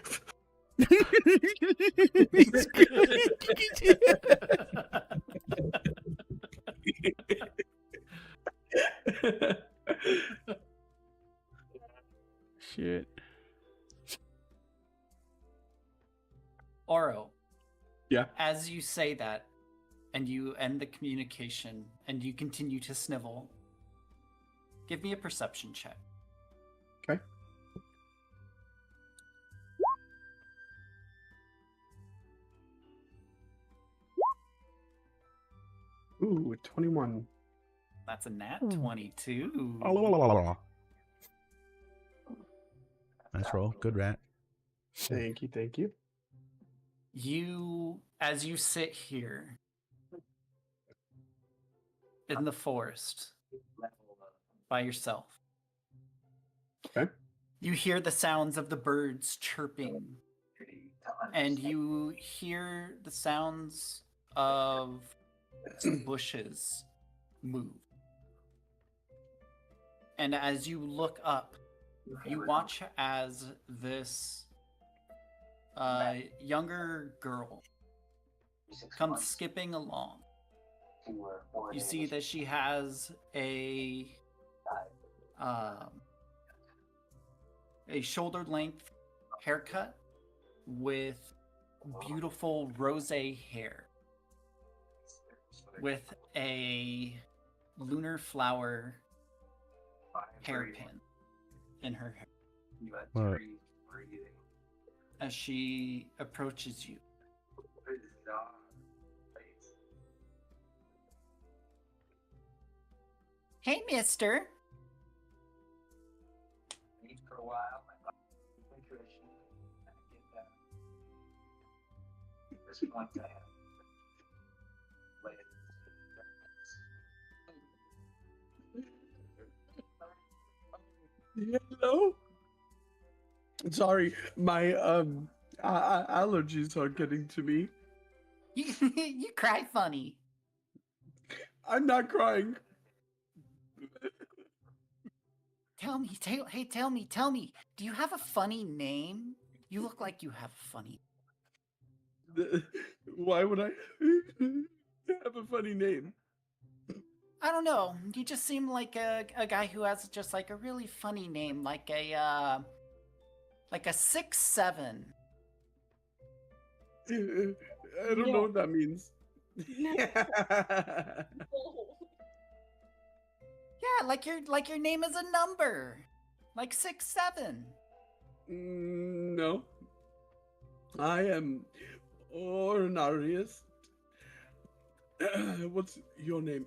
Shit. Oro. Yeah. As you say that, and you end the communication, and you continue to snivel, give me a perception check. Okay. Ooh, 21. That's a nat 22. Nice roll. Good rat. Thank you, thank you. You, as you sit here in the forest by yourself, Okay. you hear the sounds of the birds chirping, and you hear the sounds of some bushes move. And as you look up, you watch as this younger girl comes skipping along. You see that she has a shoulder-length haircut with beautiful rosé hair, with a lunar flower hairpin in her hair. What? As she approaches you. Hey, mister. Hello? Sorry, my allergies are getting to me. You cry funny. I'm not crying. Tell me, tell me. Do you have a funny name? You look like you have a funny. Why would I have a funny name? I don't know. You just seem like a guy who has just like a really funny name, like a 6'7". I don't know what that means. Yeah, like your name is a number. Like 6, 7. No. I am Ornarius. What's your name?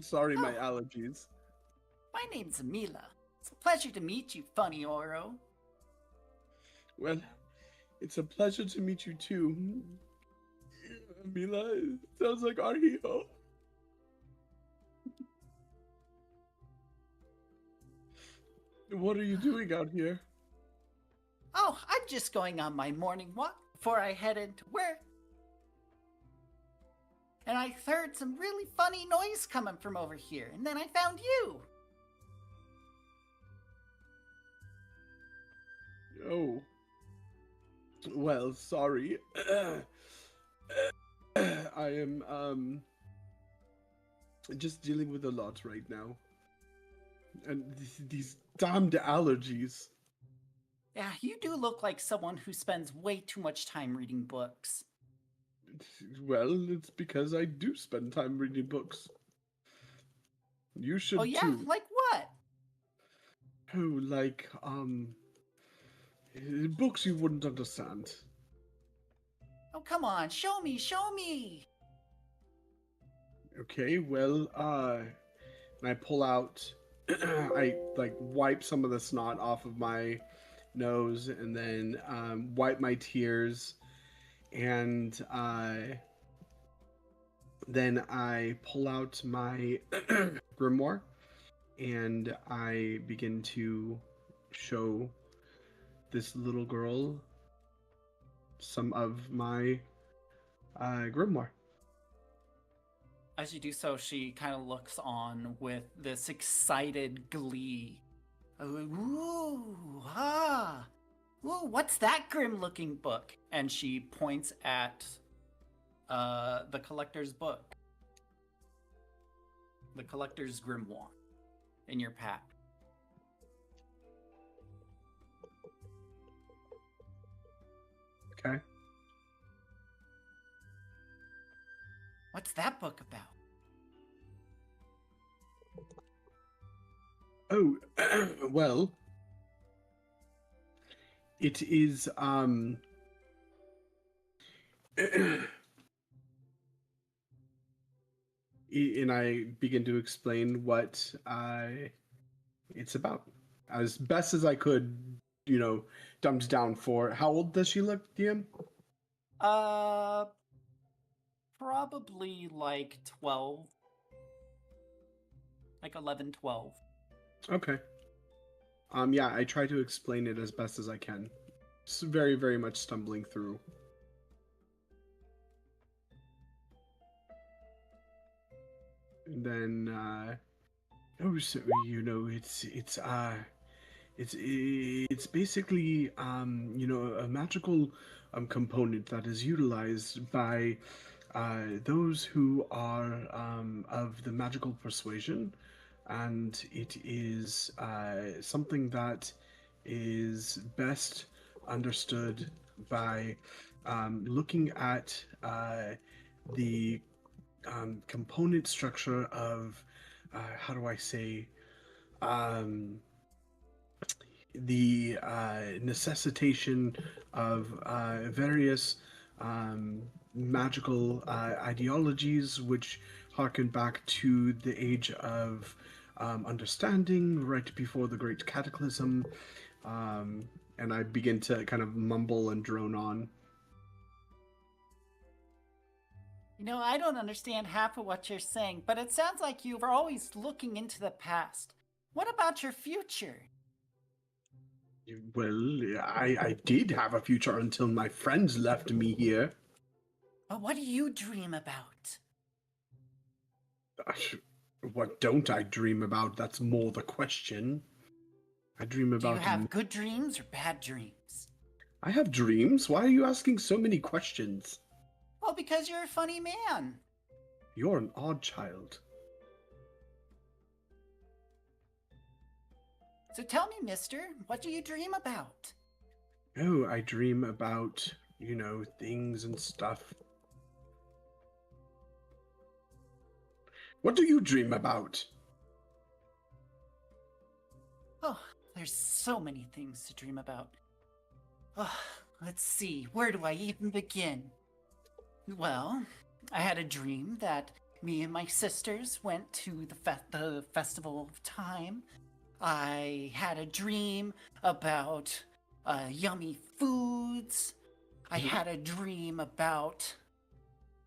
Sorry, my allergies. My name's Mila. It's a pleasure to meet you, funny Oro. Well, it's a pleasure to meet you too. Mila, sounds like our hero. What are you doing out here? Oh, I'm just going on my morning walk before I head into work. And I heard some really funny noise coming from over here, and then I found you. Oh. Well, sorry. I am, just dealing with a lot right now. And these damned allergies. Yeah, you do look like someone who spends way too much time reading books. Well, it's because I do spend time reading books. You should Oh yeah? too. Like what? Oh, like, books you wouldn't understand. Oh, come on, show me! Okay, well, and I pull out, I, like, wipe some of the snot off of my nose, and then, wipe my tears, and, then I pull out my grimoire, and I begin to show this little girl some of my grimoire. As you do so, she kind of looks on with this excited glee. Ooh, ah! Ooh, what's that grim-looking book? And she points at the collector's book. The collector's grimoire in your pack. Okay. What's that book about? Oh, well, it is, and I begin to explain what it's about as best as I could, dumbed down for. How old does she look, DM? Probably like 12. Like 11, 12. Okay. Yeah, I try to explain it as best as I can. It's very, very much stumbling through. And then, so, it's basically, a magical component that is utilized by those who are of the magical persuasion, and it is something that is best understood by looking at the component structure of, how do I say, the necessitation of various magical ideologies which harken back to the age of understanding, right before the Great Cataclysm. And I begin to kind of mumble and drone on. I don't understand half of what you're saying, but it sounds like you were always looking into the past. What about your future? Well, I did have a future until my friends left me here. But what do you dream about? What don't I dream about? That's more the question. I dream about... Do you have good dreams or bad dreams? I have dreams? Why are you asking so many questions? Well, because you're a funny man. You're an odd child. So tell me, mister, what do you dream about? Oh, I dream about things and stuff. What do you dream about? Oh, there's so many things to dream about. Oh, let's see, where do I even begin? Well, I had a dream that me and my sisters went to the Festival of Time. I had a dream about yummy foods. I had a dream about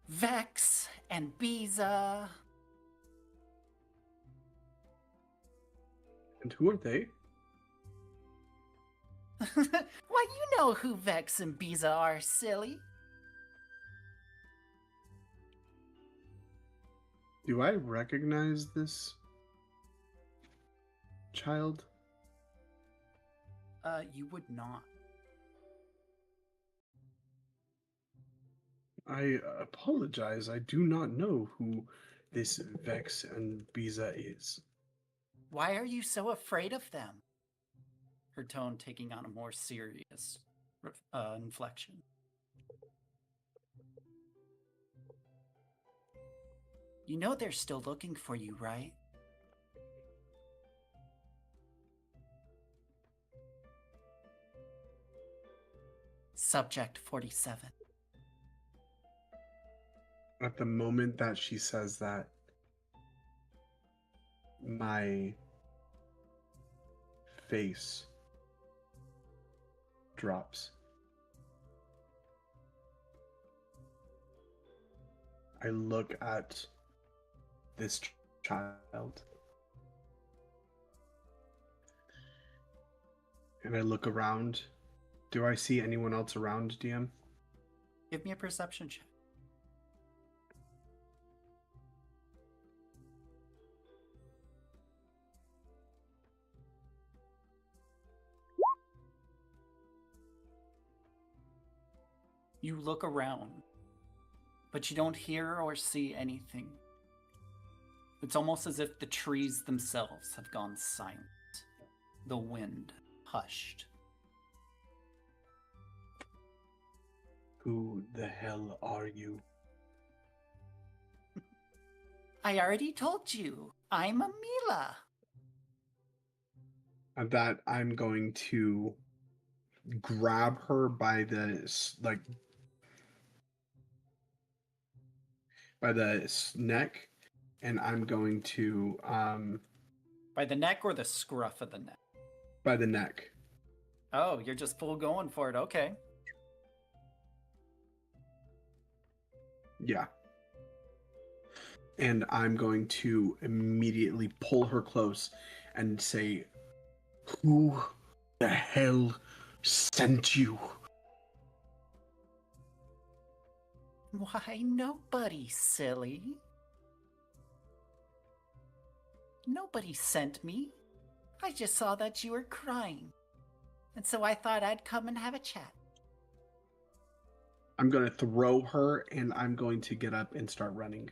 Vex and Biza. And who are they? Why, you know who Vex and Biza are, silly. Do I recognize this child? You would not. I apologize. I do not know who this Vex and Biza is. Why are you so afraid of them? Her tone taking on a more serious inflection. You know they're still looking for you, right? Subject 47. At the moment that she says that, my face drops. I look at this child and I look around. Do I see anyone else around, DM? Give me a perception check. You look around, but you don't hear or see anything. It's almost as if the trees themselves have gone silent. The wind hushed. Who the hell are you? I already told you, I'm Amila. And that I'm going to grab her by the neck, and I'm going to By the neck or the scruff of the neck? by the neck. Oh, you're just full going for it. Okay. Yeah. And I'm going to immediately pull her close and say, "Who the hell sent you?" Why, nobody, silly. Nobody sent me. I just saw that you were crying. And so I thought I'd come and have a chat. I'm going to throw her, and I'm going to get up and start running.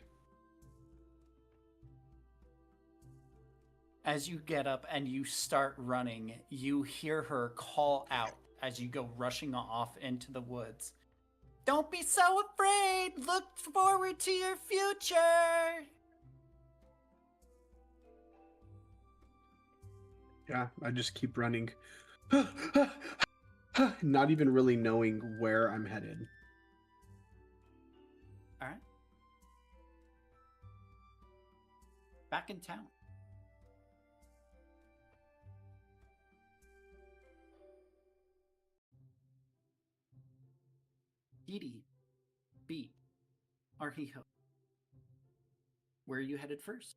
As you get up and you start running, you hear her call out as you go rushing off into the woods. Don't be so afraid! Look forward to your future! Yeah, I just keep running. Not even really knowing where I'm headed. Alright. Back in town. Didi, Beat, Arhiho. Where are you headed first?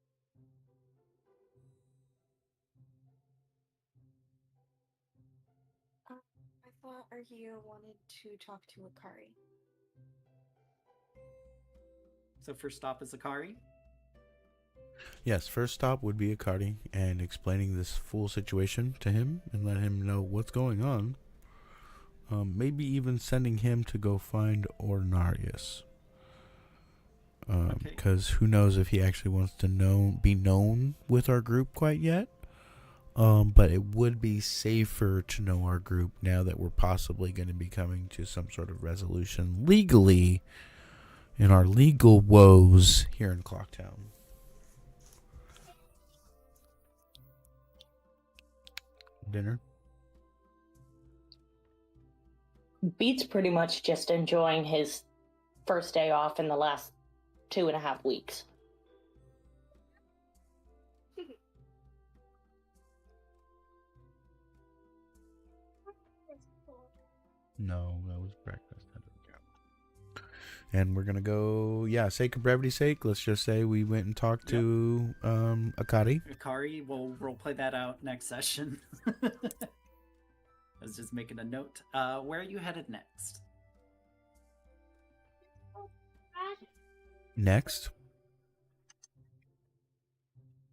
I thought Arhio wanted to talk to Akari. So first stop is Akari? Yes, first stop would be Akari and explaining this full situation to him and let him know what's going on. Maybe even sending him to go find Ornarius. Because who knows if he actually wants to be known with our group quite yet. But it would be safer to know our group now that we're possibly going to be coming to some sort of resolution legally in our legal woes here in Clocktown. Dinner? Beat's pretty much just enjoying his first day off in the last 2.5 weeks. No, that was breakfast. That doesn't count. And we're gonna go. Yeah, sake of brevity's sake, let's just say we went and talked to Akari. Akari, we'll roleplay that out next session. I was just making a note. Where are you headed next? Next,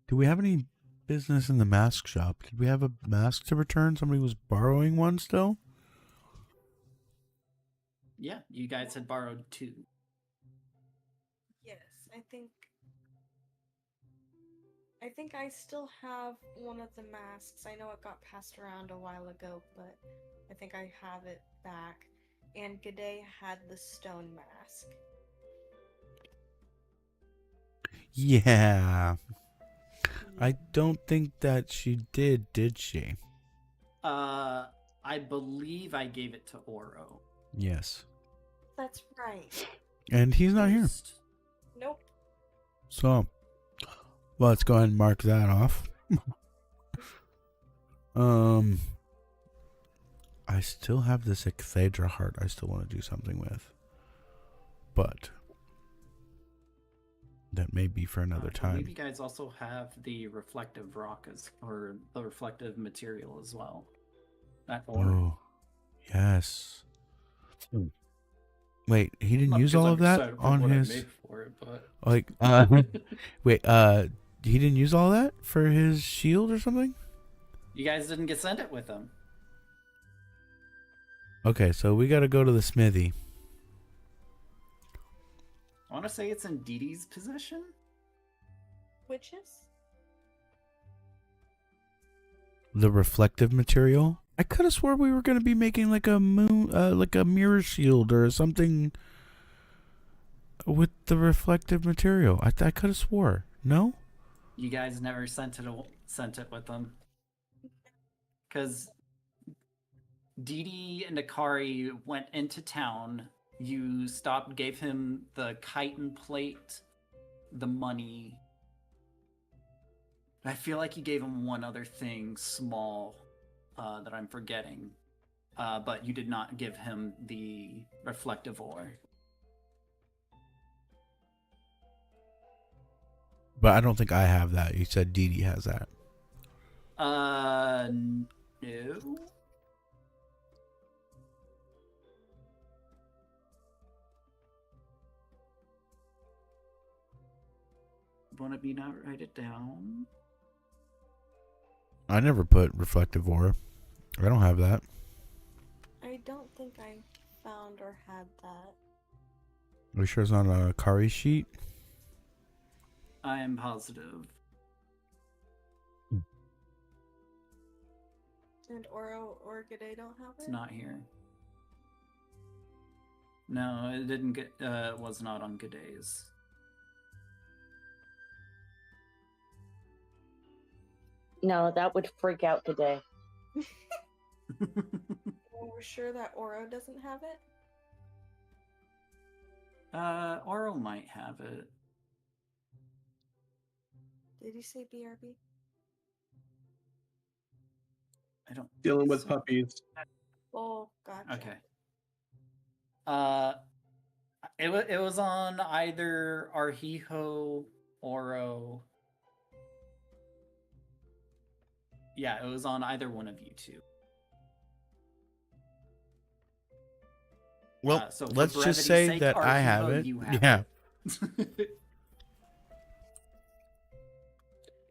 do we have any business in the mask shop? Did we have a mask to return? Somebody was borrowing one still. Yeah, you guys had borrowed 2. Yes, I think I still have one of the masks. I know it got passed around a while ago, but I think I have it back. And G'day had the stone mask. Yeah. I don't think that she did she? I believe I gave it to Oro. Yes. That's right. And he's not here. Nope. So, let's go ahead and mark that off. I still have this Ecthedra heart I still want to do something with. But that may be for another I time. believe you guys also have the reflective rock or the reflective material as well. That ore. Oh, yes. Wait, he didn't use all of that on his. Like, wait, he didn't use all that for his shield or something? You guys didn't get sent it with him. Okay, so we got to go to the smithy. I want to say it's in Dee Dee's possession. Witches? The reflective material. I could have swore we were going to be making like a mirror shield or something with the reflective material. I could have swore. No? You guys never sent it with them. Because Dee Dee and Akari went into town. You stopped, gave him the chitin plate, the money. I feel like you gave him one other thing small that I'm forgetting. But you did not give him the reflective ore. But I don't think I have that. You said Dee Dee has that. No. Want me not write it down? I never put reflective ore. I don't have that. I don't think I found or had that. Are you sure it's on a Kari sheet? I am positive. And Oro or G'day don't have it? It's not here. No, it didn't get. It was not on G'day's. No, that would freak out today. Well, we're sure that Oro doesn't have it? Oro might have it. Did he say BRB? I don't. Dealing think with so. puppies. Oh, gotcha. Okay. It was on either Arhijo, Oro. Yeah, it was on either one of you two. Well, so for let's just brevity's say sake, that I have Arhijo, it. you have Yeah.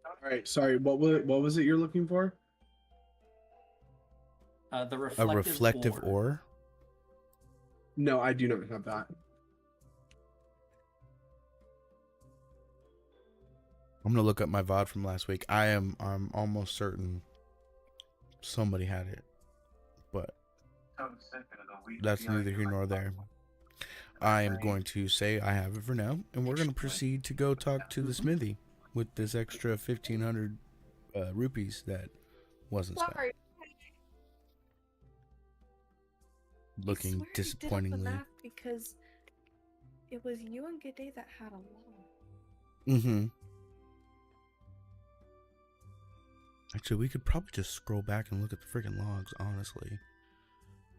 All right, sorry. What was it you're looking for? The A reflective ore. No, I do not have that. I'm gonna look up my VOD from last week. I'm almost certain somebody had it, but that's neither here nor there. I am going to say I have it for now, and we're going to proceed to go talk to the smithy with this extra 1,500 rupees that wasn't spent. Sorry. Looking I swear I did up the disappointingly. math because it was you and G'day that had a log. Mm-hmm. Actually, we could probably just scroll back and look at the freaking logs, honestly.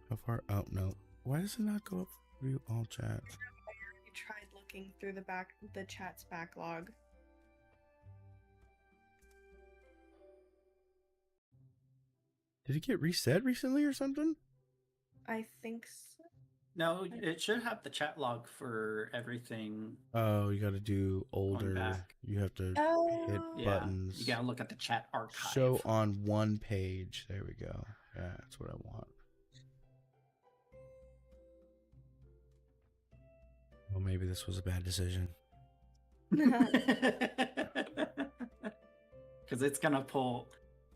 How far? Oh, no. Why does it not go up for view all chats? I already tried looking through the chat's backlog. Did it get reset recently or something? I think so. No, it should have the chat log for everything. Oh, you got to do older. back. You have to hit Oh. Yeah, buttons. you gotta look at the chat archive. Show on one page. There we go. Yeah, that's what I want. Well, maybe this was a bad decision. Because it's gonna pull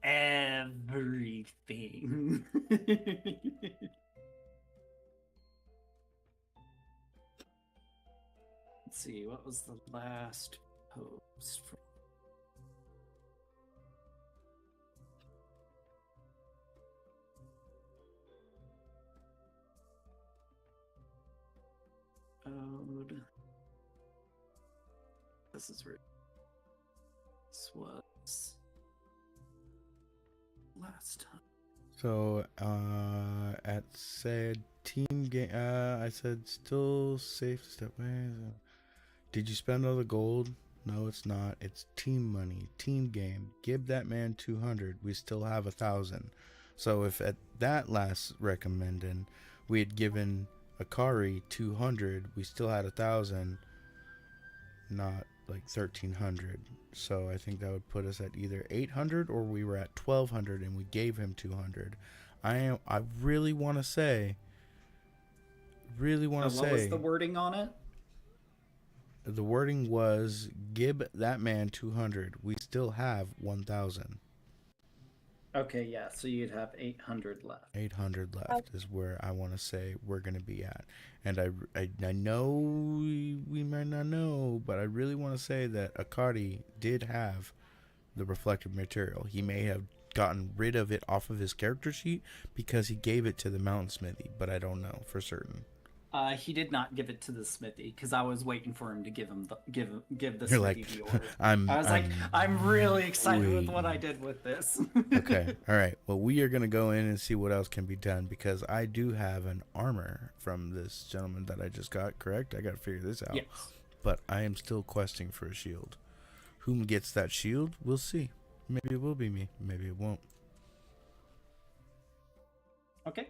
everything. Let's see, what was the last post from? This is where this was last time. So, at said team game, I said still safe to step away. Did you spend all the gold? No, it's not. It's team money, team game. Give that man 200. We still have 1,000. So if at that last recommending we had given Akari 200, we still had 1,000, not like 1,300. So I think that would put us at either 800 or we were at 1,200 and we gave him 200. I really want to say. What was the wording on it? The wording was, give that man 200. We still have 1,000. Okay, yeah, so you'd have 800 left. 800 left is where I want to say we're going to be at. And I know we might not know, but I really want to say that Akari did have the reflective material. He may have gotten rid of it off of his character sheet because he gave it to the mountain smithy, but I don't know for certain. He did not give it to the smithy because I was waiting for him to give the You're smithy like, the order. I'm I'm really excited with what I did with this. Okay, all right. Well, we are going to go in and see what else can be done because I do have an armor from this gentleman that I just got, correct? I got to figure this out. Yes. But I am still questing for a shield. Whom gets that shield? We'll see. Maybe it will be me. Maybe it won't. Okay.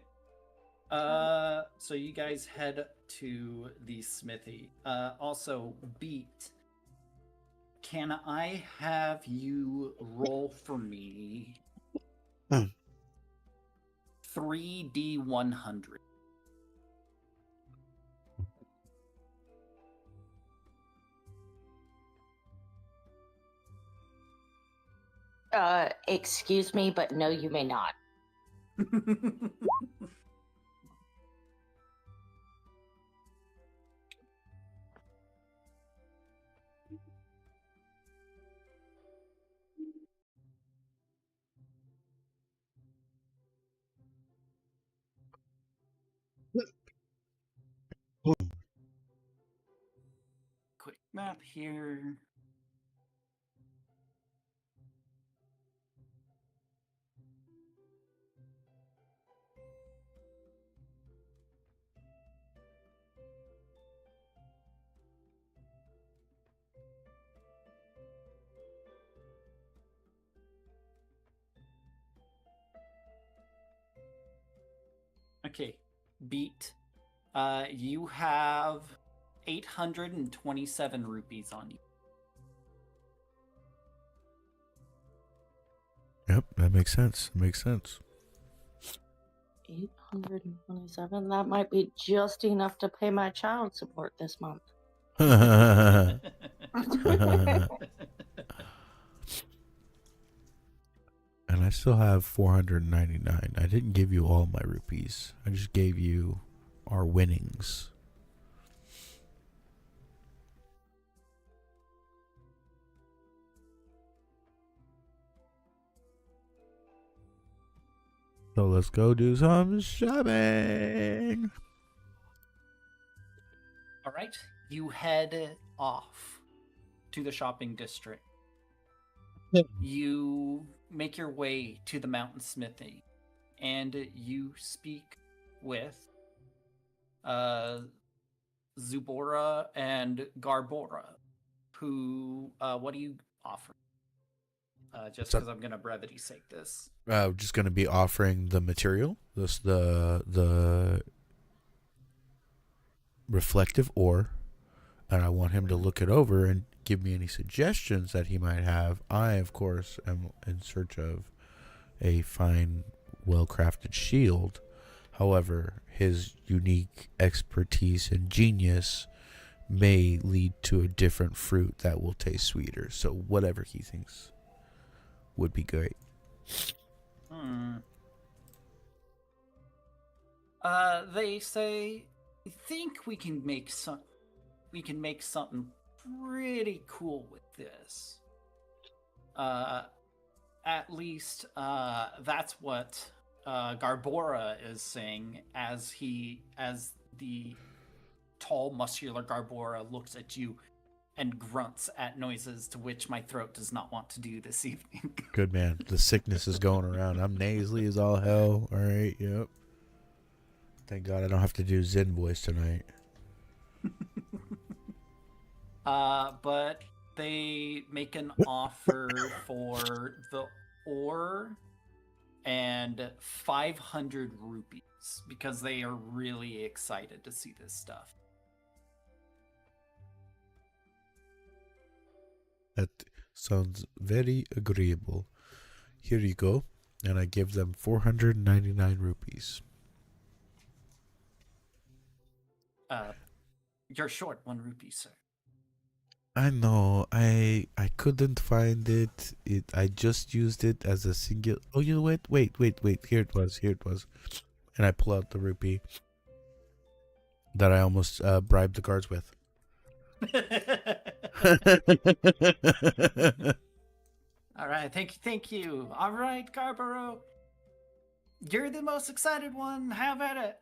So you guys head to the smithy. Also, Beat, can I have you roll for me 3D100? Excuse me, but no, you may not. Quick map here. Okay, Beat. You have 827 rupees on you. Yep, that makes sense. 827? That might be just enough to pay my child support this month. And I still have 499. I didn't give you all my rupees. I just gave you our winnings. So let's go do some shopping. All right, you head off to the shopping district. You make your way to the mountain smithy, and you speak with Zubora and Garbora, who, what do you offer? Just because I'm going to brevity sake this. Just going to be offering the material, the reflective ore, and I want him to look it over and give me any suggestions that he might have. I, of course, am in search of a fine, well-crafted shield. However, his unique expertise and genius may lead to a different fruit that will taste sweeter. So whatever he thinks would be great. They say, I think we can make something pretty cool with this. At least that's what Garbora is saying as the tall, muscular Garbora looks at you and grunts at noises to which my throat does not want to do this evening. Good man. The sickness is going around. I'm nasally as all hell. All right, yep. Thank God I don't have to do Zen voice tonight. But they make an offer for the ore and 500 rupees because they are really excited to see this stuff. That sounds very agreeable. Here you go. And I give them 499 rupees. You're short 1 rupee, sir. I know. I couldn't find it. I just used it as a single. Oh, you know what? Wait. Here it was. And I pull out the rupee that I almost bribed the guards with. All right, thank you. All right, Garbaro, you're the most excited one. Have at it.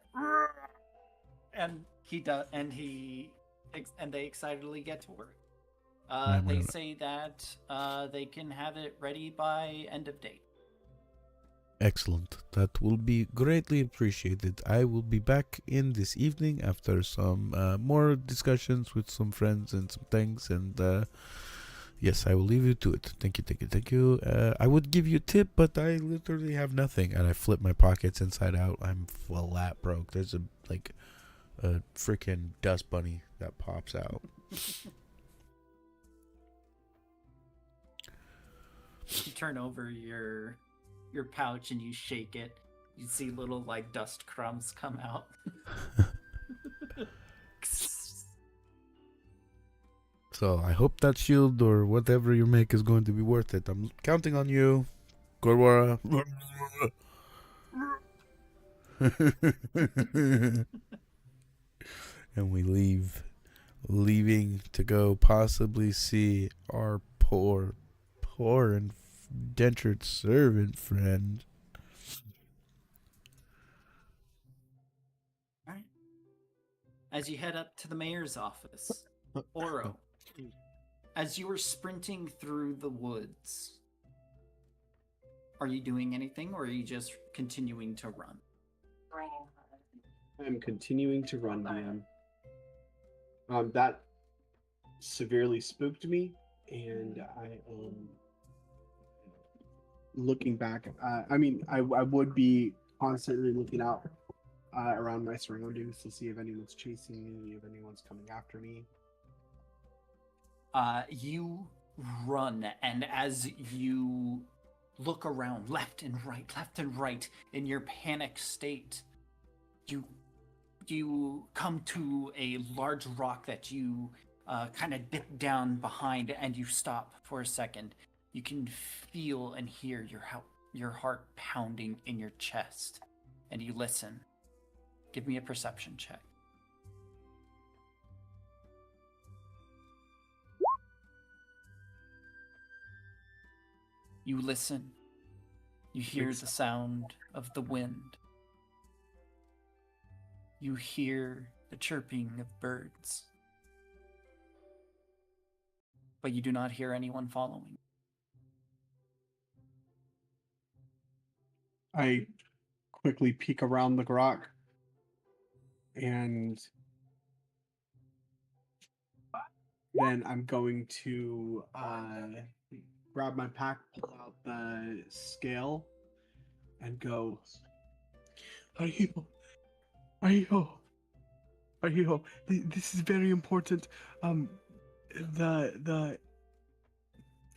And he does, and they excitedly get to work. They say that they can have it ready by end of day. Excellent. That will be greatly appreciated. I will be back in this evening after some more discussions with some friends and some things. And yes, I will leave you to it. Thank you. I would give you a tip, but I literally have nothing. And I flip my pockets inside out. I'm flat broke. There's a freaking dust bunny that pops out. You turn over your pouch and you shake it. You see little like dust crumbs come out. So I hope that shield or whatever you make is going to be worth it. I'm counting on you, Gorwara. And we leaving to go possibly see our poor indentured servant friend. All right. As you head up to the mayor's office, Oro, as you were sprinting through the woods, are you doing anything or are you just continuing to run? I'm continuing to run, DM. That severely spooked me, and I looking back. I would be constantly looking out around my surroundings to see if anyone's chasing me, if anyone's coming after me. You run, and as you look around left and right in your panic state, you come to a large rock that you kind of dip down behind, and you stop for a second. You can feel and hear your your heart pounding in your chest, and you listen. Give me a perception check. You listen. You hear the sound of the wind. You hear the chirping of birds. But you do not hear anyone following. I quickly peek around the grok and then I'm going to grab my pack, pull out the scale, and go. Ahiho, Ahiho, Ahiho. This is very important. The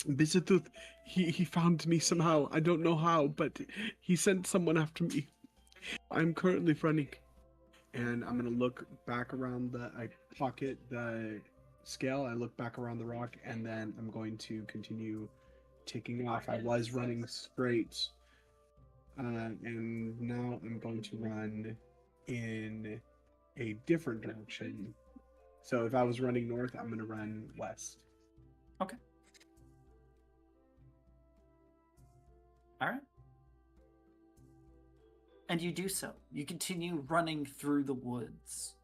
Bizatooth, he found me somehow. I don't know how, but he sent someone after me. I'm currently running, and I'm gonna look back around I pocket the scale. I look back around the rock, and then I'm going to continue taking off. I was running straight, and now I'm going to run in a different direction. So if I was running north, I'm gonna run west. Okay. All right. And you do so. You continue running through the woods.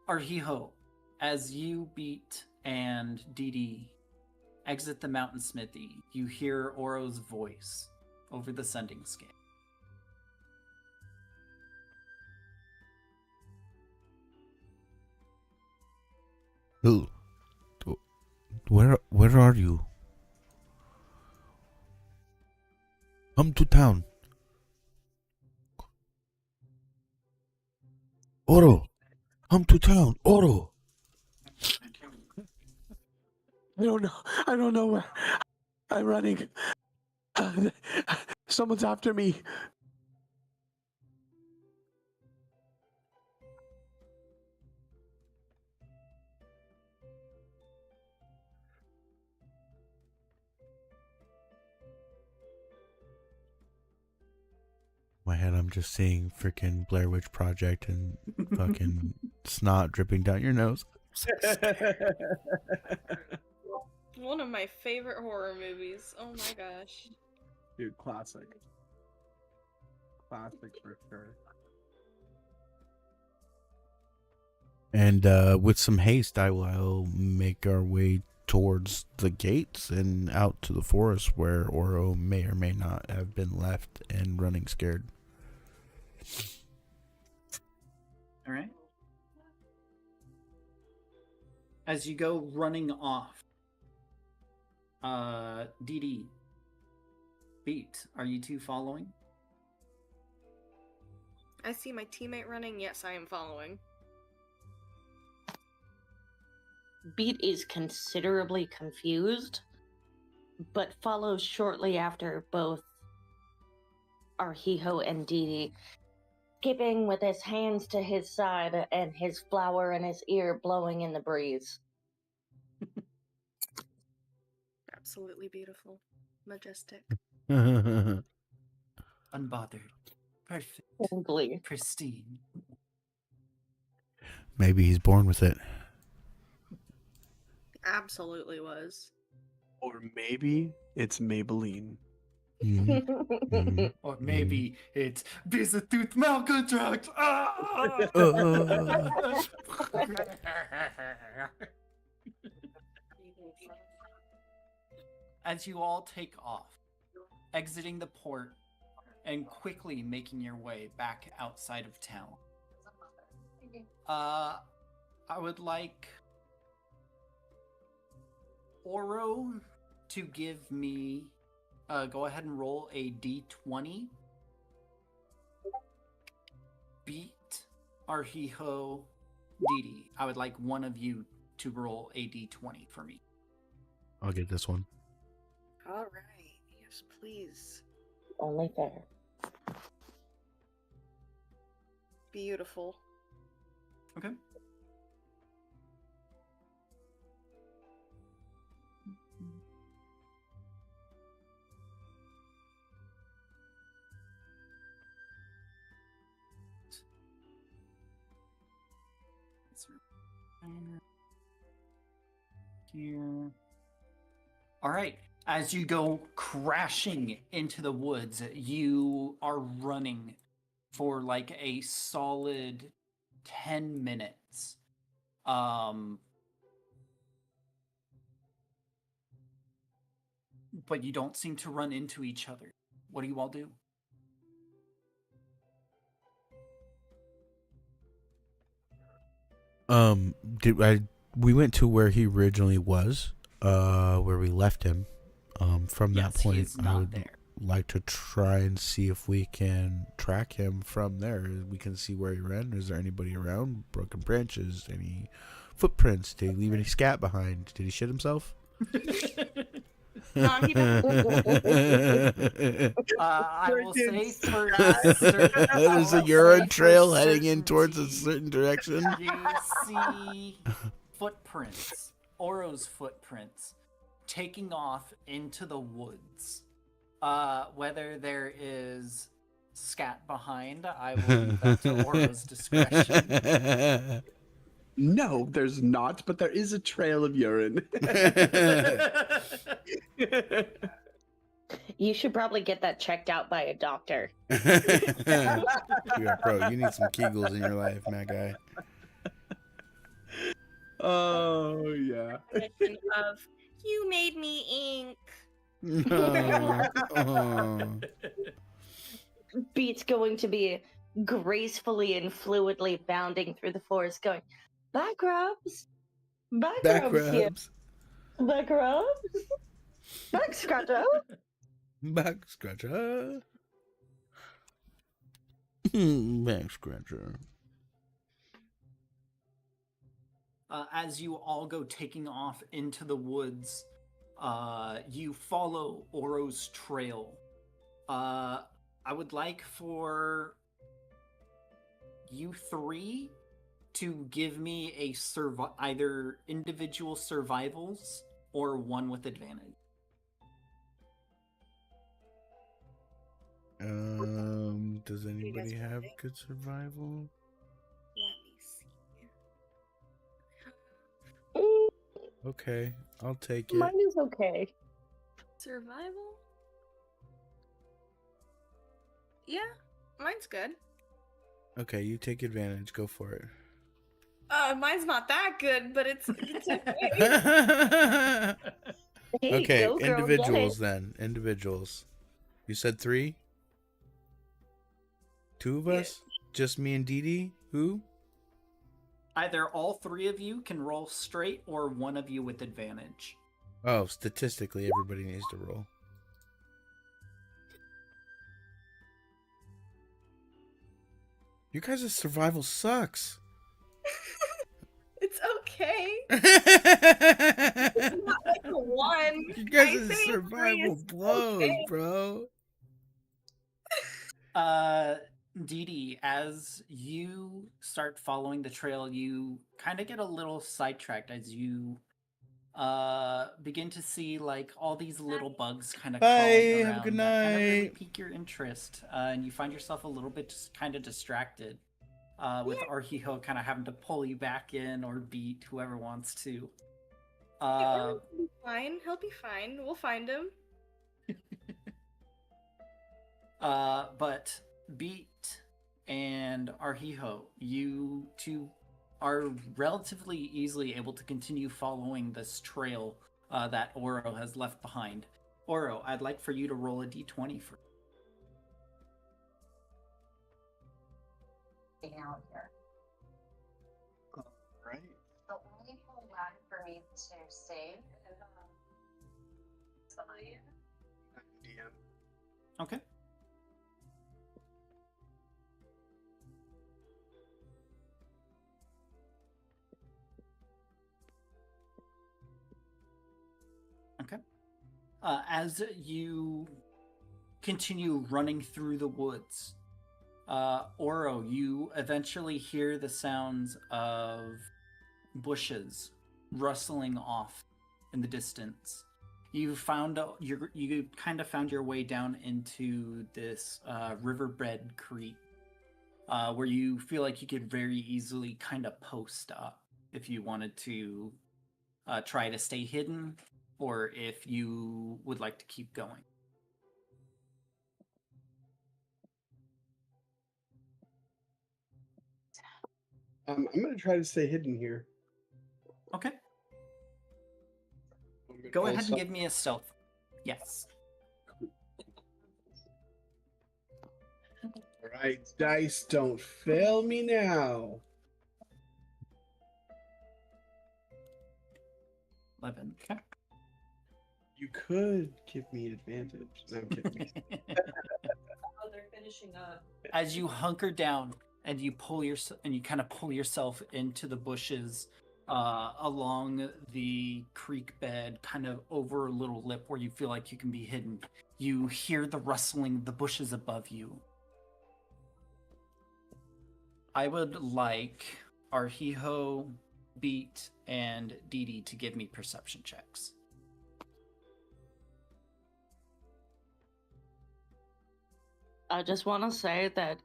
Arhiho, as you Beat and Didi exit the mountain smithy, you hear Oro's voice over the sending scale. Who? Where are you? Come to town. Oro, come to town. Oro. I don't know. I don't know where I'm running. Someone's after me. My head, I'm just seeing freaking Blair Witch Project and fucking snot dripping down your nose. One of my favorite horror movies. Oh my gosh. Dude, classic. Classic for sure. And with some haste, I will make our way towards the gates and out to the forest where Oro may or may not have been left and running scared. All right. As you go running off, Didi, Beat, are you two following? I see my teammate running. Yes, I am following. Beat is considerably confused, but follows shortly after both Arhiho and Didi, skipping with his hands to his side and his flower in his ear blowing in the breeze. Absolutely beautiful. Majestic. Unbothered. Perfect. Simply. Pristine. Maybe he's born with it. Absolutely was. Or maybe it's Maybelline. Or maybe it's Bizatooth Malcontract. As you all take off, exiting the port and quickly making your way back outside of town, I would like Oro to give me, go ahead and roll a d20. Beat, Arhiho, Didi. I would like one of you to roll a d20 for me. I'll get this one. All right. Yes, please. Only fair. Beautiful. Okay. Here. All right. As you go crashing into the woods, you are running for like a solid 10 minutes. But you don't seem to run into each other. What do you all do? We went to where he originally was, where we left him. From that Yes, he point, is I not would there. like to try and see if we can track him from there. We can see where he ran. Is there anybody around? Broken branches? Any footprints? Did he leave any scat behind? Did he shit himself? No, he I will say for There's a urine trail heading in towards a certain direction. You see footprints, Oro's footprints, taking off into the woods. Whether there is scat behind, I will leave that to Oro's discretion. No, there's not, but there is a trail of urine. You should probably get that checked out by a doctor. Yeah, bro, you need some Kegels in your life, my guy. Oh, yeah. Of you made me ink. Oh. Beat's going to be gracefully and fluidly bounding through the forest, going, back rubs, back rubs, here. Back rubs, back scratcher, Back scratcher. Back scratcher. As you all go taking off into the woods, you follow Oro's trail. I would like for you three to give me a either individual survivals or one with advantage. Does anybody have good survival? Let me see. Okay, I'll take it. Mine is okay. Survival? Yeah, mine's good. Okay, you take advantage. Go for it. Mine's not that good, but it's okay. Okay, Go, girl, individuals then. Individuals. You said 3? 2 of us? Just me and Dee Dee? Who? Either all three of you can roll straight or one of you with advantage. Oh, statistically, everybody needs to roll. You guys' survival sucks. It's okay. Not like a 1. You guys' I think survival 3 is blows, okay. bro. Dee Dee, as you start following the trail, you kind of get a little sidetracked as you begin to see like all these little bugs kind of crawling around. Have a good that kind of really night. pique your interest, and you find yourself a little bit just kind of distracted. With Arhiho kind of having to pull you back in or beat whoever wants to. He'll be fine. He'll be fine. We'll find him. But Beat and Arhiho, you two are relatively easily able to continue following this trail that Oro has left behind. Oro, I'd like for you to roll a d20 for. Out here. Right. The only hole left for me to save is the DM. Okay. Okay. As you continue running through the woods, Oro, you eventually hear the sounds of bushes rustling off in the distance. You kind of found your way down into this riverbed creek, where you feel like you could very easily kind of post up. if you wanted to try to stay hidden, or if you would like to keep going. I'm going to try to stay hidden here. Okay. Go ahead and give me a stealth. Yes. All right, dice, don't fail me now. 11. Okay. You could give me advantage. No, I'm kidding. Oh, they're finishing up. As you hunker down and you kind of pull yourself into the bushes along the creek bed, kind of over a little lip where you feel like you can be hidden, you hear the rustling of the bushes above you. I would like Arhiho, Beat, and Dee Dee to give me perception checks. I just want to say that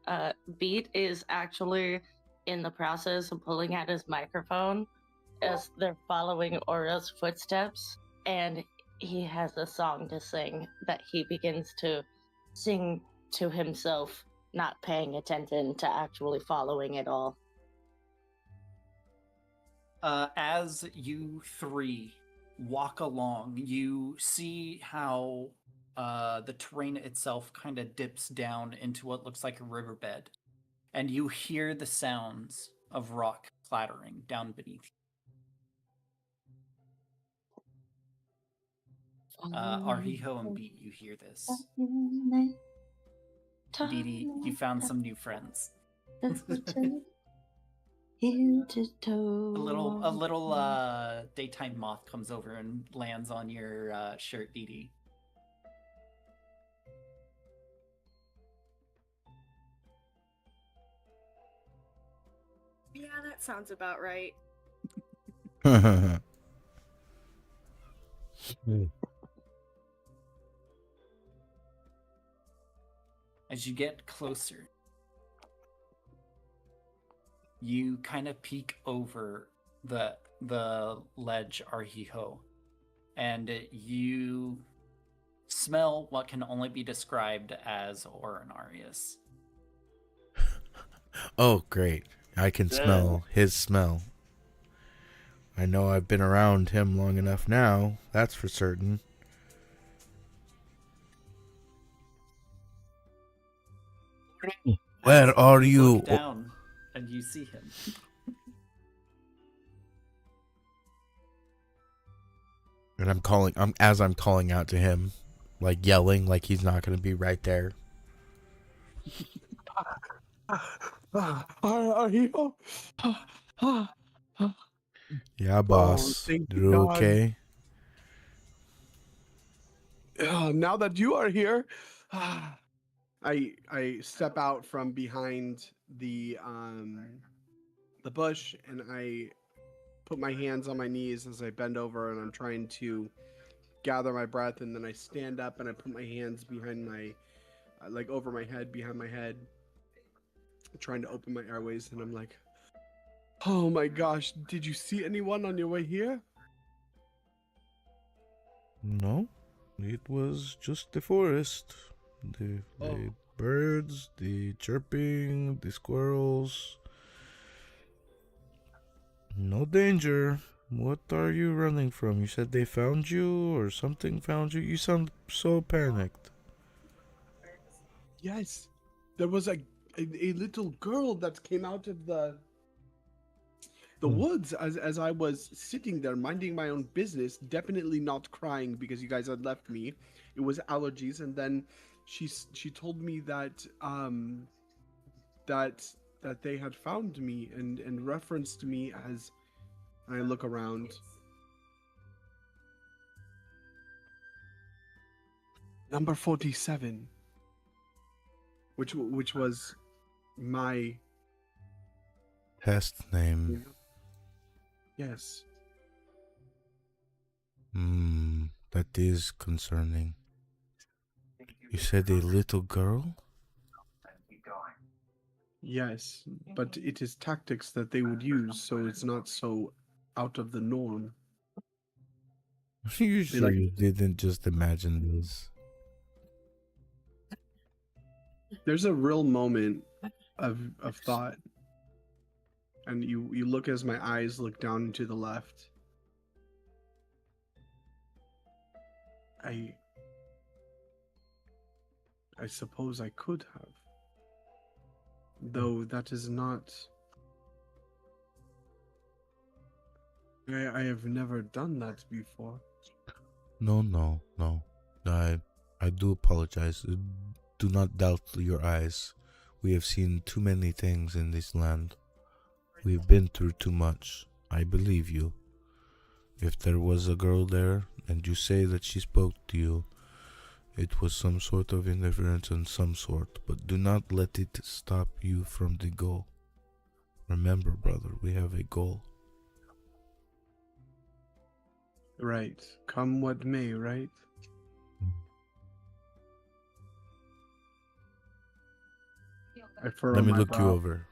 Beat is actually in the process of pulling out his microphone as they're following Aura's footsteps, and he has a song to sing that he begins to sing to himself, not paying attention to actually following it all. As you three walk along, you see how the terrain itself kind of dips down into what looks like a riverbed, and you hear the sounds of rock clattering down beneath you. Arhiho and Beat, you hear this. Dee Dee, you found some new friends. A little daytime moth comes over and lands on your shirt, Dee Dee. Yeah, that sounds about right. As you get closer, you kind of peek over the ledge, Arhiho, and you smell what can only be described as Orinarius. Oh, great. I can smell his smell. I know I've been around him long enough now, that's for certain. Where are you? Look down, and you see him. And I'm calling out to him, like yelling, like he's not going to be right there. Arhiho? Yeah, boss. Thank You God. okay? Now that you are here, I step out from behind the bush, and I put my hands on my knees as I bend over, and I'm trying to gather my breath, and then I stand up and I put my hands behind my like over my head, behind my head, trying to open my airways, and I'm like, oh my gosh, did you see anyone on your way here? No, it was just the forest. The birds, the chirping, the squirrels. No danger. What are you running from? You said they found you or something found you? You sound so panicked. Yes, there was a little girl that came out of the woods as I was sitting there minding my own business, definitely not crying because you guys had left me. It was allergies, and then she told me that that they had found me and referenced me as. I look around. Number 47, which was my Test name. Yes. That is concerning. You said a little girl? Yes, but it is tactics that they would use, so it's not so out of the norm. You They sure like you didn't just imagine this? there's a real moment of thought, and you look as my eyes look down to the left. I suppose I could have, though that is not. I have never done that before. No. I do apologize. Do not doubt your eyes. We have seen too many things in this land. We've been through too much. I believe you. If there was a girl there, and you say that she spoke to you, it was some sort of interference in some sort, but do not let it stop you from the goal. Remember, brother, we have a goal. Right. Come what may, right? I furrow Let me my look you brow. over,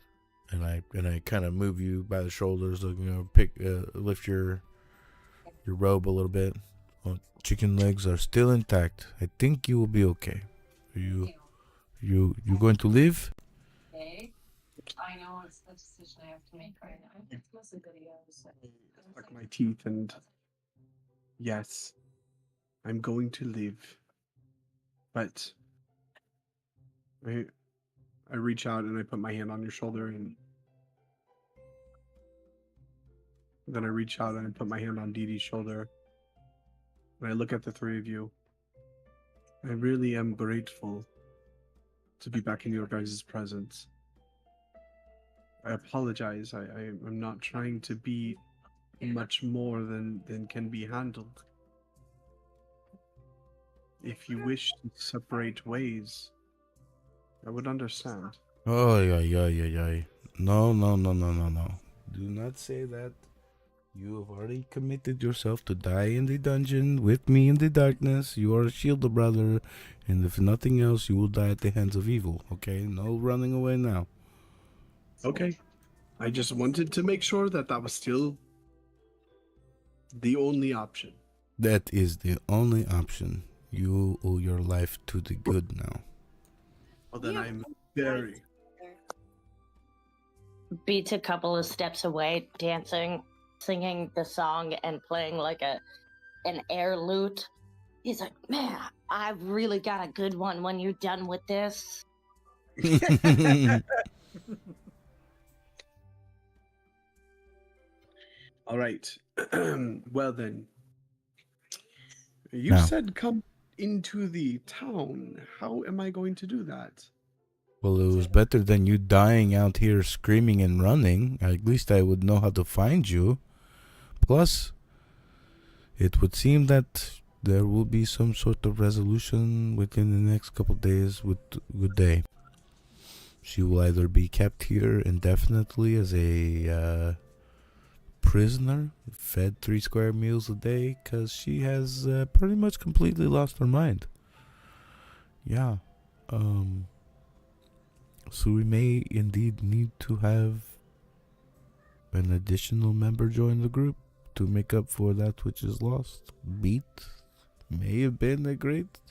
and I kind of move you by the shoulders, lift your robe a little bit. Well, chicken legs are still intact. I think you will be okay. You going to leave? I know it's the decision I have to make right now. It's mostly videos. Suck my teeth and yes, I'm going to leave. But I reach out and I put my hand on your shoulder, and then I reach out and I put my hand on Dee Dee's shoulder. And I look at the three of you. I really am grateful to be back in your guys' presence. I apologize. I'm not trying to be much more than can be handled. If you wish to separate ways, I would understand. Oh yeah. No. Do not say that. You have already committed yourself to die in the dungeon with me in the darkness. You are a shield brother, and if nothing else, you will die at the hands of evil. Okay, no running away now. Okay. I just wanted to make sure that that was still the only option. That is the only option. You owe your life to the good now. Well, then Yeah. I'm very. Beats a couple of steps away, dancing, singing the song, and playing like an air lute. He's like, "Man, I've really got a good one when you're done with this." All right. Well then, you Now. said come into the town. How am I going to do that? Well, it was better than you dying out here screaming and running. At least I would know how to find you. Plus, it would seem that there will be some sort of resolution within the next couple of days with Good Day. She will either be kept here indefinitely as a prisoner, fed 3 square meals a day, because she has pretty much completely lost her mind. Yeah. So we may indeed need to have an additional member join the group to make up for that which is lost. Beat may have been a great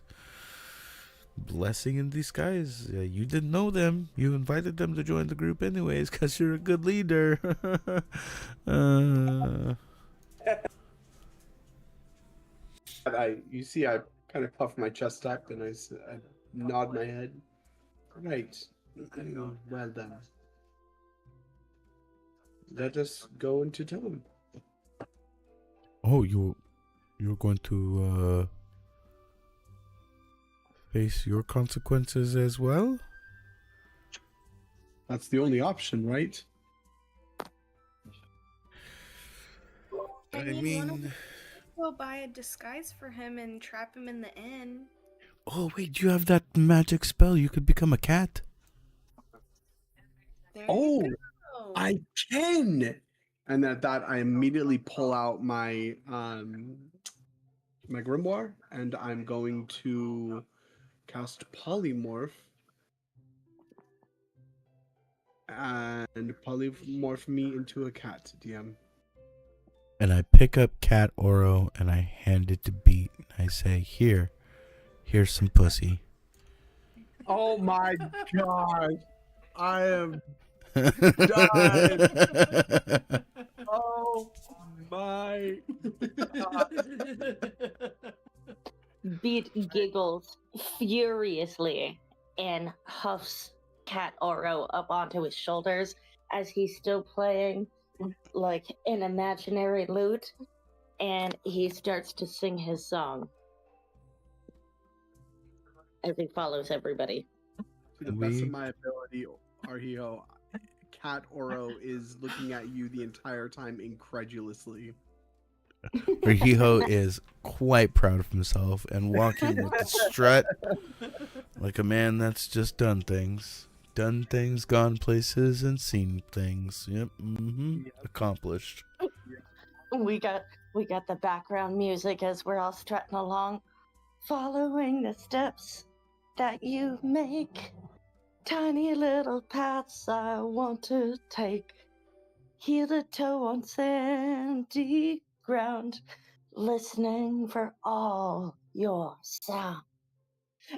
blessing in disguise. You didn't know them. You invited them to join the group anyways because you're a good leader. I kind of puff my chest up and I nod my head. Right. Well then. Let us go into town. Oh, you're going to face your consequences as well? That's the only option, right? I mean, go buy a disguise for him and trap him in the inn. Oh wait, you have that magic spell. You could become a cat. There Oh, you go. I can. And at that, I immediately pull out my my grimoire, and I'm going to cast polymorph. and polymorph me into a cat, DM. And I pick up Cat Oro and I hand it to Beat. I say, here's some pussy. Oh my god. I am done. Oh my god. Beat giggles furiously and huffs Cat Oro up onto his shoulders as he's still playing like an imaginary lute, and he starts to sing his song as he follows everybody. To the best of my ability, Arhio, Cat Oro is looking at you the entire time incredulously. Rihiho is quite proud of himself and walking with the strut like a man that's just done things, gone places, and seen things. Yep, accomplished. We got the background music as we're all strutting along, following the steps that you make. Tiny little paths I want to take. Heel to toe on sandy ground, listening for all your sound.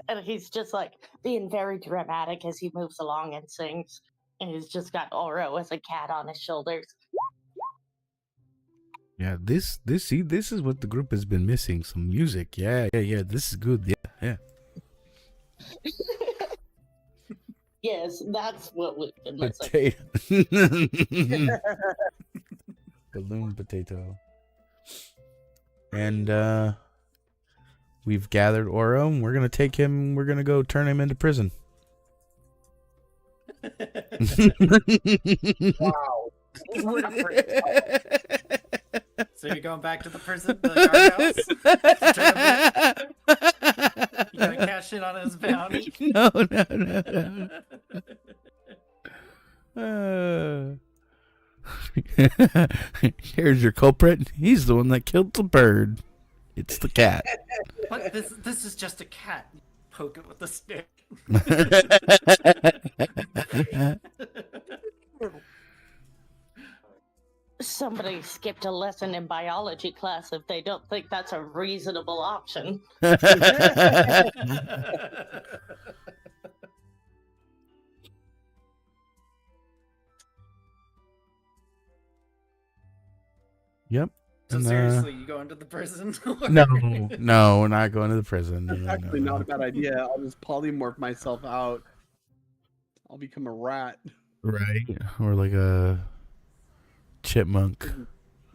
And he's just like being very dramatic as he moves along and sings. And he's just got Oro as a cat on his shoulders. Yeah, this is what the group has been missing. Some music. Yeah. This is good. Yeah. Yes, that's what we've been missing. Potato. Balloon potato. And we've gathered Oro, and we're gonna take him. We're gonna go turn him into prison. Wow. So you're going back to the prison, the guardhouse? You gonna cash in on his bounty? No. Here's your culprit. He's the one that killed the bird. It's the cat. But this is just a cat. Poke it with a stick. Somebody skipped a lesson in biology class if they don't think that's a reasonable option. Yep. So And, seriously, you going to the prison? No, we're not going to the prison. It's actually not a bad idea. I'll just polymorph myself out. I'll become a rat. Right. Or like a chipmunk.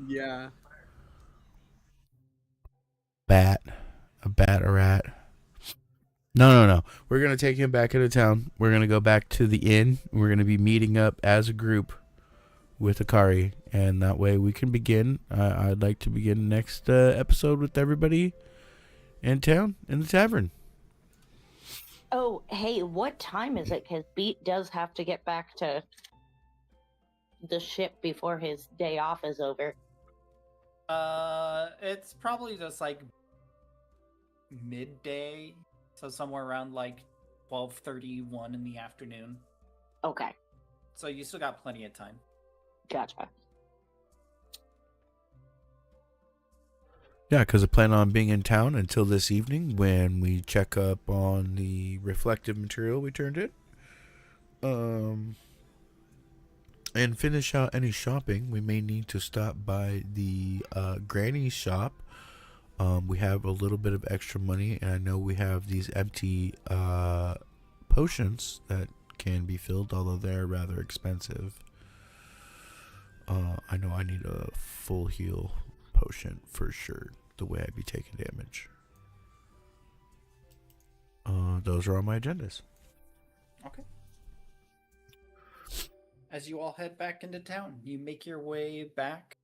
Yeah. A rat. No. We're going to take him back into town. We're going to go back to the inn. We're going to be meeting up as a group with Akari, and that way we can begin. I'd like to begin next episode with everybody in town, in the tavern. Oh, hey, what time is it? Because Beat does have to get back to the ship before his day off is over. It's probably just like midday, so somewhere around like 12:31 in the afternoon. Okay. So you still got plenty of time. Gotcha. Yeah, because I plan on being in town until this evening when we check up on the reflective material we turned in. And finish out any shopping. We may need to stop by the Granny's shop. We have a little bit of extra money, and I know we have these empty potions that can be filled, although they're rather expensive. I know I need a full heal potion for sure, the way I'd be taking damage. Those are on my agendas. Okay. As you all head back into town, you make your way back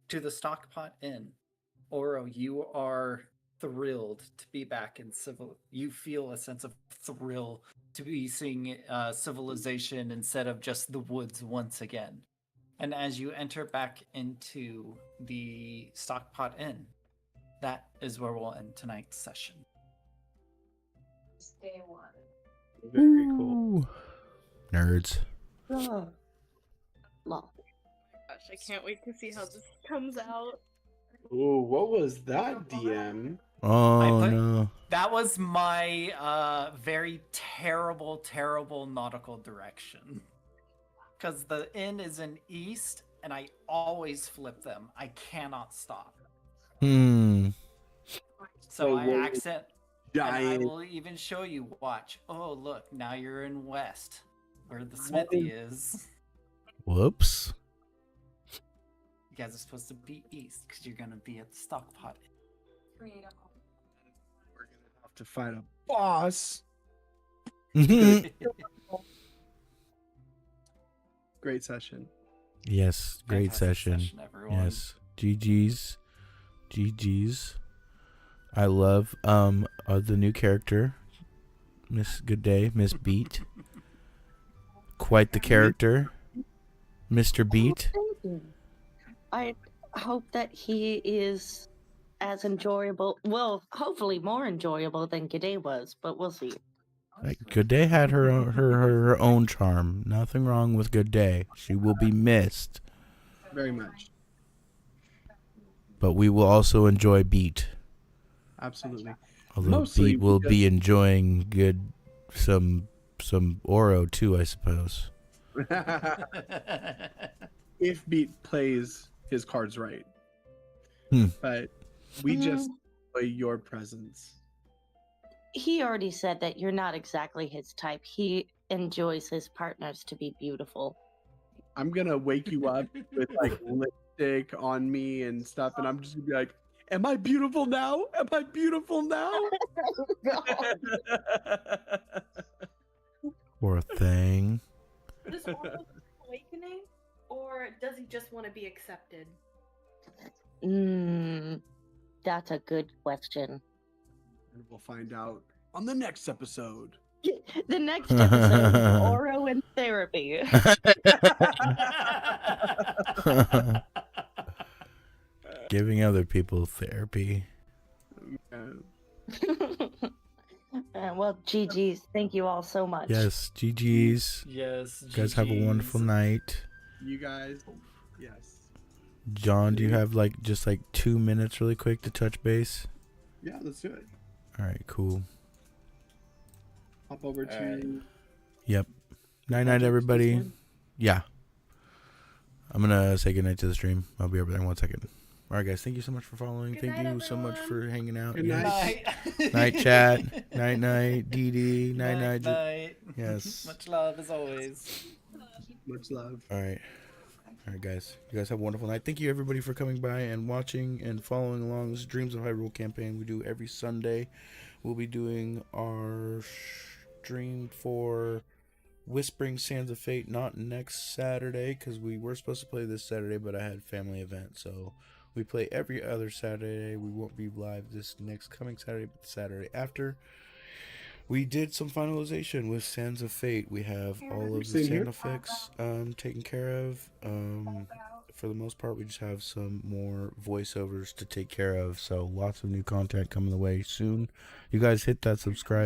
to the Stockpot Inn. Oro, you are thrilled to be back in civil. You feel a sense of thrill to be seeing civilization instead of just the woods once again. And as you enter back into the Stockpot Inn, that is where we'll end tonight's session. Stay one. Very cool. Nerds. Lol. Gosh, I can't wait to see how this comes out. Ooh, what was that, DM? Oh put- no. That was my very terrible nautical direction. Because the inn is in east, and I always flip them. I cannot stop. So I accent, and I will even show you. Watch. Oh, look, now you're in west, where the smithy is. Whoops. You guys are supposed to be east, because you're going to be at the stock pot. We're gonna have to fight a boss. Great session. Yes, great Fantastic session. everyone. Yes. GG's. I love the new character, Miss Good Day, Miss Beat. Quite the character, Mr. Beat. I hope that he is as enjoyable, well, hopefully more enjoyable than G'day was, but we'll see. Good Day had her own charm. Nothing wrong with Good Day. She will be missed. Very much. But we will also enjoy Beat. Absolutely. Although Mostly Beat will be enjoying some Oro too, I suppose. If Beat plays his cards right. But we just enjoy your presence. He already said that you're not exactly his type. He enjoys his partners to be beautiful. I'm gonna wake you up with like lipstick on me and stuff, and I'm just gonna be like, "Am I beautiful now? Am I beautiful now?" Poor thing. Does Oro have awakening, or does he just want to be accepted? That's a good question. And we'll find out on the next episode. The next episode, Oro in therapy. Giving other people therapy. Well, GG's. Thank you all so much. Yes, GG's. Yes, You guys have a wonderful night. You guys, yes. John, do you have just 2 minutes really quick to touch base? Yeah, let's do it. All right, cool. Hop over to. Yep. Night, everybody. Yeah. I'm going to say goodnight to the stream. I'll be over there in 1 second. All right, guys. Thank you so much for following. Thank you so much for hanging out. Good Yes. night. Night chat. Night, Dee Dee. Night. Night. Yes. Much love as always. Much love. All right. All right, guys. You guys have a wonderful night. Thank you, everybody, for coming by and watching and following along this Dreams of Hyrule campaign we do every Sunday. We'll be doing our stream for Whispering Sands of Fate not next Saturday, because we were supposed to play this Saturday, but I had family event, so we play every other Saturday. We won't be live this next coming Saturday, but the Saturday after. We did some finalization with Sands of Fate. We have all of the sound effects taken care of. For the most part, we just have some more voiceovers to take care of. So lots of new content coming the way soon. You guys hit that subscribe